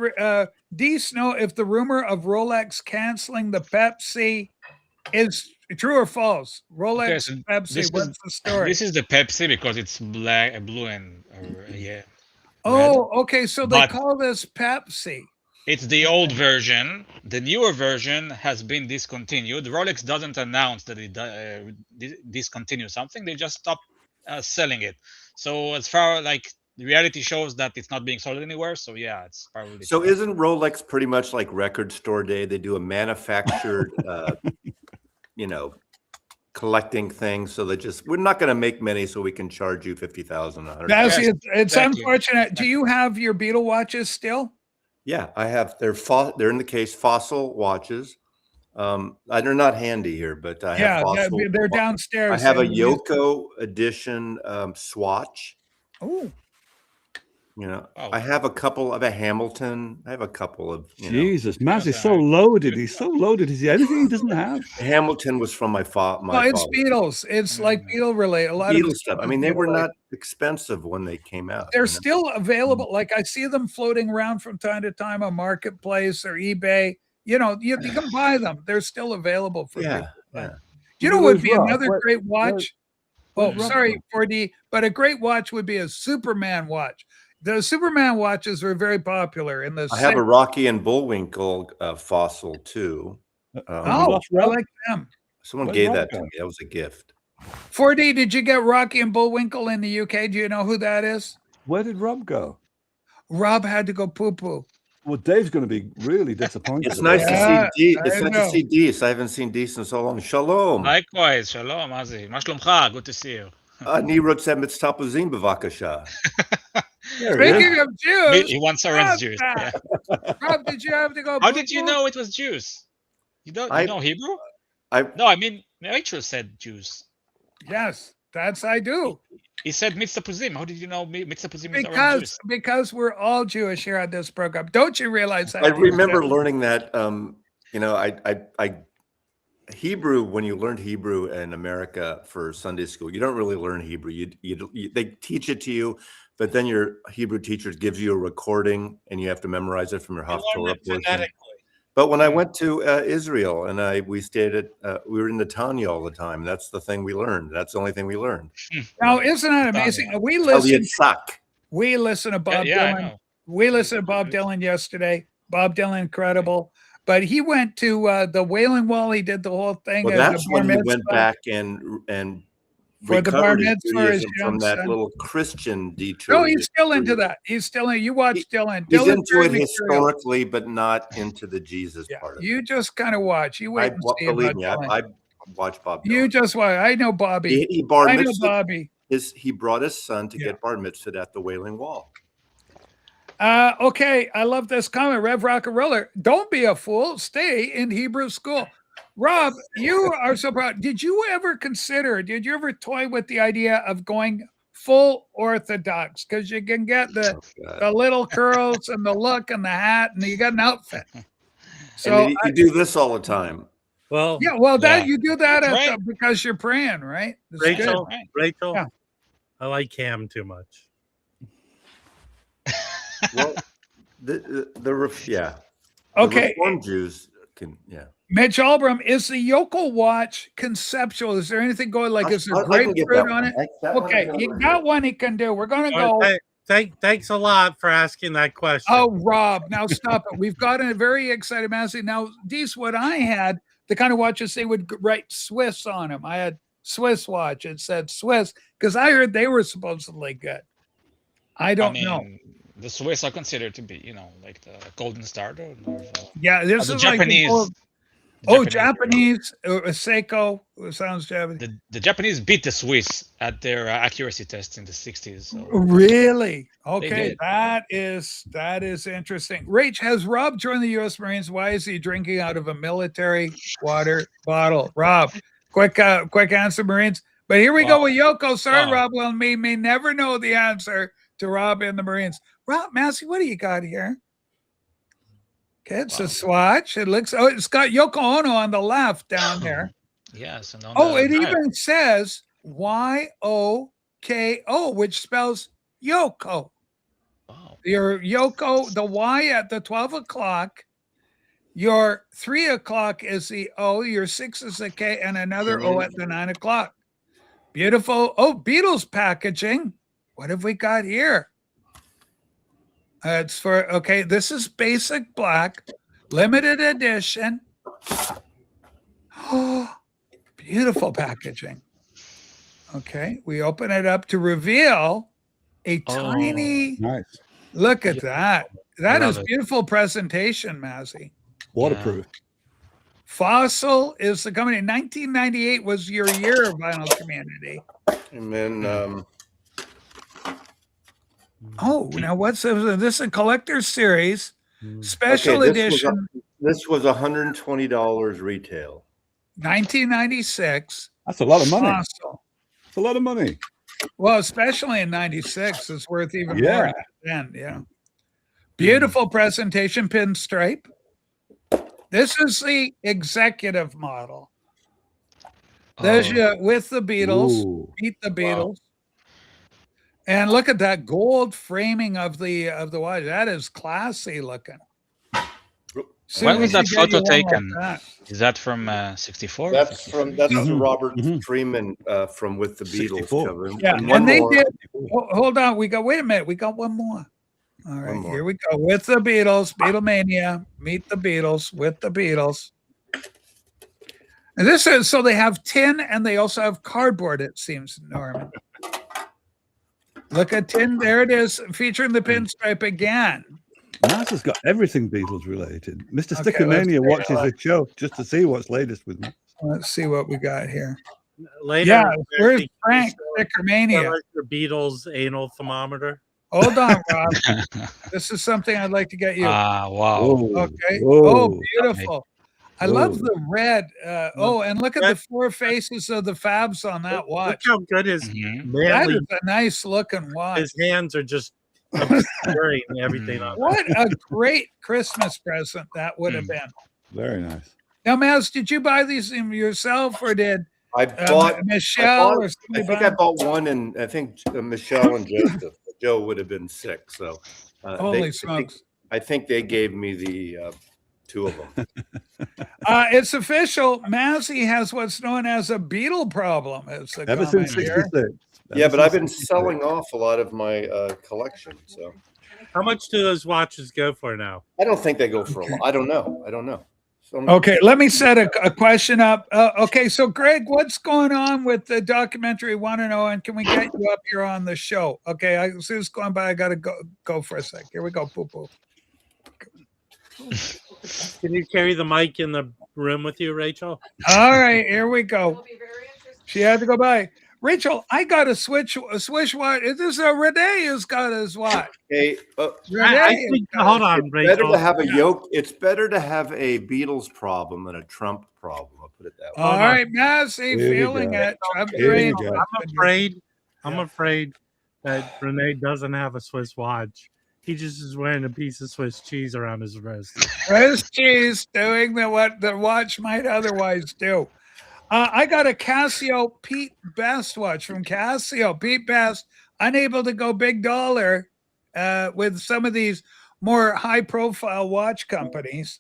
Dees know if the rumor of Rolex canceling the Pepsi is true or false? Rolex, Pepsi, what's the story? This is the Pepsi because it's blue and yeah. Oh, okay. So they call this Pepsi. It's the old version. The newer version has been discontinued. Rolex doesn't announce that it discontinues something. They just stop selling it. So as far like the reality shows that it's not being sold anywhere. So yeah, it's probably. So isn't Rolex pretty much like Record Store Day? They do a manufactured, collecting things. So we're not going to make many, so we can charge you $50,000. It's unfortunate. Do you have your Beetle watches still? Yeah, I have. They're in the case fossil watches. They're not handy here, but I have fossil. They're downstairs. I have a Yoko edition swatch. Oh, I have a couple of a Hamilton. I have a couple of. Jesus, Maz is so loaded. He's so loaded. Is there anything he doesn't have? Hamilton was from my father. No, it's Beatles. It's like Beatle related. A lot Beatle of stuff. I mean, they were not expensive when they came out. They're still available. Like I see them floating around from time to time on Marketplace or eBay. You can buy them. They're still available for people. Yeah. You know what would be another great watch? Sorry, 4D, but a great watch would be a Superman watch. The Superman watches were very popular in the. I have a Rocky and Bullwinkle fossil too. I like them. Someone gave that to me. That was a gift. 4D, did you get Rocky and Bullwinkle in the UK? Do you know who that is? Where did Rob go? Rob had to go poo-poo. Well, Dave's going to be really disappointed. It's nice to see Dee. It's nice to see Dees. I haven't seen Dees in so long. Shalom. Likewise, shalom, Azi. Ma shlomcha? Good to see you. אני רוצה מצטפזים בבקשה. Speaking of Jews, he wants orange juice. Yeah. Rob, did you have to go? How did you know it was Jews? You know Hebrew? No, I mean Rachel said Jews. Yes, I do. He said mitzvah. How did you know mitzvah is orange juice? Because we're all Jewish here on this program. Don't you realize that? I remember learning that. I Hebrew, when you learned Hebrew in America for Sunday school, you don't really learn Hebrew. They teach it to you, but then your Hebrew teacher gives you a recording and you have to memorize it from your Haftorah portion. But when I went to Israel and we stayed we were in the Tanya all the time. That's the thing we learned. That's the only thing we learned. Now, isn't that amazing? We listen to Bob Dylan. We listened to Bob Dylan yesterday. Bob Dylan, incredible. But he went to the Wailing Wall. He did the whole thing. Well, that's when he went back and for the bar mitzvah from that little Christian detour. No, he's still into that. He's still in. You watch Dylan. He's into it historically, but not into the Jesus part of it. You just kind of watch. You wait and see. Believe me, I watch Bob Dylan. You just watch. I know Bobby. He brought his son to get bar mitzvah at the Wailing Wall. Okay, I love this comment. Rev Rock and Roller, don't be a fool. Stay in Hebrew school. Rob, you are so proud. Did you ever toy with the idea of going full Orthodox? Because you can get the little curls and the look and the hat, and you got an outfit. So you do this all the time. You do that because you're praying, right? Rachel, I like Cam too much. Well, yeah. Okay. The Reform Jews can, yeah. Mitch Albram, is the Yoko watch conceptual? Is there anything going like is there I can get grapefruit that on one. it? That one I Okay, can you order. got one he can do. We're gonna go. Thanks a lot for asking that question. Oh, Rob, now stop it. We've got a very excited Massey. Now, these what I had, the kind of watches they would write Swiss on them. I had Swiss watch. It said Swiss because I heard they were supposedly good. I don't know. The Swiss are considered to be, like the golden standard. Yeah, this the is Japanese. Like Japanese. Seiko sounds Japanese. The Japanese beat the Swiss at their accuracy tests in the 60s. So. Really? Okay, that is interesting. Rach, has Rob joined the U.S. Marines? Why is he drinking out of a military water bottle? Rob, quick answer, Marines. But here we go with Yoko. Sorry, Rob. Well, may never know the answer to Rob and the Marines. Rob, Massey, what do you got here? Okay, it's a swatch. It looks. Oh, it's got Yoko Ono on the left down there. Yes. And it even says YOKO, which spells Yoko. Wow. Your Yoko, the Y at the 12 o'clock. Your 3 o'clock is the O. Your 6 is the K, and another O at the 9 o'clock. Beautiful. Oh, Beatles packaging. What have we got here? It's for, okay, this is basic black, limited edition. Oh, beautiful packaging. Okay, we open it up to reveal a tiny, nice. Look at that. That is beautiful presentation, Mazzy. Waterproof. Fossil is the company. 1998 was your year of Vinyl Community. And then, now what's this? This is a collector's series, special edition. This was $120 retail. 1996. That's a lot of money. Fossil. That's a lot of money. Well, especially in 96, it's worth even more than yeah. Beautiful presentation, pinstripe. This is the executive model. There's you with the Beatles. Meet the Beatles. Wow. And look at that gold framing of the watch. That is classy looking. When was that photo taken? Like is that from 64? That's from Robert Freeman from With the Beatles cover. Yeah, and they did. Hold on, wait a minute. We got one more. All right, here we go. With the Beatles, Beatlemania, Meet the Beatles, With the Beatles. And this is, so they have tin and they also have cardboard, it seems, Norman. Look at tin. There it is, featuring the pinstripe again. NASA's got everything Beatles related. Mr. Stickermania watches the show just to see what's latest with me. Let's see what we got here. Later, where's Frank Stickermania? Your Beatles anal thermometer. Hold on, Rob. This is something I'd like to get you. Wow. Okay. Oh, beautiful. I love the red. And look at the four faces of the Fabs on that watch. Look how good his that is a nice looking watch. His hands are just obscuring everything on. What a great Christmas present that would have been. Very nice. Now, Maz, did you buy these yourself, or did I bought Michelle? I think I bought one, and I think Michelle and Joseph. Joe would have been sick, so holy smokes! I think they gave me the two of them. It's official. Mazzy has what's known as a beetle problem. Ever since '66. Yeah, but I've been selling off a lot of my collection. So, how much do those watches go for now? I don't think they go for a lot. I don't know. Okay, let me set a question up. Okay, so Greg, what's going on with the documentary Want to Know? And can we get you up here on the show? Okay, as soon as it's going by, I got to go for a sec. Here we go. Poo poo. Can you carry the mic in the room with you, Rachel? All right, here we go. She had to go by. Rachel, I got a Swiss watch. This is Renee who's got his watch. Hey, hold on, Rachel. Better to have a yoke. It's better to have a Beatles problem than a Trump problem. I'll put it that way. All right, Massey, feeling it. I'm afraid that Renee doesn't have a Swiss watch. He just is wearing a piece of Swiss cheese around his wrist. Swiss cheese doing what the watch might otherwise do. I got a Casio Pete Best watch from Casio. Pete Best, unable to go big dollar with some of these more high profile watch companies.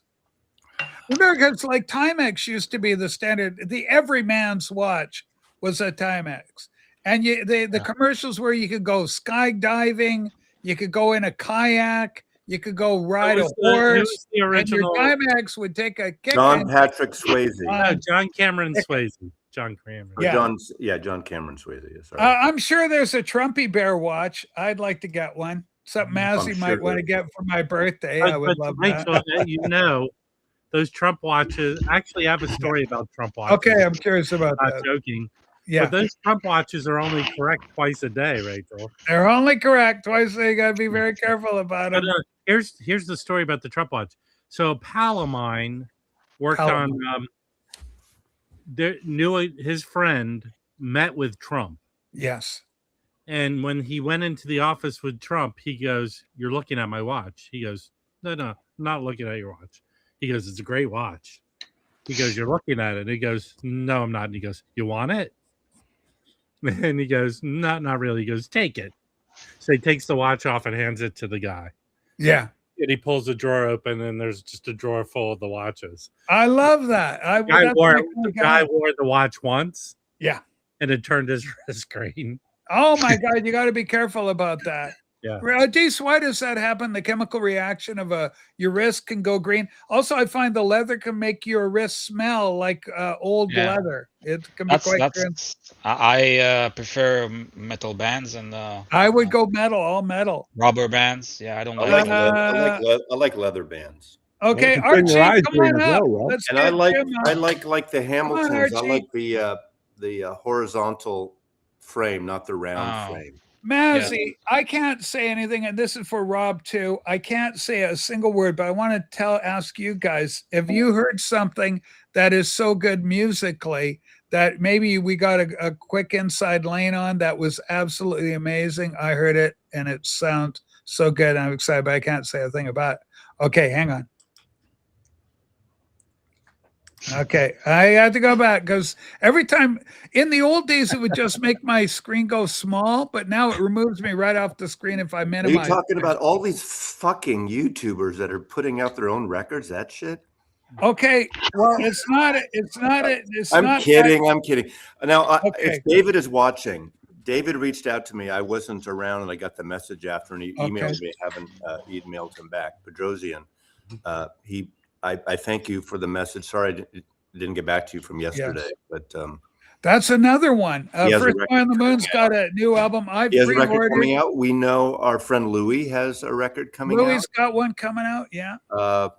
Remember, it's like Timex used to be the standard. The everyman's watch was a Timex. And the commercials where you could go skydiving, you could go in a kayak, you could go ride a horse, the original. and your Timex would take a kick. John Patrick Swayze. John Cameron Swayze. John Cameron. John Cameron Swayze. Yeah, sorry. I'm sure there's a Trumpy Bear watch. I'd like to get one. Something Mazzy might want to get for my birthday. I would love Rachel, that. You know, those Trump watches. Actually, I have a story about Trump watches. Okay, I'm curious about that. Not joking. Yeah, but those Trump watches are only correct twice a day, Rachel. They're only correct twice a day. You got to be very careful about them. Here's the story about the Trump watch. So a pal of mine worked on. His friend met with Trump. Yes. And when he went into the office with Trump, he goes, "You're looking at my watch." He goes, No, I'm not looking at your watch." He goes, "It's a great watch." He goes, "You're looking at it." He goes, "No, I'm not." And he goes, "You want it?" And he goes, Not really." He goes, "Take it." So he takes the watch off and hands it to the guy. Yeah. And he pulls the drawer open, and there's just a drawer full of the watches. I love that. The guy wore the watch once. Yeah. And it turned his wrist green. Oh my God, you got to be careful about that. Yeah. Dees, why does that happen? The chemical reaction of your wrist can go green. Also, I find the leather can make your wrist smell like old leather. It can be quite green. I prefer metal bands and I would go metal, all metal. Rubber bands. Yeah, I don't I like leather bands. Okay, Archie, come on up. And I like the Hamiltons. I like the horizontal frame, not the round frame. Mazzy, I can't say anything, and this is for Rob too. I can't say a single word, but I want to ask you guys, have you heard something that is so good musically that maybe we got a quick inside lane on that was absolutely amazing? I heard it and it sounds so good. I'm excited, but I can't say a thing about it. Okay, hang on. Okay, I had to go back because every time in the old days it would just make my screen go small, but now it removes me right off the screen if I minimize. Are you talking about all these fucking YouTubers that are putting out their own records? That shit. Okay, well, it's not. I'm kidding. Now, if David is watching, David reached out to me. I wasn't around, and I got the message after, and he emailed me. I haven't emailed him back. Pedrosian, I thank you for the message. Sorry I didn't get back to you from yesterday, but that's another one. First Boy on the Moon's got a new album. He has a record coming out. We know our friend Louis has a record coming out. Louis got one coming out. Yeah.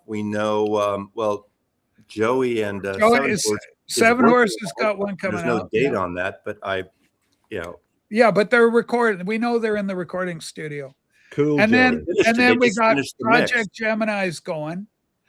We know. Well, Joey and Seven Horses got one coming out. There's no date on that, but Yeah, but they're recording. We know they're in the recording studio. Cool. And then we got Project Gemini's going.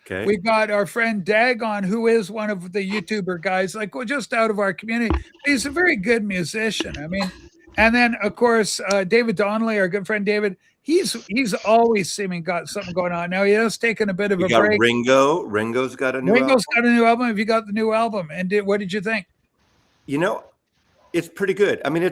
Okay. We got our friend Dagon, who is one of the YouTuber guys, just out of our community. He's a very good musician. I mean, and then of course David Donnelly, our good friend David. He's always seeming got something going on. Now he has taken a bit of a break. Ringo's got a new album. Got a new album. Have you got the new album? And what did you think? It's pretty good. I mean,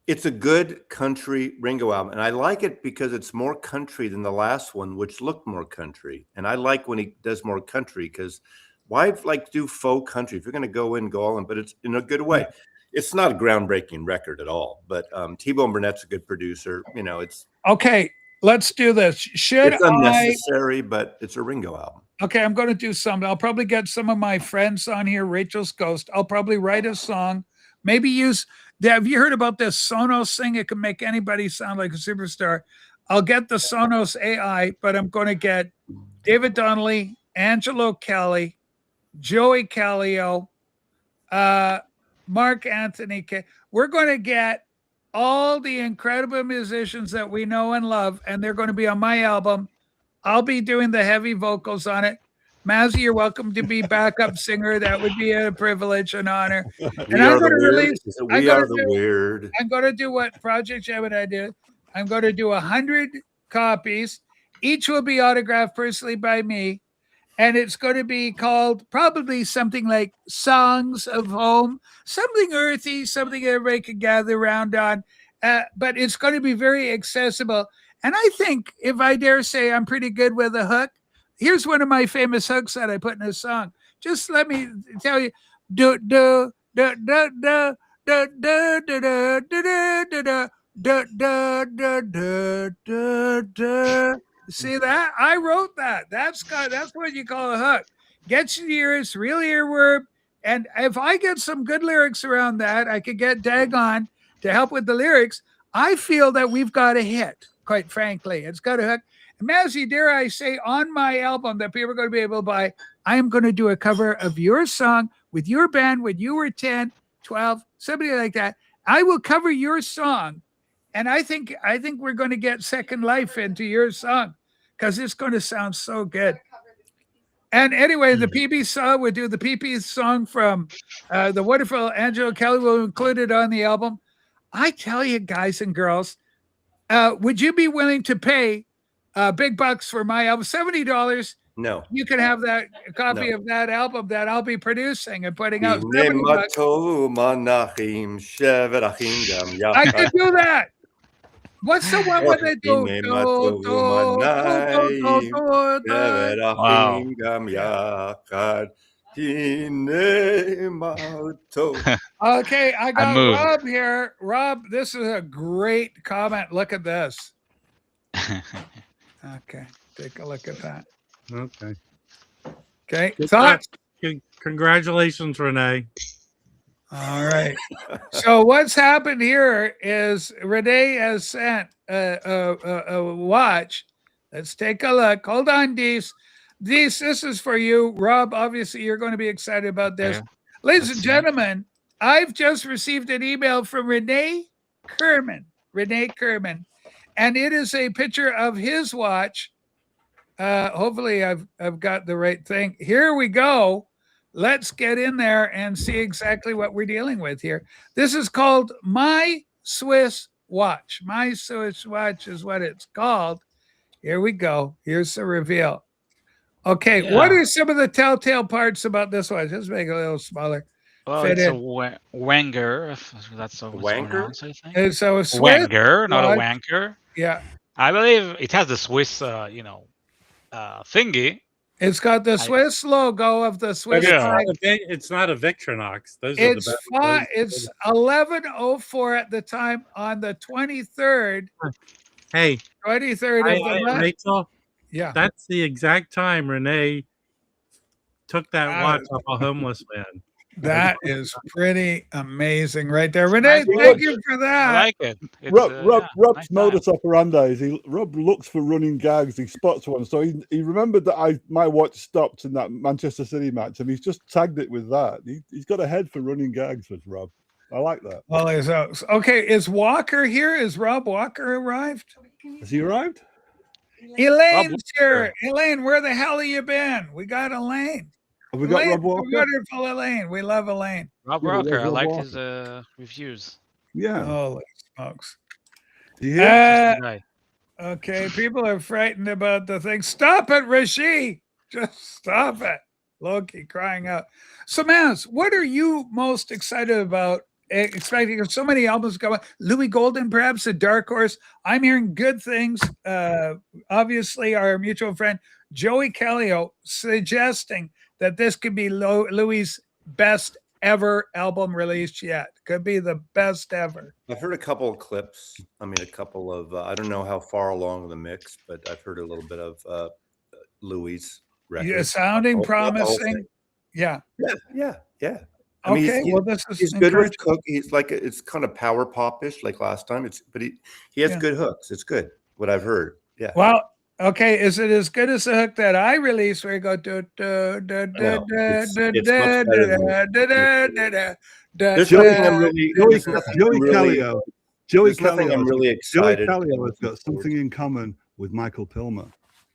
it's a good country Ringo album, and I like it because it's more country than the last one, which looked more country. And I like when he does more country because why do faux country if you're going to go all in, but it's in a good way. Yeah. It's not a groundbreaking record at all, but T-Bone Burnett's a good producer. It's okay. Let's do this. It's unnecessary, but it's a Ringo album. Okay, I'm going to do something. I'll probably get some of my friends on here. Rachel's Ghost. I'll probably write a song. Maybe use. Have you heard about this Sonos thing? It can make anybody sound like a superstar. I'll get the Sonos AI, but I'm going to get David Donnelly, Angelo Kelly, Joey Callio, Mark Anthony. We're going to get all the incredible musicians that we know and love, and they're going to be on my album. I'll be doing the heavy vocals on it. Mazzy, you're welcome to be backup singer. That would be a privilege and honor. And I'm going to release. I'm going to do what Project Gemini did. I'm going to do 100 copies. Each will be autographed personally by me. and it's going to be called probably something like Songs of Home, something earthy, something everybody can gather around on. But it's going to be very accessible. And I think, if I dare say, I'm pretty good with a hook. Here's one of my famous hooks that I put in a song. Just let me tell you. Do do do do do do do do do do do do do do do do. See that? I wrote that. That's what you call a hook. Gets your ears, real earworm. And if I get some good lyrics around that, I could get Dagon to help with the lyrics. I feel that we've got a hit, quite frankly. It's got a hook. And Mazzy, dare I say, on my album that people are going to be able to buy, I am going to do a cover of your song with your band when you were 10, 12, somebody like that. I will cover your song. And I think we're going to get second life into your song because it's going to sound so good. And anyway, the PB song, we do the PP song from the wonderful Angela Kelly. Will include it on the album. I tell you, guys and girls, would you be willing to pay big bucks for my album? $70. No. You can have that copy of that album that I'll be producing and putting out. $70. I can do that. What's the one where they do? Okay, I got Rob here. Rob, this is a great comment. Look at this. Okay, take a look at that. Okay, thoughts? Congratulations, Renee. All right. So what's happened here is Renee has sent a watch. Let's take a look. Hold on, Dees. Dees, this is for you. Rob, obviously you're going to be excited about this. Yeah. Ladies and gentlemen, I've just received an email from Renee Kerman. And it is a picture of his watch. Hopefully I've got the right thing. Here we go. Let's get in there and see exactly what we're dealing with here. This is called My Swiss Watch. My Swiss Watch is what it's called. Here we go. Here's the reveal. Okay, yeah. What are some of the telltale parts about this watch? Let's make it a little smaller. Well, it's a Wenger. That's so Wenger? I think. It's a Swiss Wenger, not a wanker. Yeah. I believe it has the Swiss, thingy. It's got the Swiss logo of the Swiss. It's not a Victronox. It's 11:04 at the time on the 23rd. Hey, 23rd of the month. Rachel, yeah, that's the exact time Renee took that watch off a homeless man. That is pretty amazing right there. Renee, thank you for that. I like it. Rob's modus operandi is Rob looks for running gags. He spots one. So he remembered that my watch stopped in that Manchester City match, and he's just tagged it with that. He's got a head for running gags with Rob. I like that. Well, okay. Is Walker here? Is Rob Walker arrived? Has he arrived? Elaine's here. Elaine, where the hell have you been? We got Elaine. We got Rob Walker. Wonderful Elaine. We love Elaine. Rob Walker. I like his reviews. Yeah. Holy smokes. Yeah. Okay. People are frightened about the thing. Stop it, Rishi. Just stop it. Loki crying out. So, Maz, what are you most excited about? Expecting so many albums coming. Louis Golden, perhaps a dark horse. I'm hearing good things. Obviously, our mutual friend Joey Callio suggesting that this could be Louis' best ever album released yet. Could be the best ever. I've heard a couple of clips. I mean, a couple of, I don't know how far along the mix, but I've heard a little bit of Louis' record. Yeah, sounding promising. Yeah. I mean, okay, he's good with Cook. He's like, it's kind of power pop-ish like last time. But he has good hooks. It's good, what I've heard. Yeah. Well, okay, is it as good as the hook that I released where you go There's nothing I'm really excited. Joey Callio has got something in common with Michael Pilmer.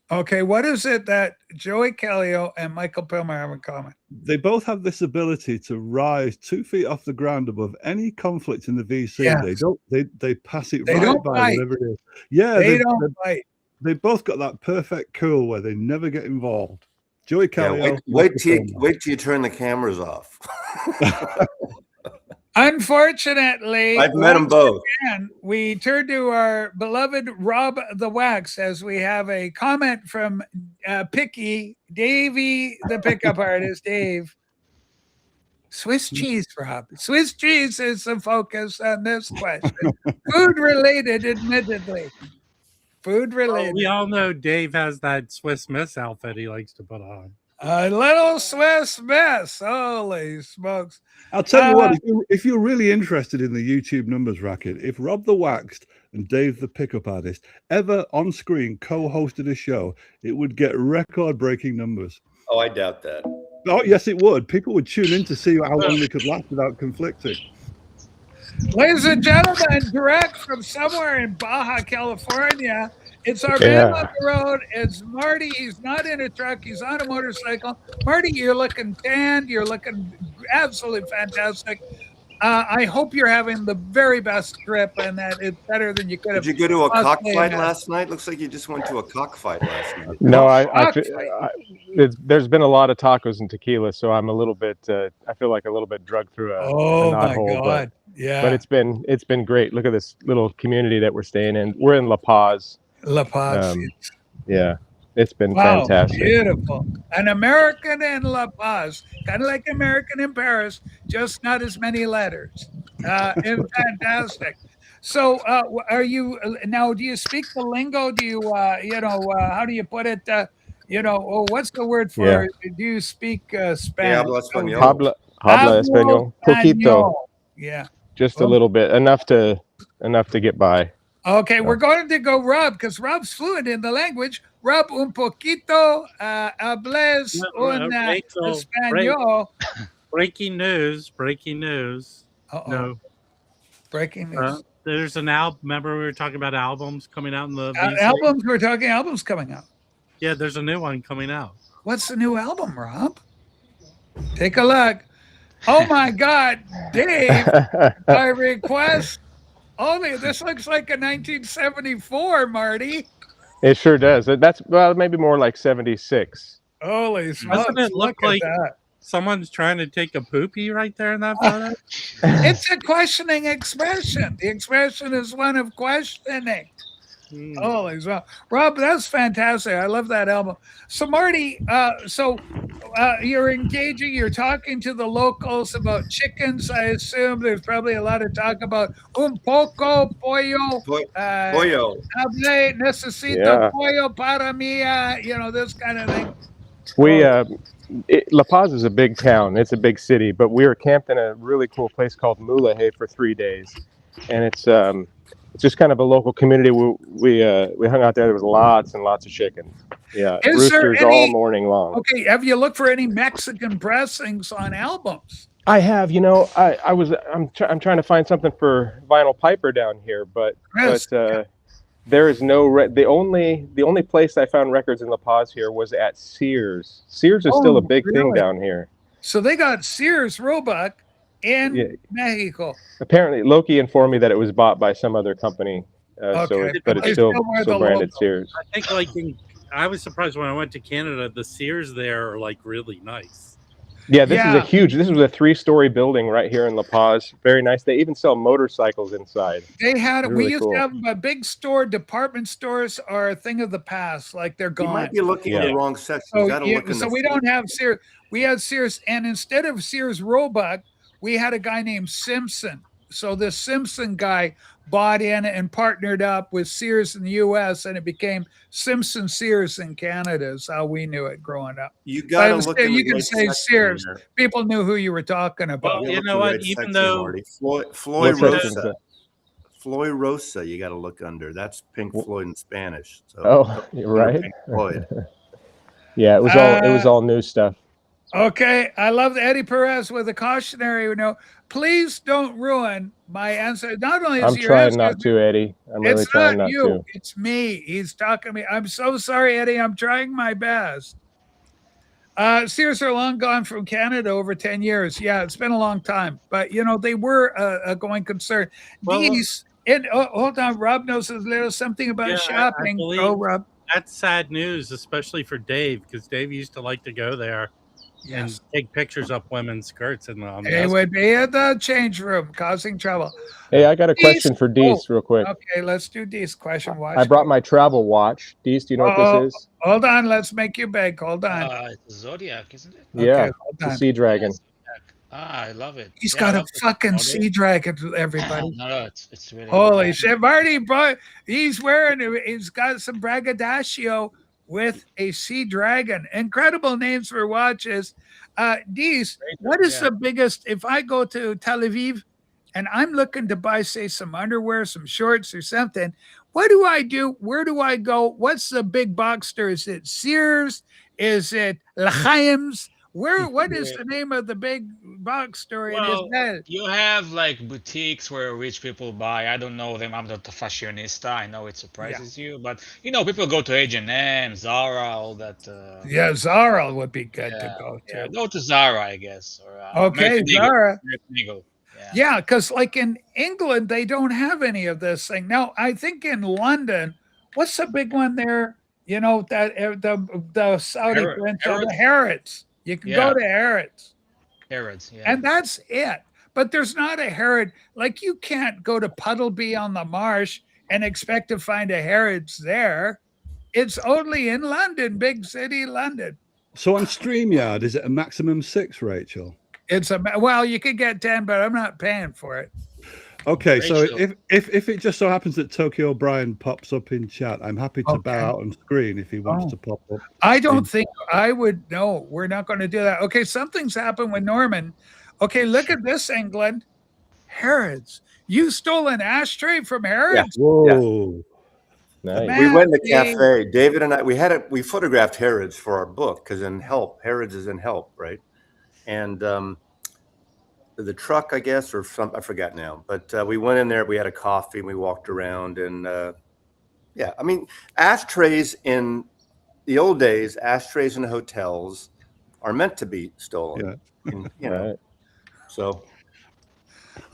Okay, what is it that Joey Callio and Michael Pilmer have in common? They both have this ability to rise 2 feet off the ground above any conflict in the VC. Yes. They pass it they right don't by fight. whatever it is. Yeah, they don't fight. They both got that perfect cool where they never get involved. Joey Yeah, Callio. wait till you turn the cameras off. Unfortunately, I've met them both. again, we turn to our beloved Rob the Wax as we have a comment from Picky Davey, the pickup artist, Dave. Swiss cheese, Rob. Swiss cheese is the focus on this question. Food related, admittedly. Food related. We all know Dave has that Swiss Miss outfit he likes to put on. A little Swiss Miss. Holy smokes. I'll tell you what, if you're really interested in the YouTube numbers racket, if Rob the Waxed and Dave the Pickup Artist ever on screen co-hosted a show, it would get record-breaking numbers. Oh, I doubt that. Oh, yes, it would. People would tune in to see how long they could last without conflicting. Ladies and gentlemen, direct from somewhere in Baja California, it's our man on the road. It's Marty. He's not in a truck. He's on a motorcycle. Marty, you're looking tanned. You're looking absolutely fantastic. I hope you're having the very best trip and that it's better than you could have. Did you go to a cockfight last night? Looks like you just went to a cockfight last night. No, there's been a lot of tacos and tequila, so I'm a little bit. I feel like a little bit drugged through a knothole. God! But it's been great. Look at this little community that we're staying in. We're in La Paz. La Paz. Yeah, it's been fantastic. Beautiful. An American in La Paz, kind of like American in Paris, just not as many letters. And fantastic. So, are you now? Do you speak the lingo? Do you, how do you put it? What's the word for? Do you speak Spanish? Habla español. Poquito. Yeah. Just a little bit, enough to get by. Okay, we're going to go Rob because Rob's fluent in the language. Rob, un poquito hables un español. Breaking news. No. Breaking news. There's an album. Remember we were talking about albums coming out in the albums. We're talking albums coming out. Yeah, there's a new one coming out. What's the new album, Rob? Take a look. Oh my God, Dave! By request. This looks like a 1974, Marty. It sure does. That's maybe more like 76. Holy smokes! Doesn't it look like someone's trying to take a poopy right there in that photo? It's a questioning expression. The expression is one of questioning. Holy smokes. Rob, that's fantastic. I love that album. So Marty, you're engaging, you're talking to the locals about chickens. I assume there's probably a lot of talk about un poco pollo. Pollo. Hable, necesito pollo para mí. This kind of thing. La Paz is a big town. It's a big city, but we were camped in a really cool place called Mulaje for 3 days. And it's just kind of a local community. We hung out there. There was lots and lots of chickens. Yeah, roosters all morning long. Okay, have you looked for any Mexican pressings on albums? I have. I'm trying to find something for Vinyl Piper down here, but there is no. The only place I found records in La Paz here was at Sears. Sears is still a big thing down here. So they got Sears Roebuck in Mexico. Apparently, Loki informed me that it was bought by some other company, but it's still branded Sears. I think I was surprised when I went to Canada. The Sears there are like really nice. Yeah, this was a 3-story building right here in La Paz. Very nice. They even sell motorcycles inside. They had it. We used to have a big store. Department stores are a thing of the past. Like they're gone. You might be looking at the wrong section. So we don't have Sears. We had Sears, and instead of Sears Roebuck, we had a guy named Simpson. So this Simpson guy bought in and partnered up with Sears in the U.S. and it became Simpson Sears in Canada. Is how we knew it growing up. You got to look. You can say Sears. People knew who you were talking about. Well, you know what? Even though Floyd Rosa, you got to look under. That's Pink Floyd in Spanish. So you're right. Pink Floyd. Yeah, it was all new stuff. Okay, I love Eddie Perez with a cautionary note. Please don't ruin my answer. Not only is I'm your trying answer, not to, Eddie. I'm really trying not to. It's me. He's talking to me. I'm so sorry, Eddie. I'm trying my best. Sears are long gone from Canada over 10 years. Yeah, it's been a long time. But, they were a going concern. Hold on. Rob knows a little something about shopping. Go, Rob. That's sad news, especially for Dave, because Dave used to like to go there and take pictures up women's skirts. And He would be at the change room causing trouble. Hey, I got a question for Dees real quick. Okay, let's do Dees question. Watch. I brought my travel watch. Dees, do you know what this is? Hold on, let's make you beg. Hold on. It's Zodiac, isn't it? Yeah, Okay, it's a sea dragon. I love it. He's got a fucking sea dragon, everybody. No, it's really holy shit. Marty, boy, he's got some braggadocio with a sea dragon. Incredible names for watches. Dees, what is the biggest, if I go to Tel Aviv and I'm looking to buy, say, some underwear, some shorts or something, what do I do? Where do I go? What's the big box store? Is it Sears? Is it L'Chaim's? What is the name of the big box store in Israel? You have like boutiques where rich people buy. I don't know them. I'm not a fashionista. I know it surprises you, but people go to H&M, Zara, all that. Zara would be good to go to. Yeah, go to Zara, I guess. Or, okay, Zara. Yeah, because like in England, they don't have any of this thing. Now, I think in London, what's the big one there? You know, that the Saudi prince, the Harrods. You can go to Harrods. Harrods, yeah. And that's it. But there's not a Harrod. Like you can't go to Puddleby on the Marsh and expect to find a Harrods there. It's only in London, big city London. So on StreamYard, is it a maximum 6, Rachel? Well, you could get 10, but I'm not paying for it. Okay, so if it just so happens that Tokyo Brian pops up in chat, I'm happy to bow out on screen if he wants to pop up. I don't think I would. No, we're not going to do that. Okay, something's happened with Norman. Okay, look at this, England. Harrods. You stole an ashtray from Harrods? Yeah. Whoa. Nice. We went to the cafe. David and I, we photographed Harrods for our book because in Help, Harrods is in Help, right? And the truck, I guess, or some, I forgot now. But we went in there, we had a coffee, and we walked around. And I mean, ashtrays in the old days, ashtrays in hotels are meant to be stolen. Yeah. And, know, so.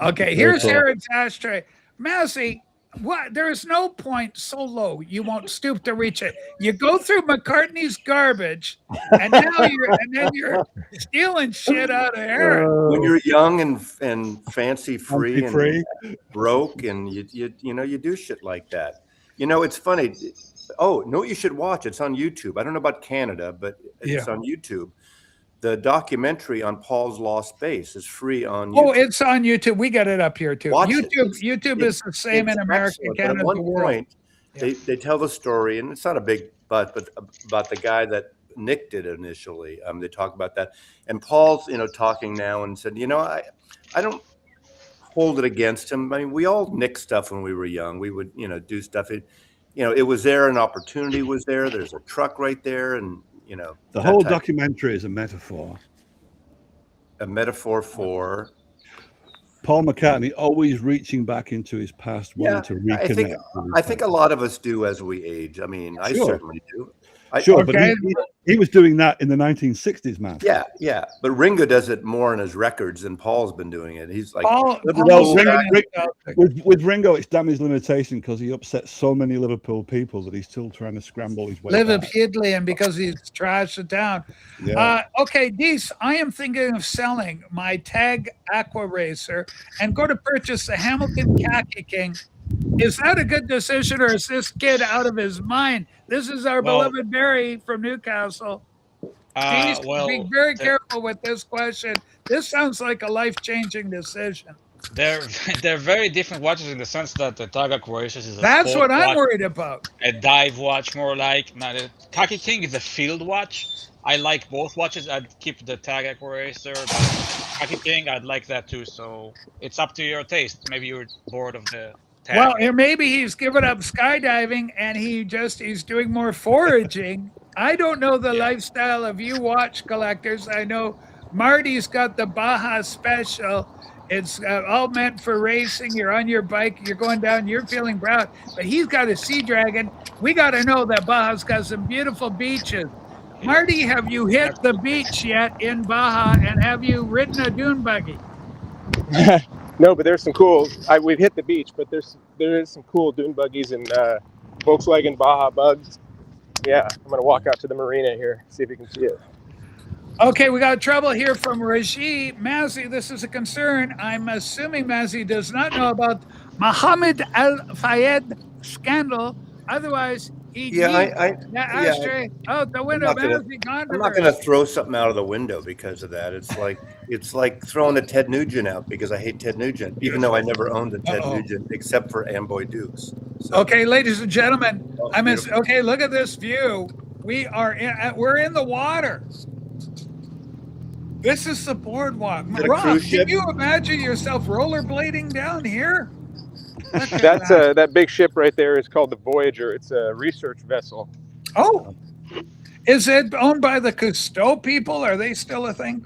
Okay, here's Harrod's ashtray. Massey, what? There is no point so low you won't stoop to reach it. You go through McCartney's garbage, and then you're stealing shit out of Harrod. When you're young and fancy free and broke, and you do shit like that. You know, it's funny. Oh, no, you should watch. It's on YouTube. I don't know about Canada, but it's on YouTube. The documentary on Paul's Lost Base is free on YouTube. Oh, it's on YouTube. We got it up here too. YouTube is the same in America, Canada, at one the world. point, they tell the story, and it's not a big but about the guy that nicked it initially. They talk about that, and Paul's talking now and said, I don't hold it against him. I mean, we all nicked stuff when we were young. We would do stuff. It was there. An opportunity was there. There's a truck right there, and the whole documentary is a metaphor. A metaphor for Paul McCartney always reaching back into his past, wanting to reconnect. I think a lot of us do as we age. I mean, I certainly do. But he was doing that in the 1960s, man. Yeah. But Ringo does it more in his records than Paul's been doing it. He's like, with Ringo, it's damn his limitation because he upset so many Liverpool people that he's still trying to scramble his way back. And because he's trashed it down. Yeah. Okay, Dees, I am thinking of selling my Tag Aqua Racer and go to purchase the Hamilton Khaki King. Is that a good decision, or is this kid out of his mind? This is our beloved Barry from Newcastle. Please be very careful with this question. This sounds like a life-changing decision. They're very different watches in the sense that the Tag Aqua Racer is that's what I'm worried about. A dive watch, more like. Now, the Khaki King is a field watch. I like both watches. I'd keep the Tag Aqua Racer, but Khaki King, I'd like that too. So it's up to your taste. Maybe you're bored of the tag. Well, or maybe he's given up skydiving and he's doing more foraging. I don't know the lifestyle of you watch collectors. I know Marty's got the Baja Special. It's all meant for racing. You're on your bike, you're going down, you're feeling proud. But he's got a Sea Dragon. We got to know that Baja's got some beautiful beaches. Marty, have you hit the beach yet in Baja, and have you ridden a dune buggy? No, but there's some cool. We've hit the beach, but there is some cool dune buggies and Volkswagen Baja Bugs. Yeah, I'm gonna walk out to the marina here, see if you can see it. Okay, we got trouble here from Raji. Mazzy, this is a concern. I'm assuming Mazzy does not know about Mohammed Al Fayed scandal. Otherwise, he'd Yeah, yeet the yeah. ashtray out the window. I'm Mazzy not controversy. gonna throw something out of the window because of that. It's like throwing a Ted Nugent out because I hate Ted Nugent, even though I never owned a Ted Nugent except for Amboy Dukes. So, Okay, ladies and gentlemen, beautiful. okay. Look at this view. We're in the water. This is the boardwalk. Is it a Rob, cruise can ship? you imagine yourself rollerblading down here? Look at That's that. that big ship right there is called the Voyager. It's a research vessel. Oh, is it owned by the Cousteau people? Are they still a thing?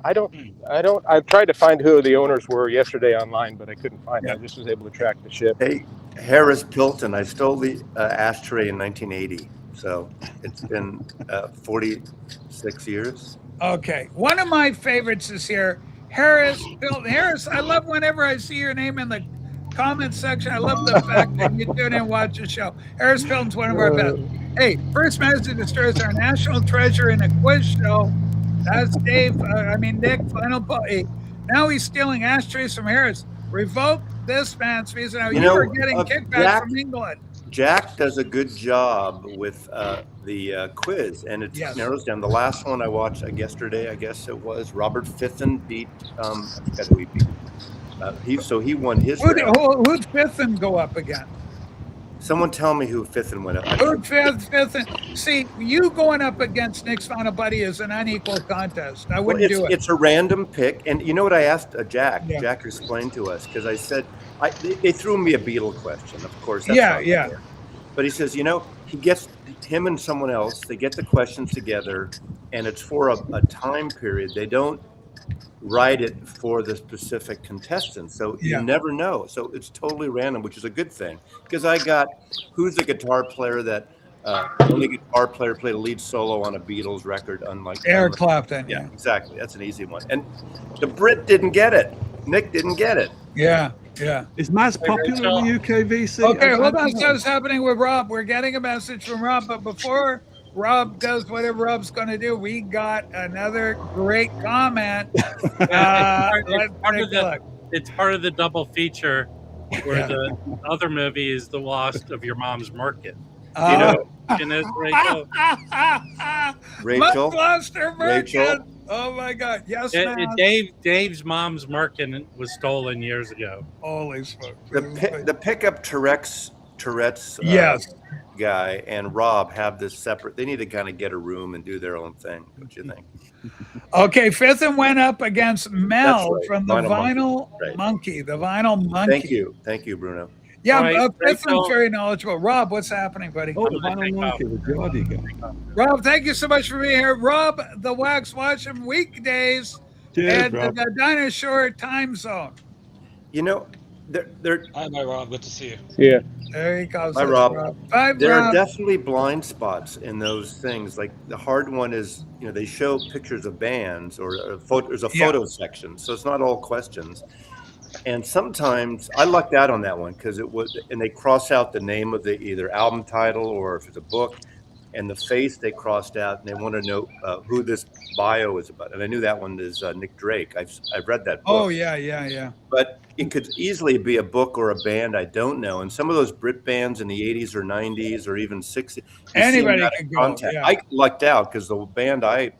I've tried to find who the owners were yesterday online, but I couldn't find it. I just was able to track the ship. Hey, Harris Pilton, I stole the ashtray in 1980. So it's been 46 years. Okay. One of my favorites is here. Harris Pilton. Harris, I love whenever I see your name in the comment section. I love the fact that you tune in and watch the show. Harris Pilton's one of our best. Hey, First Master Destroyers, our national treasure in a quiz show. That's Nick, final point. Now he's stealing ashtrays from Harris. Revoke this man's visa. Now you are getting kickback from England. Jack does a good job with the quiz, and it narrows down. The last one I watched yesterday, I guess it was, Robert Fithen beat, I forgot who he beat. He won his round. Who'd Fithen go up again? Someone tell me who Fithen went up. Fithen. See, you going up against Nick's final buddy is an unequal contest. I wouldn't do it. It's a random pick. And you know what I asked Jack? Yeah. Jack explained to us, because I said, they threw me a Beatle question, of course. That's fair. But he says, he gets him and someone else, they get the questions together, and it's for a time period. They don't write it for the specific contestant. So you never know. So it's totally random, which is a good thing. Because I got, who's the guitar player that only guitar player played a lead solo on a Beatles record, unlike Eric Clapton. Yeah, exactly. That's an easy one. And the Brit didn't get it. Nick didn't get it. Yeah. Is Maz popular in the UK VC? Okay, hold on. What's happening with Rob? We're getting a message from Rob, but before Rob does whatever Rob's going to do, we got another great comment. It's part of the double feature where the other movie is The Lost of Your Mom's Market. Rachel. Rachel. Oh my God! Yes, Dave's mom's Merkin was stolen years ago. Holy smoke! The pickup Tourette's guy and Rob have this separate. They need to kind of get a room and do their own thing. Don't you think? Okay, Fithen went up against Mel from the Vinyl Monkey. The Vinyl Monkey. Thank you, Bruno. Yeah, Fithen's very knowledgeable. Rob, what's happening, buddy? Oh, the Vinyl Monkey, the Geordie guy. Rob, thank you so much for being here. Rob, the Wax, watch him weekdays and the Dinosaur time zone. Hi, Rob. Good to see you. Yeah. There he goes. Hi, Rob. Bye, there Rob. are definitely blind spots in those things. Like the hard one is, they show pictures of bands or there's a photo section, so it's not all questions. And sometimes I lucked out on that one because and they cross out the name of the either album title or if it's a book, and the face they crossed out, and they want to know who this bio is about. And I knew that one is Nick Drake. I've read that book. Oh yeah. But it could easily be a book or a band I don't know. And some of those Brit bands in the 80s or 90s or even 60s, anybody could go. Yeah. I lucked out because the band I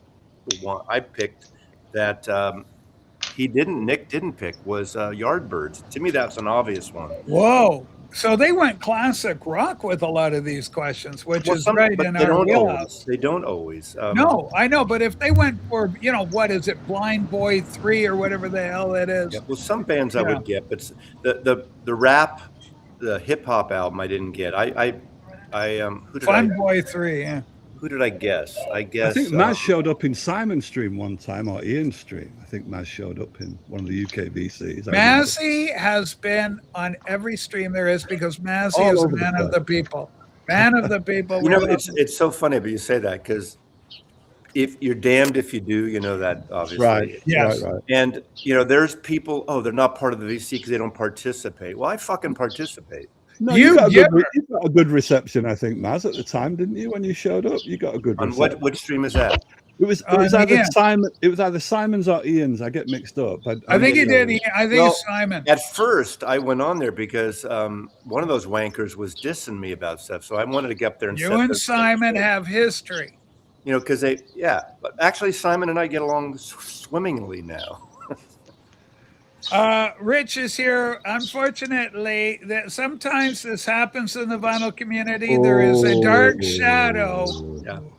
picked that Nick didn't pick was Yardbirds. To me, that's an obvious one. Whoa. So they went classic rock with a lot of these questions, which is right in our wheelhouse. They don't always. No, I know. But if they went for, what is it, Blind Boy 3 or whatever the hell it is. Yeah, well, some bands I would get, but the rap, the hip hop album I didn't get. Who did Fun Boy 3, yeah. Who did I guess? I think Maz showed up in Simon's stream one time, or Ian's stream. I think Maz showed up in one of the UK VCs. Mazzy has been on every stream there is because Mazzy is a man of the people. Man of the people. It's so funny, but you say that because if you're damned if you do, that obviously. Right. Yes. Right. And there's people. Oh, they're not part of the VC because they don't participate. Well, I fucking participate. No, you got a good reception, I think, Maz, at the time, didn't you? When you showed up, you got a good reception. Which stream is that? It was either Simon. It was either Simon's or Ian's. I get mixed up. I think he did. I think it's Simon. At first, I went on there because one of those wankers was dissing me about stuff, so I wanted to get up there and. You and Simon have history. You know, because but actually, Simon and I get along swimmingly now. Rich is here. Unfortunately, that sometimes this happens in the vinyl community. There is a dark shadow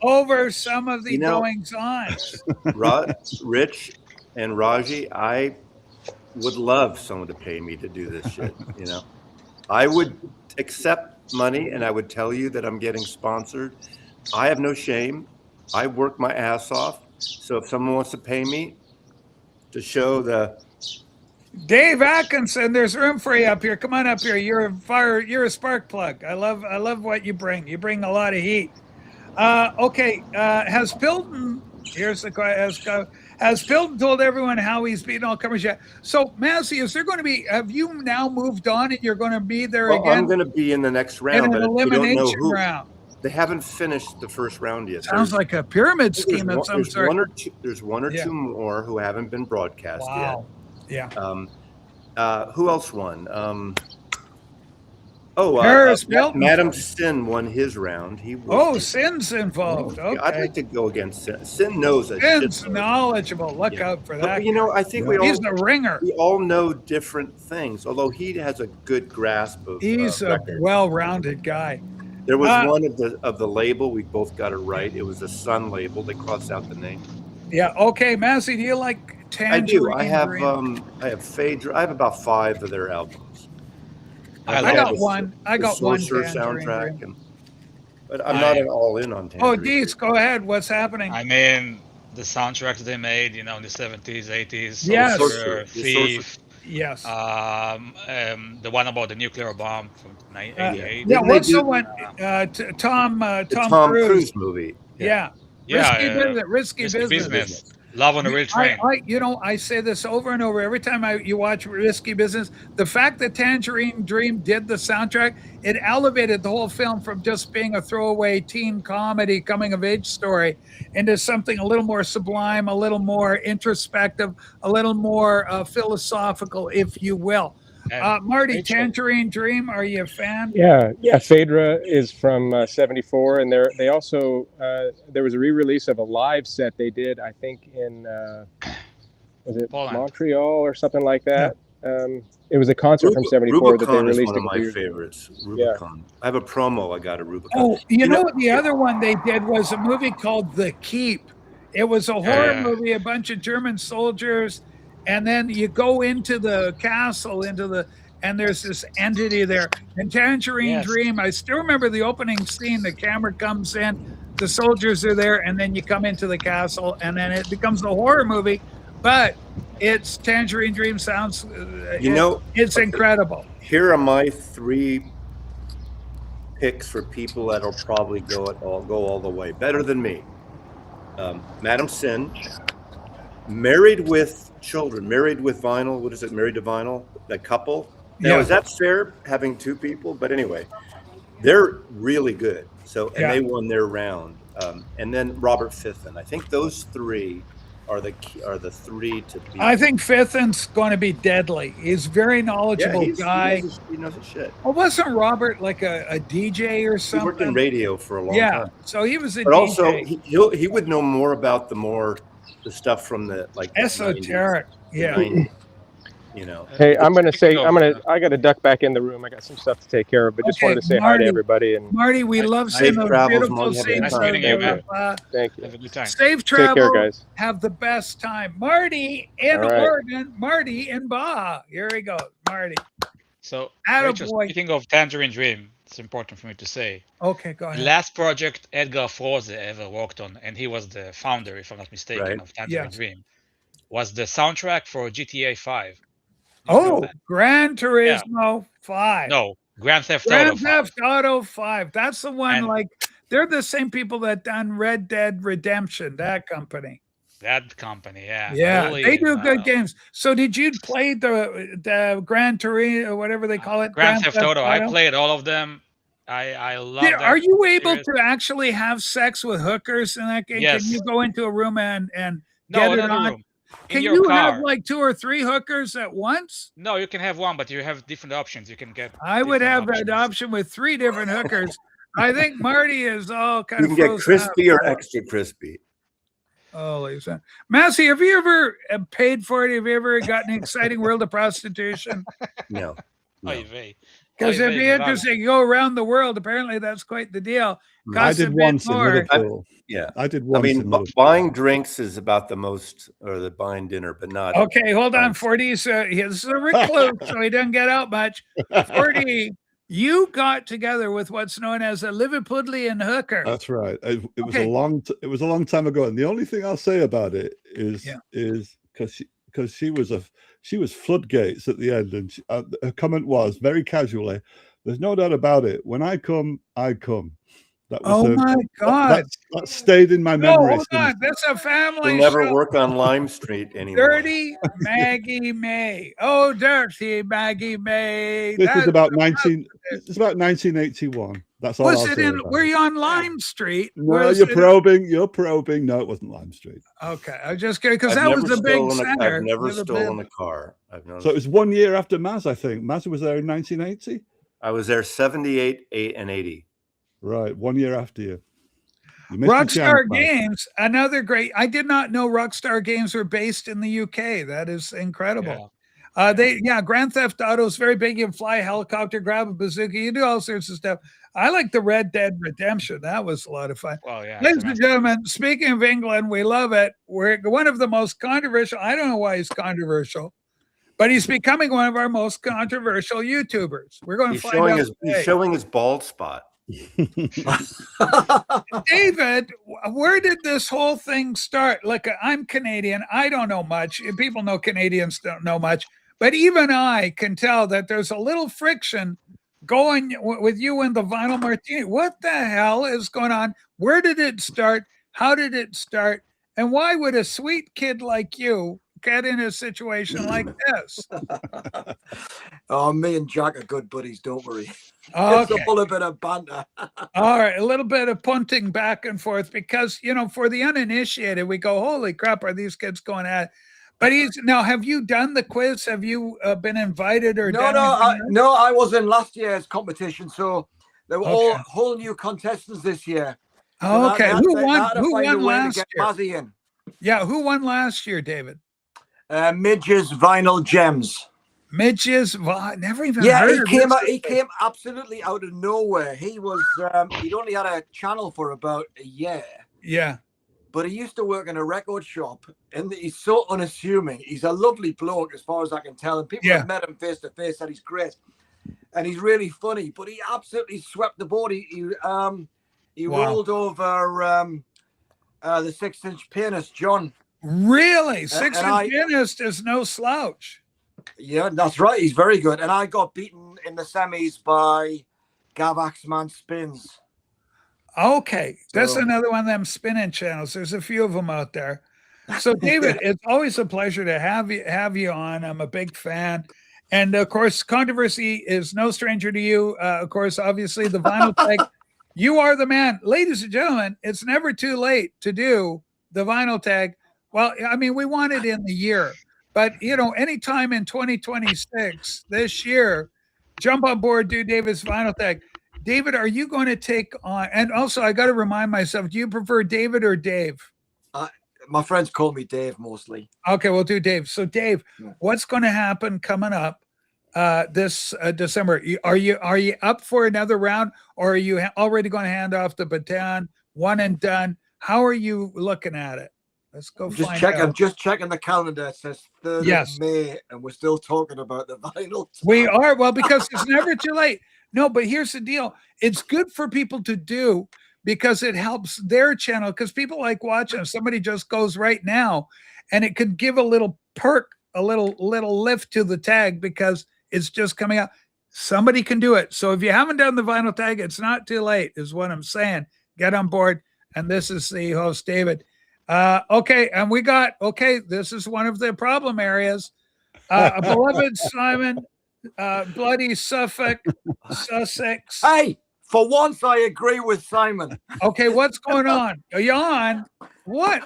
over some of the goings on. Rich and Raji, I would love someone to pay me to do this shit. You know, I would accept money and I would tell you that I'm getting sponsored. I have no shame. I work my ass off. So if someone wants to pay me to show the Dave Atkinson, there's room for you up here. Come on up here. You're a spark plug. I love what you bring. You bring a lot of heat. Okay. Has Pilton? Here's the question. Has Pilton told everyone how he's beaten all comers yet? So, Massey, is there going to be? Have you now moved on and you're going to be there again? I'm going to be in the next round, but we don't know who. Round. They haven't finished the first round yet. Sounds like a pyramid scheme of some sort. There's one or two more who haven't been broadcast yet. Yeah. Who else won? Madam Sin won his round. Sin's involved. Okay. I'd like to go against Sin. Sin knows a Sin's knowledgeable. Look out for that. But, you know, I think he's the ringer. We all know different things, although he has a good grasp of. He's a well-rounded guy. There was one of the label. We both got it right. It was a Sun label. They crossed out the name. Yeah. Okay, Massey, do you like Tangerine? I do. I have Phaedra. I have about 5 of their albums. I got one. Sorcerer soundtrack, but I'm not all in on Tangerine. Oh, Dees, go ahead. What's happening? I mean, the soundtracks they made, in the 70s, 80s. Yes. Sorcerer, Thief. Yes. The one about the nuclear bomb from 1988. What's the one? Tom Cruise movie. Yeah. Risky business. Love on a Real Train. I say this over and over every time you watch Risky Business. The fact that Tangerine Dream did the soundtrack, it elevated the whole film from just being a throwaway teen comedy, coming of age story into something a little more sublime, a little more introspective, a little more philosophical, if you will. Marty, Tangerine Dream, are you a fan? Yeah. Phaedra is from '74, and they also there was a re-release of a live set they did, I think in was it Poland. Montreal or something like that. Yeah. It was a concert from '74 that they released. Is one of my favorites. Rubicon. Yeah. I have a promo. I got a Rubicon. Oh, you know the other one they did was a movie called The Keep. It was a horror movie, a bunch of German soldiers. And then you go into the castle, and there's this entity there. And Tangerine Dream, I still remember the opening scene. The camera comes in, the soldiers are there, and then you come into the castle, and then it becomes a horror movie. But it's Tangerine Dream sounds, it's incredible. Here are my 3 picks for people that'll probably go all the way. Better than me. Madam Sin. Married with Children, Married with Vinyl. What is it? Married to Vinyl. That couple. Now, is that fair having 2 people? But anyway, they're really good. So, and they won their round. And then Robert Fithen. I think those 3 are the 3 to beat. I think Fithen's going to be deadly. He's a very knowledgeable guy. He knows his shit. Well, wasn't Robert like a DJ or something? He worked in radio for a long time. So he was a but DJ. Also, he would know more about the stuff from the esoteric, 90s, Hey, I got to duck back in the room. I got some stuff to take care of, but just wanted to say hi to everybody. And Marty, we love seeing those beautiful scenes. Thank you. Have a good time. Safe travel. Take care, guys. Have the best time. Marty in Oregon. Marty in Baja. Here we go, Marty. So, Rachel, speaking of Tangerine Dream, it's important for me to say. Okay, go ahead. The last project Edgar Froese ever worked on, and he was the founder, if I'm not mistaken, of Tangerine Dream, was the soundtrack for GTA 5. Gran Turismo 5. No, Grand Theft Auto 5. That's the one, they're the same people that done Red Dead Redemption, that company. That company, yeah. Yeah, Holy they do and, good games. So did you play the Gran Turismo or whatever they call it? Grand Theft Auto. I Auto? played all of them. I love Are that you able series. to actually have sex with hookers in that game? Can Yes. you go into a room and No, get it another on? room. In Can your you have car. like 2 or 3 hookers at once? No, you can have one, but you have different options. You can get I would different have options. an option with 3 different hookers. I think Marty is all kind You of can get frozen up. crispy or extra crispy. Holy son. Massey, have you ever paid for it? Have you ever gotten an exciting world of prostitution? No. Oy vey. Because Oy it'd vey, be Vale. interesting. You go around the world. Apparently, that's quite the deal. I Costs a did bit once in more. Liverpool. Yeah. I did I once mean, in Liverpool. buying drinks is about the most, or the buying dinner, but not. Okay, hold on, Thanks. 40. So he's a recluse, so he doesn't get out much. 40, you got together with what's known as a Liverpudlian hooker. That's right. It was Okay. it was a long time ago, and the only thing I'll say about it is because she was floodgates at the end, and her comment was very casually, "There's no doubt about it. When I come, I come." That was Oh my God. that stayed in my No, memory. hold on. That's a family You'll never show. work on Lime Street anymore. Dirty Maggie May. Oh, dirty Maggie May. This was about It's It's about 1981. That's all. was I'll it say in? about Were it. you on Lime Street? No, Was you're it- probing. You're probing. No, it wasn't Lime Street. Okay, I was just kidding because I've that was never the big stolen center. I've never Never stolen been. a car. I've known. So it was 1 year after Maz, I think. Maz was there in 1980. I was there 78, 8, and 80. Right, 1 year after you. You missed your Rockstar chance, Maz. Games, another great. I did not know Rockstar Games were based in the UK. That is incredible. Grand Theft Auto is very big. You can fly a helicopter, grab a bazooka, you do all sorts of stuff. I like the Red Dead Redemption. That was a lot of fun. Well, yeah. Ladies and gentlemen, speaking of England, we love it. We're one of the most controversial. I don't know why he's controversial, but he's becoming one of our most controversial YouTubers. We're going to He's find out. he's showing his bald spot. David, where did this whole thing start? Like, I'm Canadian. I don't know much. People know Canadians don't know much, but even I can tell that there's a little friction going with you and the vinyl martini. What the hell is going on? Where did it start? How did it start? And why would a sweet kid like you get in a situation like this? Oh, me and Jack are good buddies. Don't worry. Okay. It's all a bit of banter. All right, a little bit of punting back and forth because, for the uninitiated, we go, holy crap, are these kids going at it? But now, have you done the quiz? Have you been invited or done I was in last year's competition, so there were all whole new contestants this year. So Okay, who won last year? Mazzy in. Yeah, who won last year, David? Midge's Vinyl Gems. Midge's, never even Yeah, heard he came absolutely out of nowhere. He was he'd only had a channel for about a year. Yeah. But he used to work in a record shop, and he's so unassuming. He's a lovely bloke, as far as I can tell. And people have met him face to face, said he's great, and he's really funny. But he absolutely swept the board. He rolled over the 6-inch pianist, John. Really, 6-inch pianist is no slouch. Yeah, that's right. He's very good. And I got beaten in the semis by Gav Axman Spins. Okay, that's another one of them spinning channels. There's a few of them out there. So, David, it's always a pleasure to have you on. I'm a big fan, and of course, controversy is no stranger to you. Of course, obviously, the vinyl tag. You are the man, ladies and gentlemen. It's never too late to do the vinyl tag. Well, I mean, we want it in the year, but anytime in 2026 this year, jump on board, do David's vinyl tag. David, are you going to take on? And also, I got to remind myself: do you prefer David or Dave? My friends call me Dave mostly. Okay, we'll do Dave. So, Dave, what's going to happen coming up this December? Are you up for another round, or are you already going to hand off the baton, one and done? How are you looking at it? Let's go. I'm just checking the calendar. It says 3rd of May, and we're still talking about the vinyl. We are, well, because it's never too late. No, but here's the deal. It's good for people to do because it helps their channel, because people like watching. If somebody just goes right now, and it could give a little perk, a little lift to the tag because it's just coming out. Somebody can do it. So if you haven't done the vinyl tag, it's not too late, is what I'm saying. Get on board. And this is the host, David. Okay, and we got this is one of the problem areas. A beloved Simon, bloody Suffolk, Sussex. Hey, for once I agree with Simon. Okay, what's going on? Are you on? What?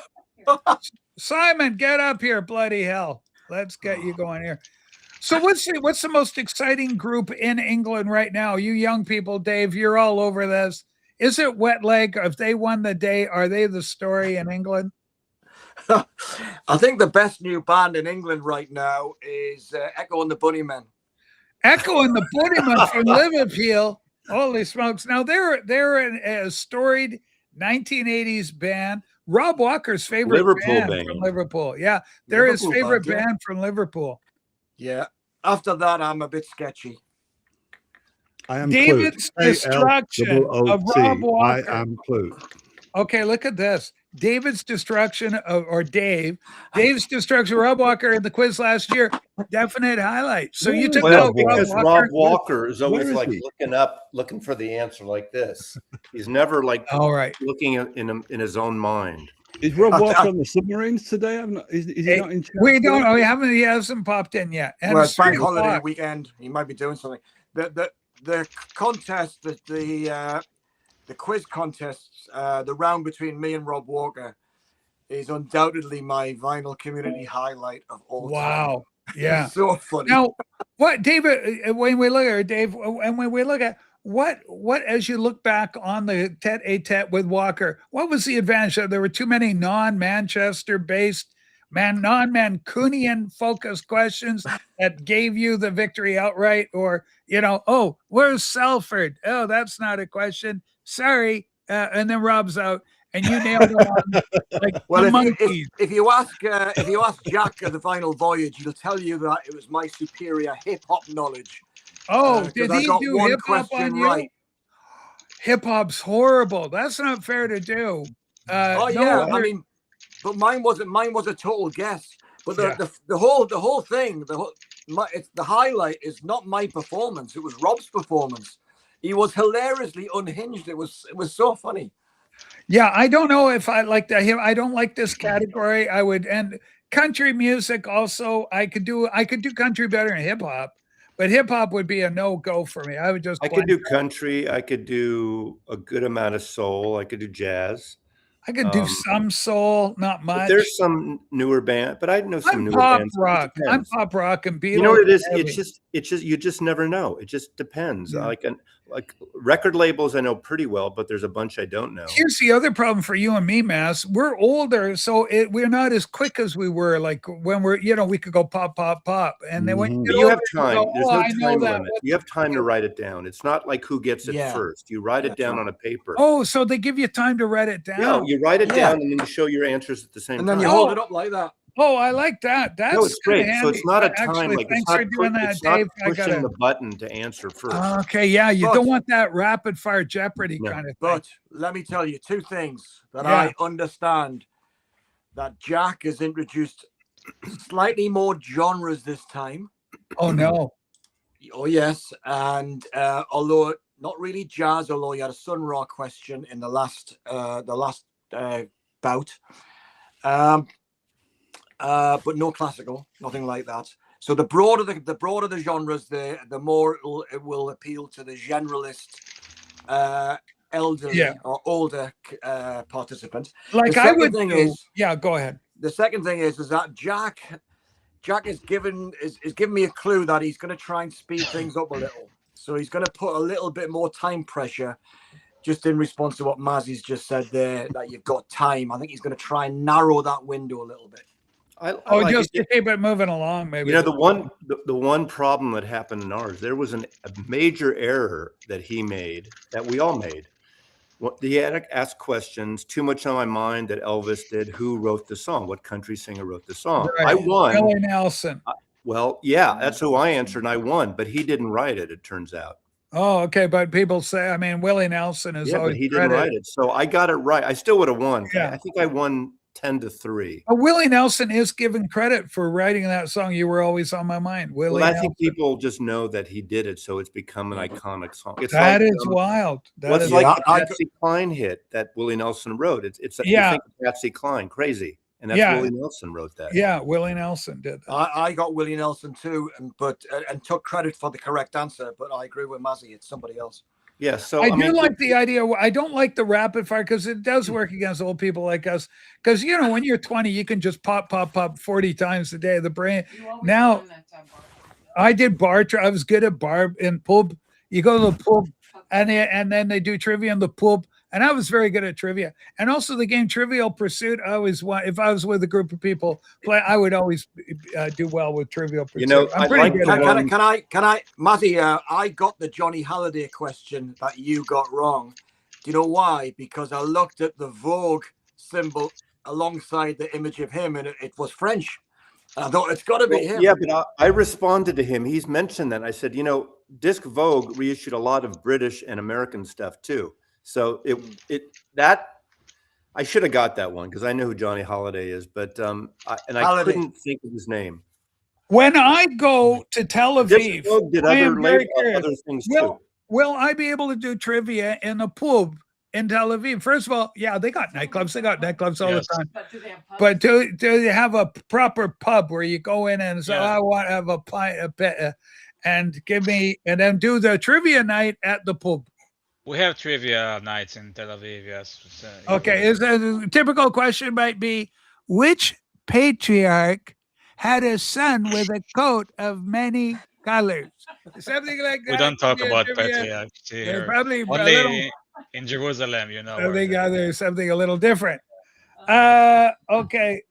Simon, get up here, bloody hell. Let's get you going here. So what's the most exciting group in England right now? You young people, Dave, you're all over this. Is it Wet Leg? If they won the day, are they the story in England? I think the best new band in England right now is Echo and the Bunnymen. Echo and the Bunnymen from Liverpool. Holy smokes! Now they're a storied 1980s band. Rob Walker's favorite Liverpool band from Liverpool. Yeah, they're his favorite band from Liverpool. Yeah. After that, I'm a bit sketchy. I am David's Clute. destruction of Rob Walker. I am Clute. Okay, look at this. Dave's destruction of Dave's destruction of Rob Walker in the quiz last year. Definite highlight. So you took out because Rob Walker is always Where is like he? looking for the answer like this. He's never like all right looking in his own mind. Is Rob Walker on the submarines today? Is he not in charge? We don't know. He hasn't popped in yet. And well, it's bank holiday weekend. He might be doing something. The contest, the quiz contests, the round between me and Rob Walker is undoubtedly my vinyl community highlight of all time. Wow. Yeah. So funny. Now, what, David, when we look at Dave, and when we look at what as you look back on the tete-a-tete with Walker, what was the advantage? There were too many non-Manchester based, non-Mancunian focused questions that gave you the victory outright, or, oh, where's Salford? Oh, that's not a question. Sorry. And then Rob's out. And you nailed it on like if you ask Jack of the Final Voyage, he'll tell you that it was my superior hip hop knowledge. Oh, did he do hip hop on you? Right. Hip hop's horrible. That's not fair to do. I mean, but mine was a total guess. But the whole thing, the highlight is not my performance. It was Rob's performance. He was hilariously unhinged. It was so funny. Yeah, I don't know if I like that. I don't like this category. I would, and country music also. I could do country better than hip hop, but hip hop would be a no go for me. I would just. I could do country. I could do a good amount of soul. I could do jazz. I could do some soul, not much. There's some newer band, but I know some newer bands. Rock. I'm pop rock and Beatles. You know what it is? It's just you just never know. It just depends. Yeah. Like record labels, I know pretty well, but there's a bunch I don't know. Here's the other problem for you and me, Mass. We're older, so we're not as quick as we were. Like when we could go pop, pop, pop, and then when you have time. There's no time limit. You have time to write it down. It's not like who gets it first. You write it down on a paper. Oh, so they give you time to write it down. No, you write it down and then you show your answers at the same time. And then you hold it up like that. Oh, I like that. That's it's great. handy. So it's not a time. Actually, like thanks for doing that, Dave. Pushing the button to answer first. Okay, yeah, you don't want that rapid fire Jeopardy kind of thing. But let me tell you two things that I understand. That Jack has introduced slightly more genres this time. Oh no. Oh yes, and although not really jazz, although you had a Sun Ra question in the last bout. But no classical, nothing like that. So the broader the genres, the more it will appeal to the generalist, elderly or older participant. Like I would think go ahead. The second thing is that Jack is giving me a clue that he's going to try and speed things up a little. So he's going to put a little bit more time pressure. Just in response to what Mazzy's just said there, that you've got time. I think he's going to try and narrow that window a little bit. Just to keep it moving along, maybe. The one problem that happened in ours, there was a major error that he made, that we all made. He had asked questions, Too Much on My Mind, that Elvis did. Who wrote the song? What country singer wrote the song? Right. I won. Willie Nelson. That's who I answered, and I won, but he didn't write it, it turns out. Oh, okay. But people say, Willie Nelson is always but he didn't write it. So I got it right. I still would have won. Yeah. I think I won 10-3. Willie Nelson is given credit for writing that song. You Were Always on My Mind. Willie Well, I Nelson. think people just know that he did it, so it's become an iconic song. It's That like, is wild. What's is like Yeah, the Patsy Cline hit that Willie Nelson wrote? It's you think of Patsy Cline, Crazy, and that's Willie Nelson wrote that. Yeah, Willie Nelson did that. I got Willie Nelson too, and took credit for the correct answer. But I agree with Mazzy. It's somebody else. Yeah, so I do like the idea. I don't like the rapid fire because it does work against old people like us. Because when you're 20, you can just pop 40 times a day. The brain. Now, I did bar. I was good at bar in pub. You go to the pub, and then they do trivia in the pub. And I was very good at trivia, and also the game Trivial Pursuit. I always want, if I was with a group of people play, I would always do well with Trivial Pursuit. I'm pretty good. Can I, Matty? I got the Johnny Halliday question that you got wrong. Do you know why? Because I looked at the Vogue symbol alongside the image of him, and it was French. And I thought it's got to be him. Yeah, but I responded to him. He's mentioned that. I said, Disc Vogue reissued a lot of British and American stuff too. So I should have got that one because I know who Johnny Halliday is, but I couldn't think of his name. When I go to Tel Aviv, did I am very curious. other things too. Will I be able to do trivia in a pub in Tel Aviv? First of all, yeah, they got nightclubs. They got nightclubs all the time. But do they have pubs? But do they have a proper pub where you go in and say, I want to have a pint, and then do the trivia night at the pub? We have trivia nights in Tel Aviv, yes. Okay, is a typical question might be, which patriarch had a son with a coat of many colors? Something like that. We don't talk about patriarchs here. Probably only in Jerusalem, there's something a little different. Okay.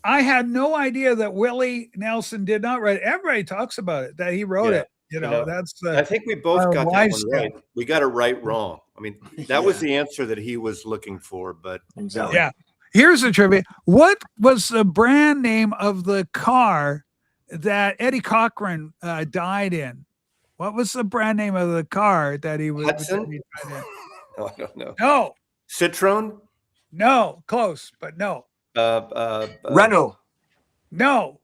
I had no idea that Willie Nelson did not write it. Everybody talks about it, that he wrote it. That's. I think we both got that one right. We got it right, wrong. I mean, that was the answer that he was looking for, but yeah. Here's the trivia. What was the brand name of the car that Eddie Cochran died in? What was the brand name of the car that he was? Hudson? No, I don't know. No. Citroen? No. Close, but no. Renault? No.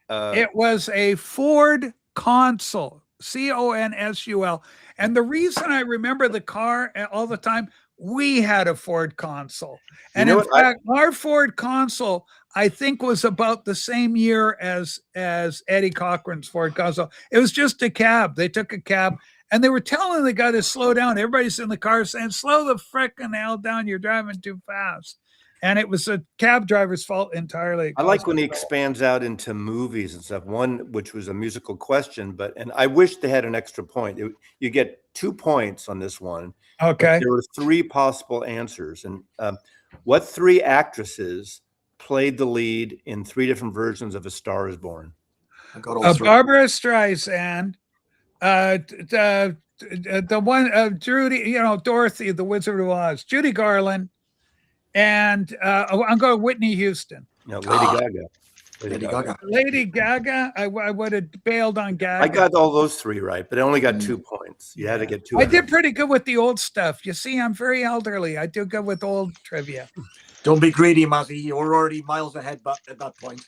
It was a Ford Consul, Consul. And the reason I remember the car all the time, we had a Ford Consul. And in fact, our Ford Consul, I think, was about the same year as Eddie Cochran's Ford Consul. It was just a cab. They took a cab and they were telling the guy to slow down. Everybody's in the car saying, slow the frickin' hell down. You're driving too fast. And it was a cab driver's fault entirely. I like when he expands out into movies and stuff. One, which was a musical question, and I wish they had an extra point. You get 2 points on this one. Okay. There were 3 possible answers. And what 3 actresses played the lead in 3 different versions of A Star Is Born? Barbara Streisand, the one, Judy, Dorothy, the Wizard of Oz, Judy Garland, and I'm going Whitney Houston. No, Lady Gaga. Lady Gaga. I would have bailed on Gaga. I got all those 3 right, but I only got 2 points. You had to get 2. I did pretty good with the old stuff. You see, I'm very elderly. I do good with old trivia. Don't be greedy, Mazzy. You're already miles ahead at that point.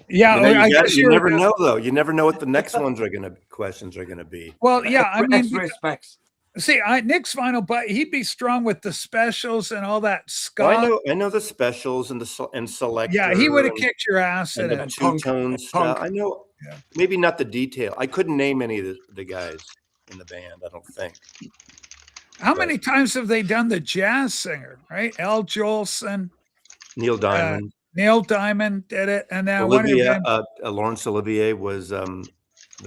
Yeah, you never know though. You never know what the next questions are gonna be. Well, yeah, I mean, respects. See, Nick's final, but he'd be strong with the specials and all that ska. Well, I know the specials and Selector. Yeah, he would have kicked your ass and the two-tone stuff. I know, maybe not the detail. I couldn't name any of the guys in the band. I don't think. How many times have they done the jazz singer? Right, Al Jolson, Neil Diamond. Neil Diamond did it, and then Laurence Olivier was the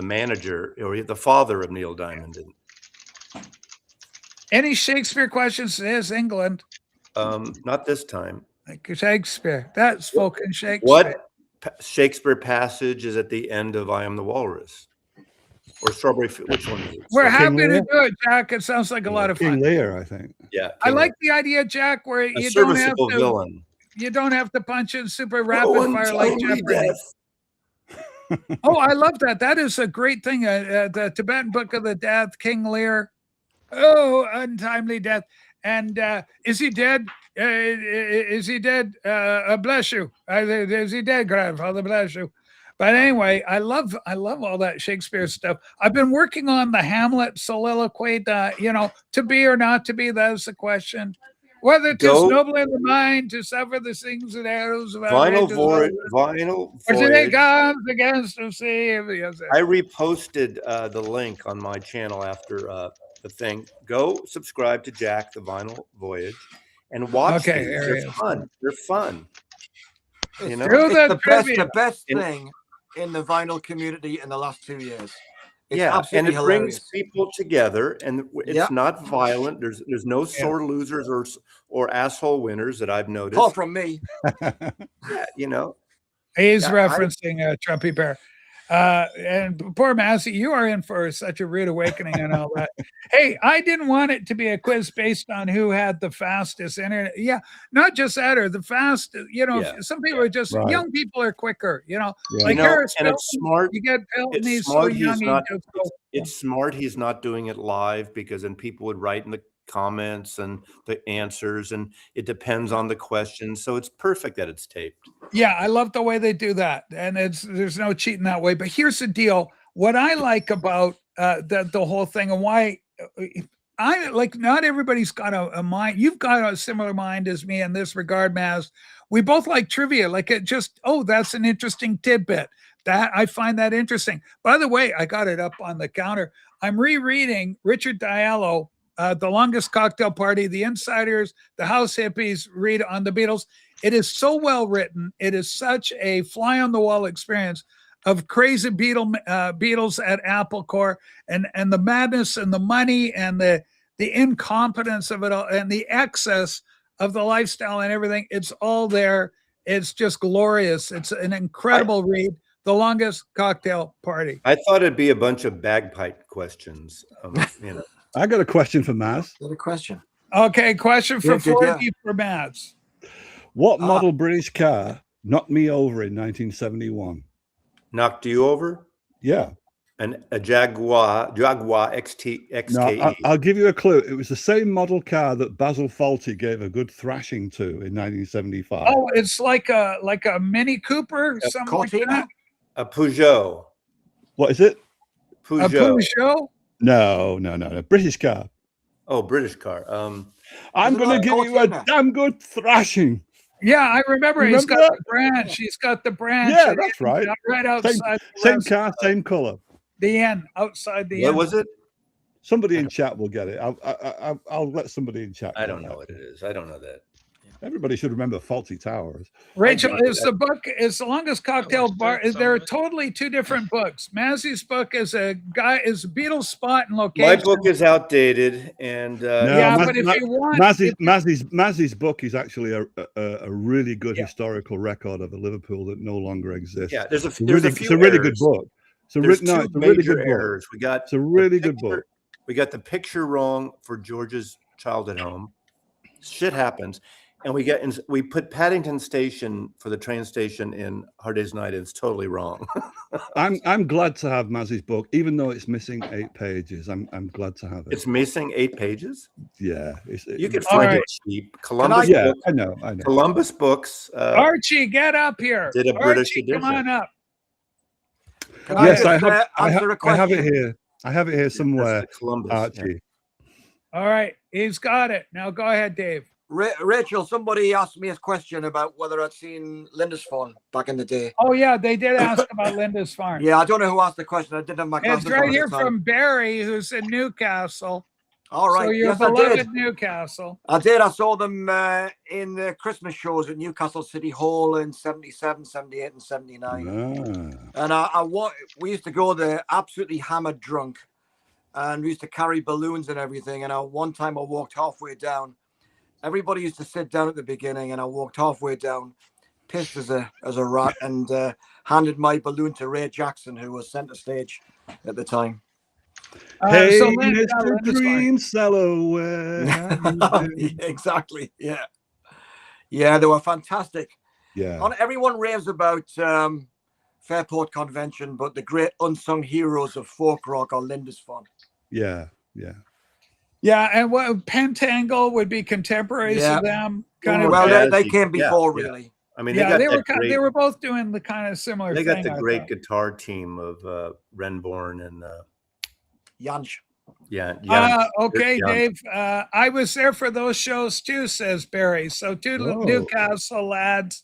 manager or the father of Neil Diamond. Any Shakespeare questions? Is England? Not this time. Like Shakespeare. That's spoken Shakespeare. What Shakespeare passage is at the end of I Am the Walrus? Or Strawberry Field? Which one is it? We're happy to do it, Jack. It sounds like a lot of fun. King Lear, I think. Yeah. I like the idea, Jack, where you don't have to villain. You don't have to punch in super rapid fire like Jeopardy. Oh, I love that. That is a great thing. The Tibetan Book of the Death, King Lear. Oh, untimely death. And is he dead? Is he dead? Bless you. Is he dead, grandfather? Bless you. But anyway, I love all that Shakespeare stuff. I've been working on the Hamlet soliloquy. To be or not to be, that's the question. Whether 'tis noble in the mind to suffer the slings and arrows of outrageous Vinyl or to take Voyage. arms against the sea. I reposted the link on my channel after the thing. Go subscribe to Jack the Vinyl Voyage and watch these. They're fun. They're fun. It's, You know, it's the best thing in the vinyl community in the last 2 years. It's absolutely and it hilarious. brings people together, and it's not violent. There's no sore losers or asshole winners that I've noticed. Apart from me. He's referencing Trumpy Bear. And poor Massey, you are in for such a rude awakening and all that. Hey, I didn't want it to be a quiz based on who had the fastest internet. Yeah, not just that, or the fastest. Some people are just young people are quicker. Like Harris and it's smart. You get Pelton, It's he's smart. so young. It's smart. He's not doing it live because then people would write in the comments and the answers, and it depends on the question. So it's perfect that it's taped. Yeah, I love the way they do that, and there's no cheating that way. But here's the deal: what I like about the whole thing, and why I like, not everybody's got a mind. You've got a similar mind as me in this regard, Maz. We both like trivia. Like it just, that's an interesting tidbit. That I find that interesting. By the way, I got it up on the counter. I'm rereading Richard Diallo. The Longest Cocktail Party, The Insiders, The House Hippies read on the Beatles. It is so well written. It is such a fly on the wall experience of crazy Beatles at Apple Corps and the madness and the money and the incompetence of it all and the excess of the lifestyle and everything. It's all there. It's just glorious. It's an incredible read. The Longest Cocktail Party. I thought it'd be a bunch of bagpipe questions. I got a question for Maz. Got a question. Okay, question for 40 for Maz. What model British car knocked me over in 1971? Knocked you over? Yeah. A Jaguar XKE. No, I'll give you a clue. It was the same model car that Basil Fawlty gave a good thrashing to in 1975. Oh, it's like a Mini Cooper, something like that. A Peugeot. What is it? Peugeot. A Peugeot? No. British car. Oh, British car. I'm going to give you a damn good thrashing. Yeah, I remember he's got the branch. He's got the branch. Yeah, that's right. Right outside. Same car, same color. The end, outside the end. end. What was it? Somebody in chat will get it. I'll let somebody in chat. I don't know what it is. I don't know that. Everybody should remember Fawlty Towers. Rachel, is the book is The Longest Cocktail Bar? They're totally two different books. Mazzy's book is a Beatles spot and location. My book is outdated, and but if you want, Mazzy's book is actually a really good historical record of a Liverpool that no longer exists. Yeah, there's a few. It's a really good book. It's a really good errors. It's a really good book. We got the picture wrong for George's childhood home. Shit happens. And we put Paddington Station for the train station in Hard Day's Night. It's totally wrong. I'm glad to have Mazzy's book, even though it's missing 8 pages. I'm glad to have it. It's missing 8 pages. Yeah, you can find it cheap. Columbus. I know. Columbus Books. Archie, get up here. Did a British edition. Come on up. Yes, I have it here. I have it here somewhere. Columbus, Archie. Yeah. All right, he's got it. Now go ahead, Dave. Rachel, somebody asked me a question about whether I'd seen Lindisfarne back in the day. Oh, yeah, they did ask about Lindisfarne. Yeah, I don't know who asked the question. I didn't have my It's right here from Barry, who's in Newcastle. All right. So you're beloved Newcastle. I did. I saw them in the Christmas shows at Newcastle City Hall in 77, 78, and 79. And we used to go there absolutely hammered drunk. And we used to carry balloons and everything. And one time I walked halfway down. Everybody used to sit down at the beginning, and I walked halfway down, pissed as a rat, and handed my balloon to Ray Jackson, who was center stage at the time. Hey, Mr. Dream Seller. Exactly. Yeah. Yeah, they were fantastic. Yeah. Everyone raves about Fairport Convention, but the great unsung heroes of folk rock are Lindisfarne. Yeah. Yeah, and what Pentangle would be contemporaries Yeah. of them, kind of. Well, they came before, Yeah. really. I mean, Yeah, they were both doing the kind of similar They thing. got the I great thought. guitar team of Renborn and Jansch. yeah. Okay, Jansch. Dave. I was there for those shows too, says Barry. So two Newcastle lads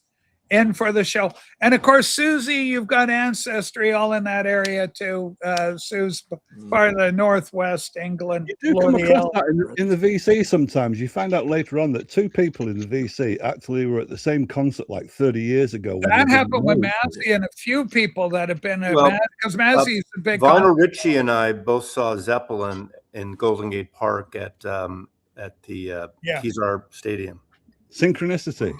in for the show. And of course, Susie, you've got ancestry all in that area too. Sue's part of the Northwest England. You do come across that in the VC sometimes. You find out later on that two people in the VC actually were at the same concert like 30 years ago. That happened with Mazzy and a few people that have been because Mazzy's a big. Vinyl Richie and I both saw Zeppelin in Golden Gate Park at the Kezar Stadium. Synchronicity.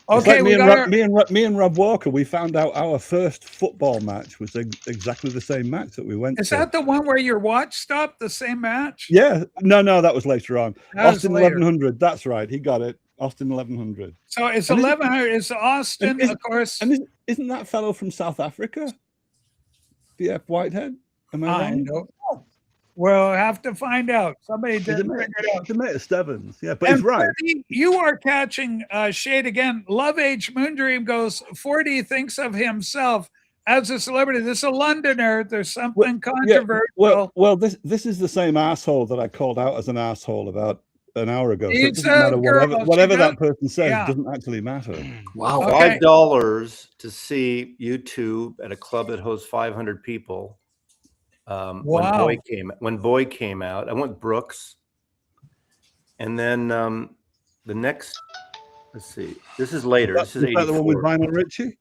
Okay, like me and Rob Walker, we found out our first football match was exactly the same match that we went to. Is that the one where your watch stopped? The same match? Yeah. No, that was later on. Austin 1100. That's right. He got it. Austin 1100. So it's 1100. It's Austin, of course. And isn't that fellow from South Africa? BF Whitehead? Am I wrong? I don't know. We'll have to find out. Somebody didn't figure it out. The mate of Stebbins. Yeah, but he's right. 40, you are catching shade again. Love Age Moondream goes, 40 thinks of himself as a celebrity. This is a Londoner. There's something controversial. Well, this is the same asshole that I called out as an asshole about an hour ago. So it doesn't matter whatever that person says. It doesn't actually matter. Wow. Okay. $5 to see U2 at a club that hosts 500 people. When Boy came out, I went Brooks, and then the next, let's see, this is later. This is 84. The one with Vinyl Richie.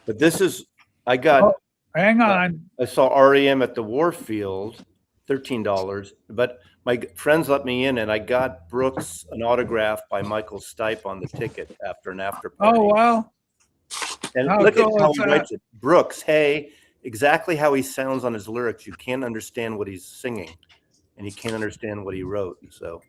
But this is I got. Hang on. I saw REM at the Warfield, $13, but my friends let me in, and I got Brooks an autograph by Michael Stipe on the ticket after an after party. Oh wow! And look at how he writes it, Brooks. Hey. Exactly how he sounds on his lyrics. You can't understand what he's singing, and you can't understand what he wrote. So,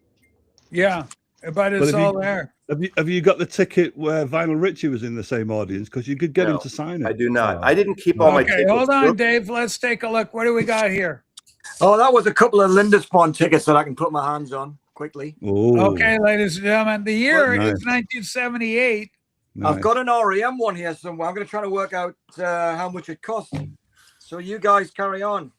yeah, but it's all there. Have you got the ticket where Vinyl Richie was in the same audience? Because you could get him to sign it. I do not. I didn't keep all my tickets. Hold on, Dave. Let's take a look. What do we got here? Oh, that was a couple of Lindisfarne tickets that I can put my hands on quickly. Ooh. Okay, ladies and gentlemen, the year is 1978. Nice. I've got an REM one here somewhere. I'm going to try to work out how much it costs. So you guys carry on.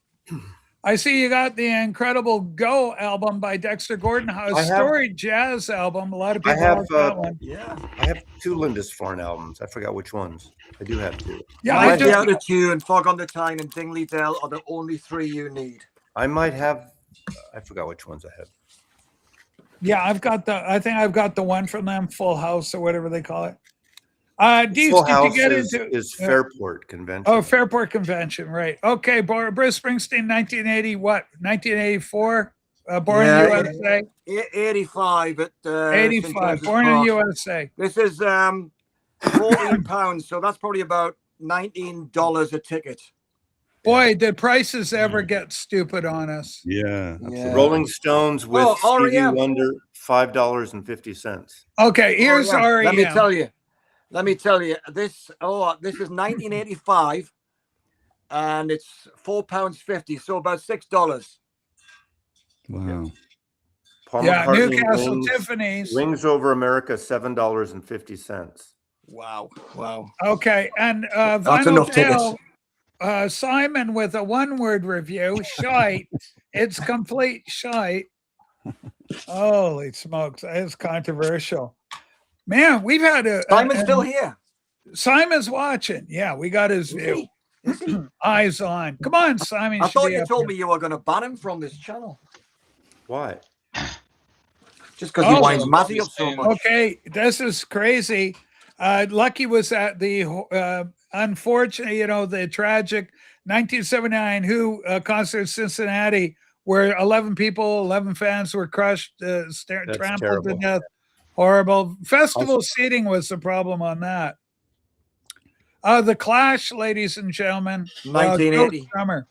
I see you got the Incredible Go album by Dexter Gordon, a storied jazz album. A lot of people have that one. Yeah, I have two Lindisfarne albums. I forgot which ones. I do have two. Yeah, I do. The Tune, Fog on the Tyne, and Dingley Dell are the only three you need. I might have. I forgot which ones I have. Yeah, I think I've got the one from them, Full House or whatever they call it. Full House is Fairport Convention. Oh, Fairport Convention, right. Okay, Bruce Springsteen, 1980, what? 1984? Born in USA? 85 at 85, born in USA. This is £14, so that's probably about $19 a ticket. Boy, did prices ever get stupid on us. Yeah. Rolling Stones with Stevie Wonder, $5.50. Okay, here's REM. Let me tell you, this is 1985, and it's £4.50, so about $6. Wow. Paul McCartney, Newcastle Tiffany's. Wings Over America, $7.50. Wow. Okay, and that's enough tickets. Simon with a one-word review, shite. It's complete shite. Holy smokes, it's controversial. Man, we've had Simon's still here. Simon's watching. Yeah, we got his view. Eyes on. Come on, Simon. I thought you told me you were going to ban him from this channel. Why? Just because he winds Matthew up so much. Okay, this is crazy. Lucky was at the unfortunate, the tragic 1979 concert in Cincinnati, where 11 fans were crushed, trampled to death. Horrible. Festival seating was the problem on that. The Clash, ladies and gentlemen. 1980. Summer.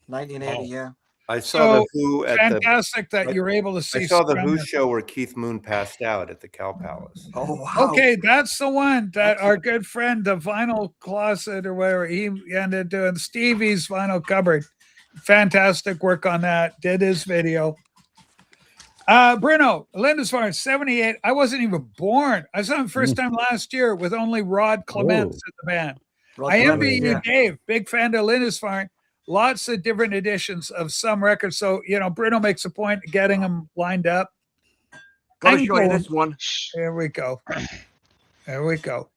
1980, yeah. I saw the Who at fantastic that you were able to see. I saw the Who show where Keith Moon passed out at the Cow Palace. Oh, wow. Okay, that's the one that our good friend, the Vinyl Closet or whatever, he ended doing Stevie's Vinyl Cupboard. fantastic work on that. Did his video. Bruno, Lindisfarne, 78. I wasn't even born. I saw him first time last year with only Rod Clements in the band. I envy you, Dave. Big fan of Lindisfarne. Lots of different editions of some records. So, Bruno makes a point of getting them lined up. Gotta show you this one. Here we go. There we go.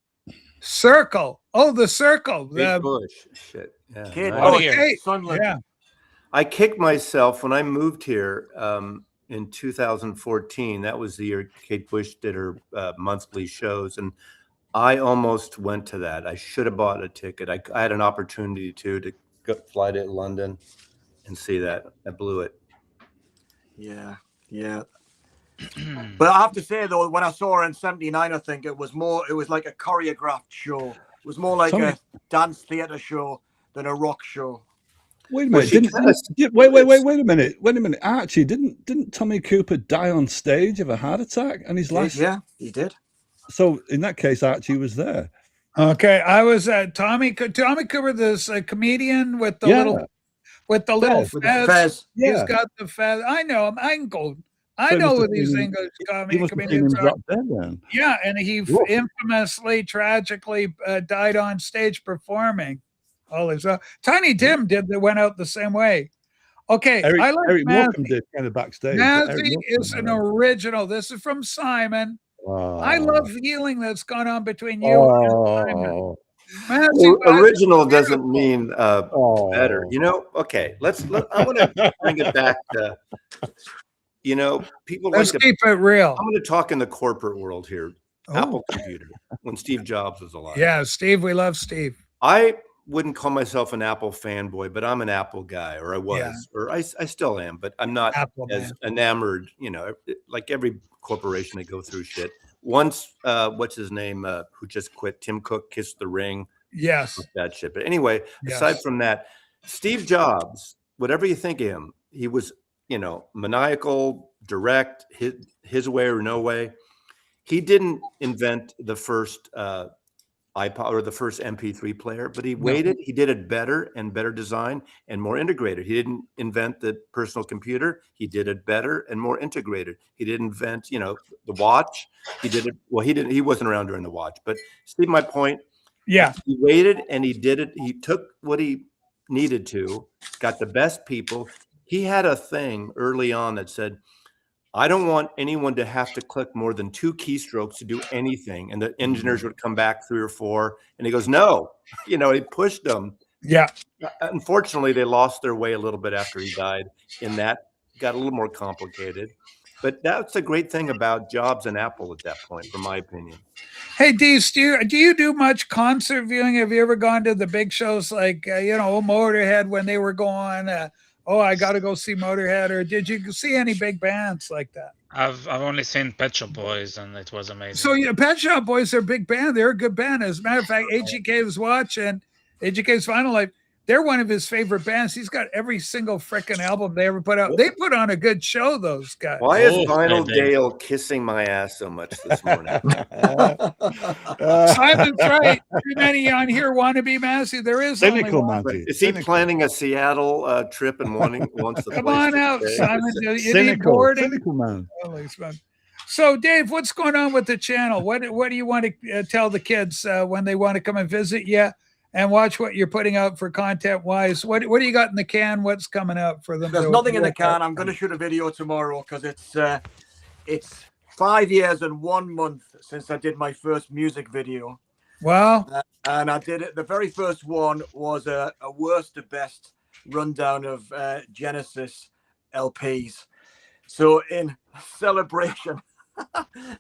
Circle. Oh, the Circle. Kate Bush. Shit. Yeah. Kate Nice. Bush, Sunland. Yeah. I kicked myself when I moved here in 2014. That was the year Kate Bush did her monthly shows, and I almost went to that. I should have bought a ticket. I had an opportunity to fly to London and see that. I blew it. Yeah. But I have to say though, when I saw her in '79, I think it was like a choreographed show. It was more like a dance theater show than a rock show. Wait a minute! Wait a minute! Archie, didn't Tommy Cooper die on stage of a heart attack? And his last, yeah, he did. So in that case, Archie was there. Okay, I was at Tommy Cooper, this comedian with the little fez. Yeah. He's got the fez. I know him. I know who these English comedians are. Yeah, and he infamously, tragically died on stage performing. Tiny Tim went out the same way. Okay, I like Eric Mazzy. Morecambe did kind of backstage. Mazzy is an original. This is from Simon. I love the healing that's gone on between you and Simon. Mazzy, original doesn't mean better. Okay, I want to bring it back to, people let's keep it real. I'm going to talk in the corporate world here. Apple computer, when Steve Jobs was alive. Yeah, Steve, we love Steve. I wouldn't call myself an Apple fanboy, but I'm an Apple guy, or I was, or I still am, but I'm not as enamored, like every corporation, they go through shit. Once, what's his name, who just quit, Tim Cook, kissed the ring. Yes. That shit. But anyway, aside from that, Steve Jobs, whatever you think of him, he was, maniacal, direct, his way or no way. He didn't invent the first iPod or the first MP3 player, but he waited. He did it better and better design and more integrated. He didn't invent the personal computer. He did it better and more integrated. He didn't invent, the watch. He did it. Well, he wasn't around during the watch, but see my point? Yeah. He waited and he did it. He took what he needed to, got the best people. He had a thing early on that said, I don't want anyone to have to click more than 2 keystrokes to do anything. And the engineers would come back 3 or 4. And he goes, no, he pushed them. Yeah. Unfortunately, they lost their way a little bit after he died, and that got a little more complicated. But that's the great thing about Jobs and Apple at that point, from my opinion. Hey, Dee, do you do much concert viewing? Have you ever gone to the big shows like, Motorhead when they were going, I got to go see Motorhead, or did you see any big bands like that? I've only seen Pet Shop Boys, and it was amazing. So, Pet Shop Boys are a big band. They're a good band. As a matter of fact, AGK was watching AGK's Final Life. They're one of his favorite bands. He's got every single freaking album they ever put out. They put on a good show, those guys. Why is Vinyl Dale kissing my ass so much this morning? Simon's right. Too many on here want to be Massey. There is cynical, only one. Is he planning a Seattle trip and wants the Come on out, Simon. Cynical man. So, Dave, what's going on with the channel? What do you want to tell the kids when they want to come and visit you and watch what you're putting out for content-wise? What do you got in the can? What's coming out for them? There's nothing in the can. I'm going to shoot a video tomorrow because it's 5 years and 1 month since I did my first music video. Wow. And I did it. The very first one was a worst to best rundown of Genesis LPs. So in celebration,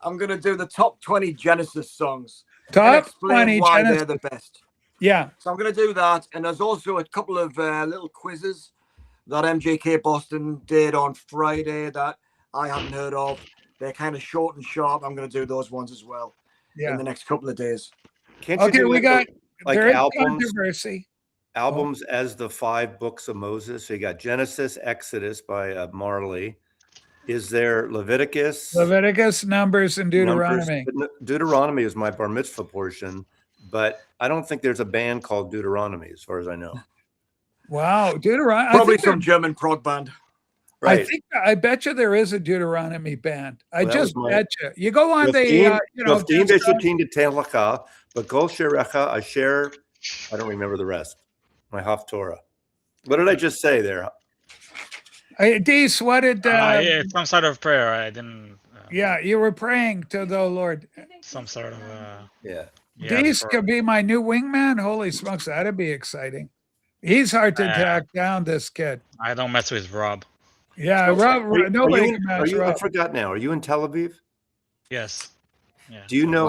I'm going to do the top 20 Genesis songs. Top explain 20 why Genesis. they're the best. Yeah. So I'm going to do that. And there's also a couple of little quizzes that MJK Boston did on Friday that I hadn't heard of. They're kind of short and sharp. I'm going to do those ones as well in the next couple of days. Can't you do we got like controversy. Albums as the 5 books of Moses? So you got Genesis, Exodus by Marley. Is there Leviticus, Numbers, and Deuteronomy? Deuteronomy is my bar mitzvah portion, but I don't think there's a band called Deuteronomy, as far as I know. Wow, Deuteronomy. Probably some German prog band. Right. I bet you there is a Deuteronomy band. I Well, just bet you. You go on the, Goftim Beshutin de Telaka, but Gol Sherecha Asher. I don't remember the rest. My Haftorah. What did I just say there? Dees, what did? Yeah, some sort of prayer. I didn't. Yeah, you were praying to the Lord. Some sort of. Yeah. Dees could be my new wingman. Holy smokes, that'd be exciting. He's hard to track down. This kid. I don't mess with Rob. Yeah, Rob. Nobody can match Rob. I forgot now. Are you in Tel Aviv? Yes. Yeah. Do you know?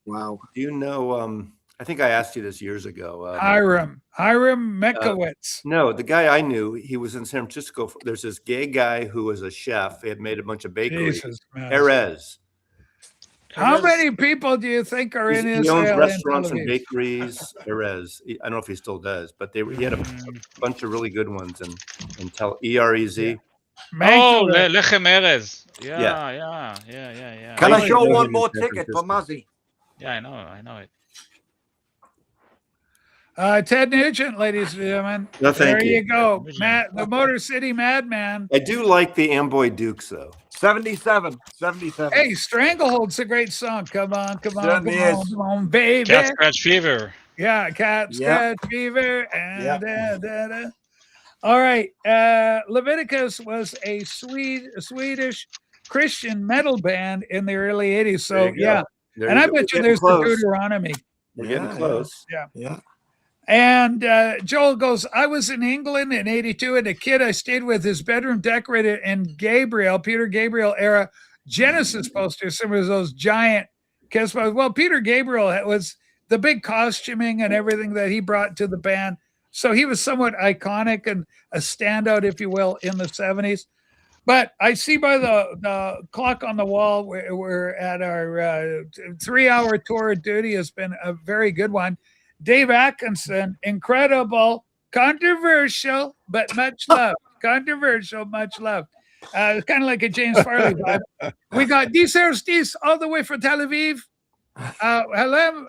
Wow. Do you know? I think I asked you this years ago. Hiram Mekowitz. No, the guy I knew, he was in San Francisco. There's this gay guy who was a chef. He had made a bunch of bakeries. Erez. How many people do you think are in Israel? He owns restaurants and bakeries. Erez. I don't know if he still does, but he had a bunch of really good ones in EREZ. Yeah. Oh, Lechem Erez. Yeah. Can I show one more ticket for Muzzy? Yeah, I know it. Ted Nugent, ladies and gentlemen. No, thank there you. you go. Matt, the Motor City Madman. I do like the Amboy Dukes, though. 77. Hey, Stranglehold's a great song. Come on, come on, baby. Cat Scratch Fever. Yeah, Cat Scratch Fever. And all right. Leviticus was a Swedish Christian metal band in the early 80s. So, and I bet you there's the Deuteronomy. We're getting close. Yeah. And Joel goes, I was in England in 82, and a kid I stayed with, his bedroom decorated in Peter Gabriel era Genesis posters, some of those giant kiss posters. Well, Peter Gabriel was the big costuming and everything that he brought to the band. So he was somewhat iconic and a standout, if you will, in the 70s. But I see by the clock on the wall, we're at our 3-hour tour of duty. Has been a very good one. Dave Atkinson, incredible, controversial, but much love. Controversial, much love. It's kind of like a James Farley vibe. We got Dis all the way from Tel Aviv. Hello,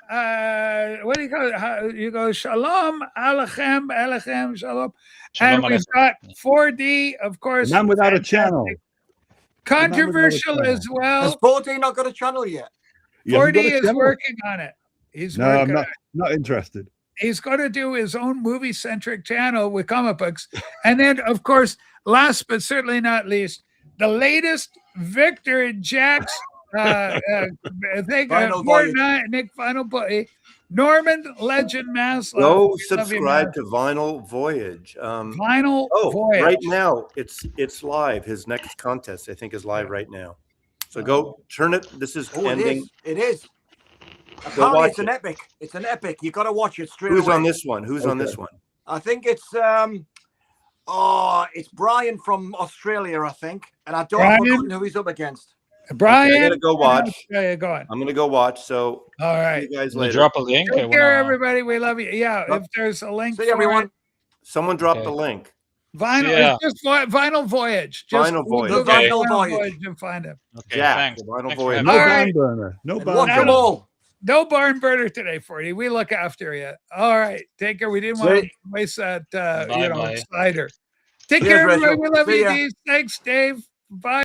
what do you call it? You go Shalom Alechem Shalom. And we've got 4D, of course. Man without a channel. Controversial as well. Has 4D not got a channel yet? 4D is working on it. I'm not interested. He's going to do his own movie-centric channel with comic books. And then, of course, last but certainly not least, the latest Victor and Jack's Final Voyage. Nick Final Voyage. Norman Legend Maslow. Go subscribe to Vinyl Voyage. Voyage. Right now it's live. His next contest, I think, is live right now. So go turn it. This is ending. It is. Apparently it's an epic. It's an epic. You got to watch it straight away. Who's on this one? Who's on this one? I think it's it's Brian from Australia, I think, and I don't know who he's up against. Brian, I'm gonna go watch. Yeah, go on. I'm gonna go watch. So all right, see you guys later. Drop a link. Take care, everybody. We love you. Yeah, if there's a link, see everyone. Someone dropped the link. Vinyl, it's just Vinyl Voyage. Just Vinyl Voyage. The Vinyl Voyage and find him. Okay, thanks. Vinyl Voyage. No barn burner. No barn burner. No barn burner today for you. We look after you. All right, take care. We didn't want to waste that cider. Take care, everybody. We love you. Thanks, Dave. Bye.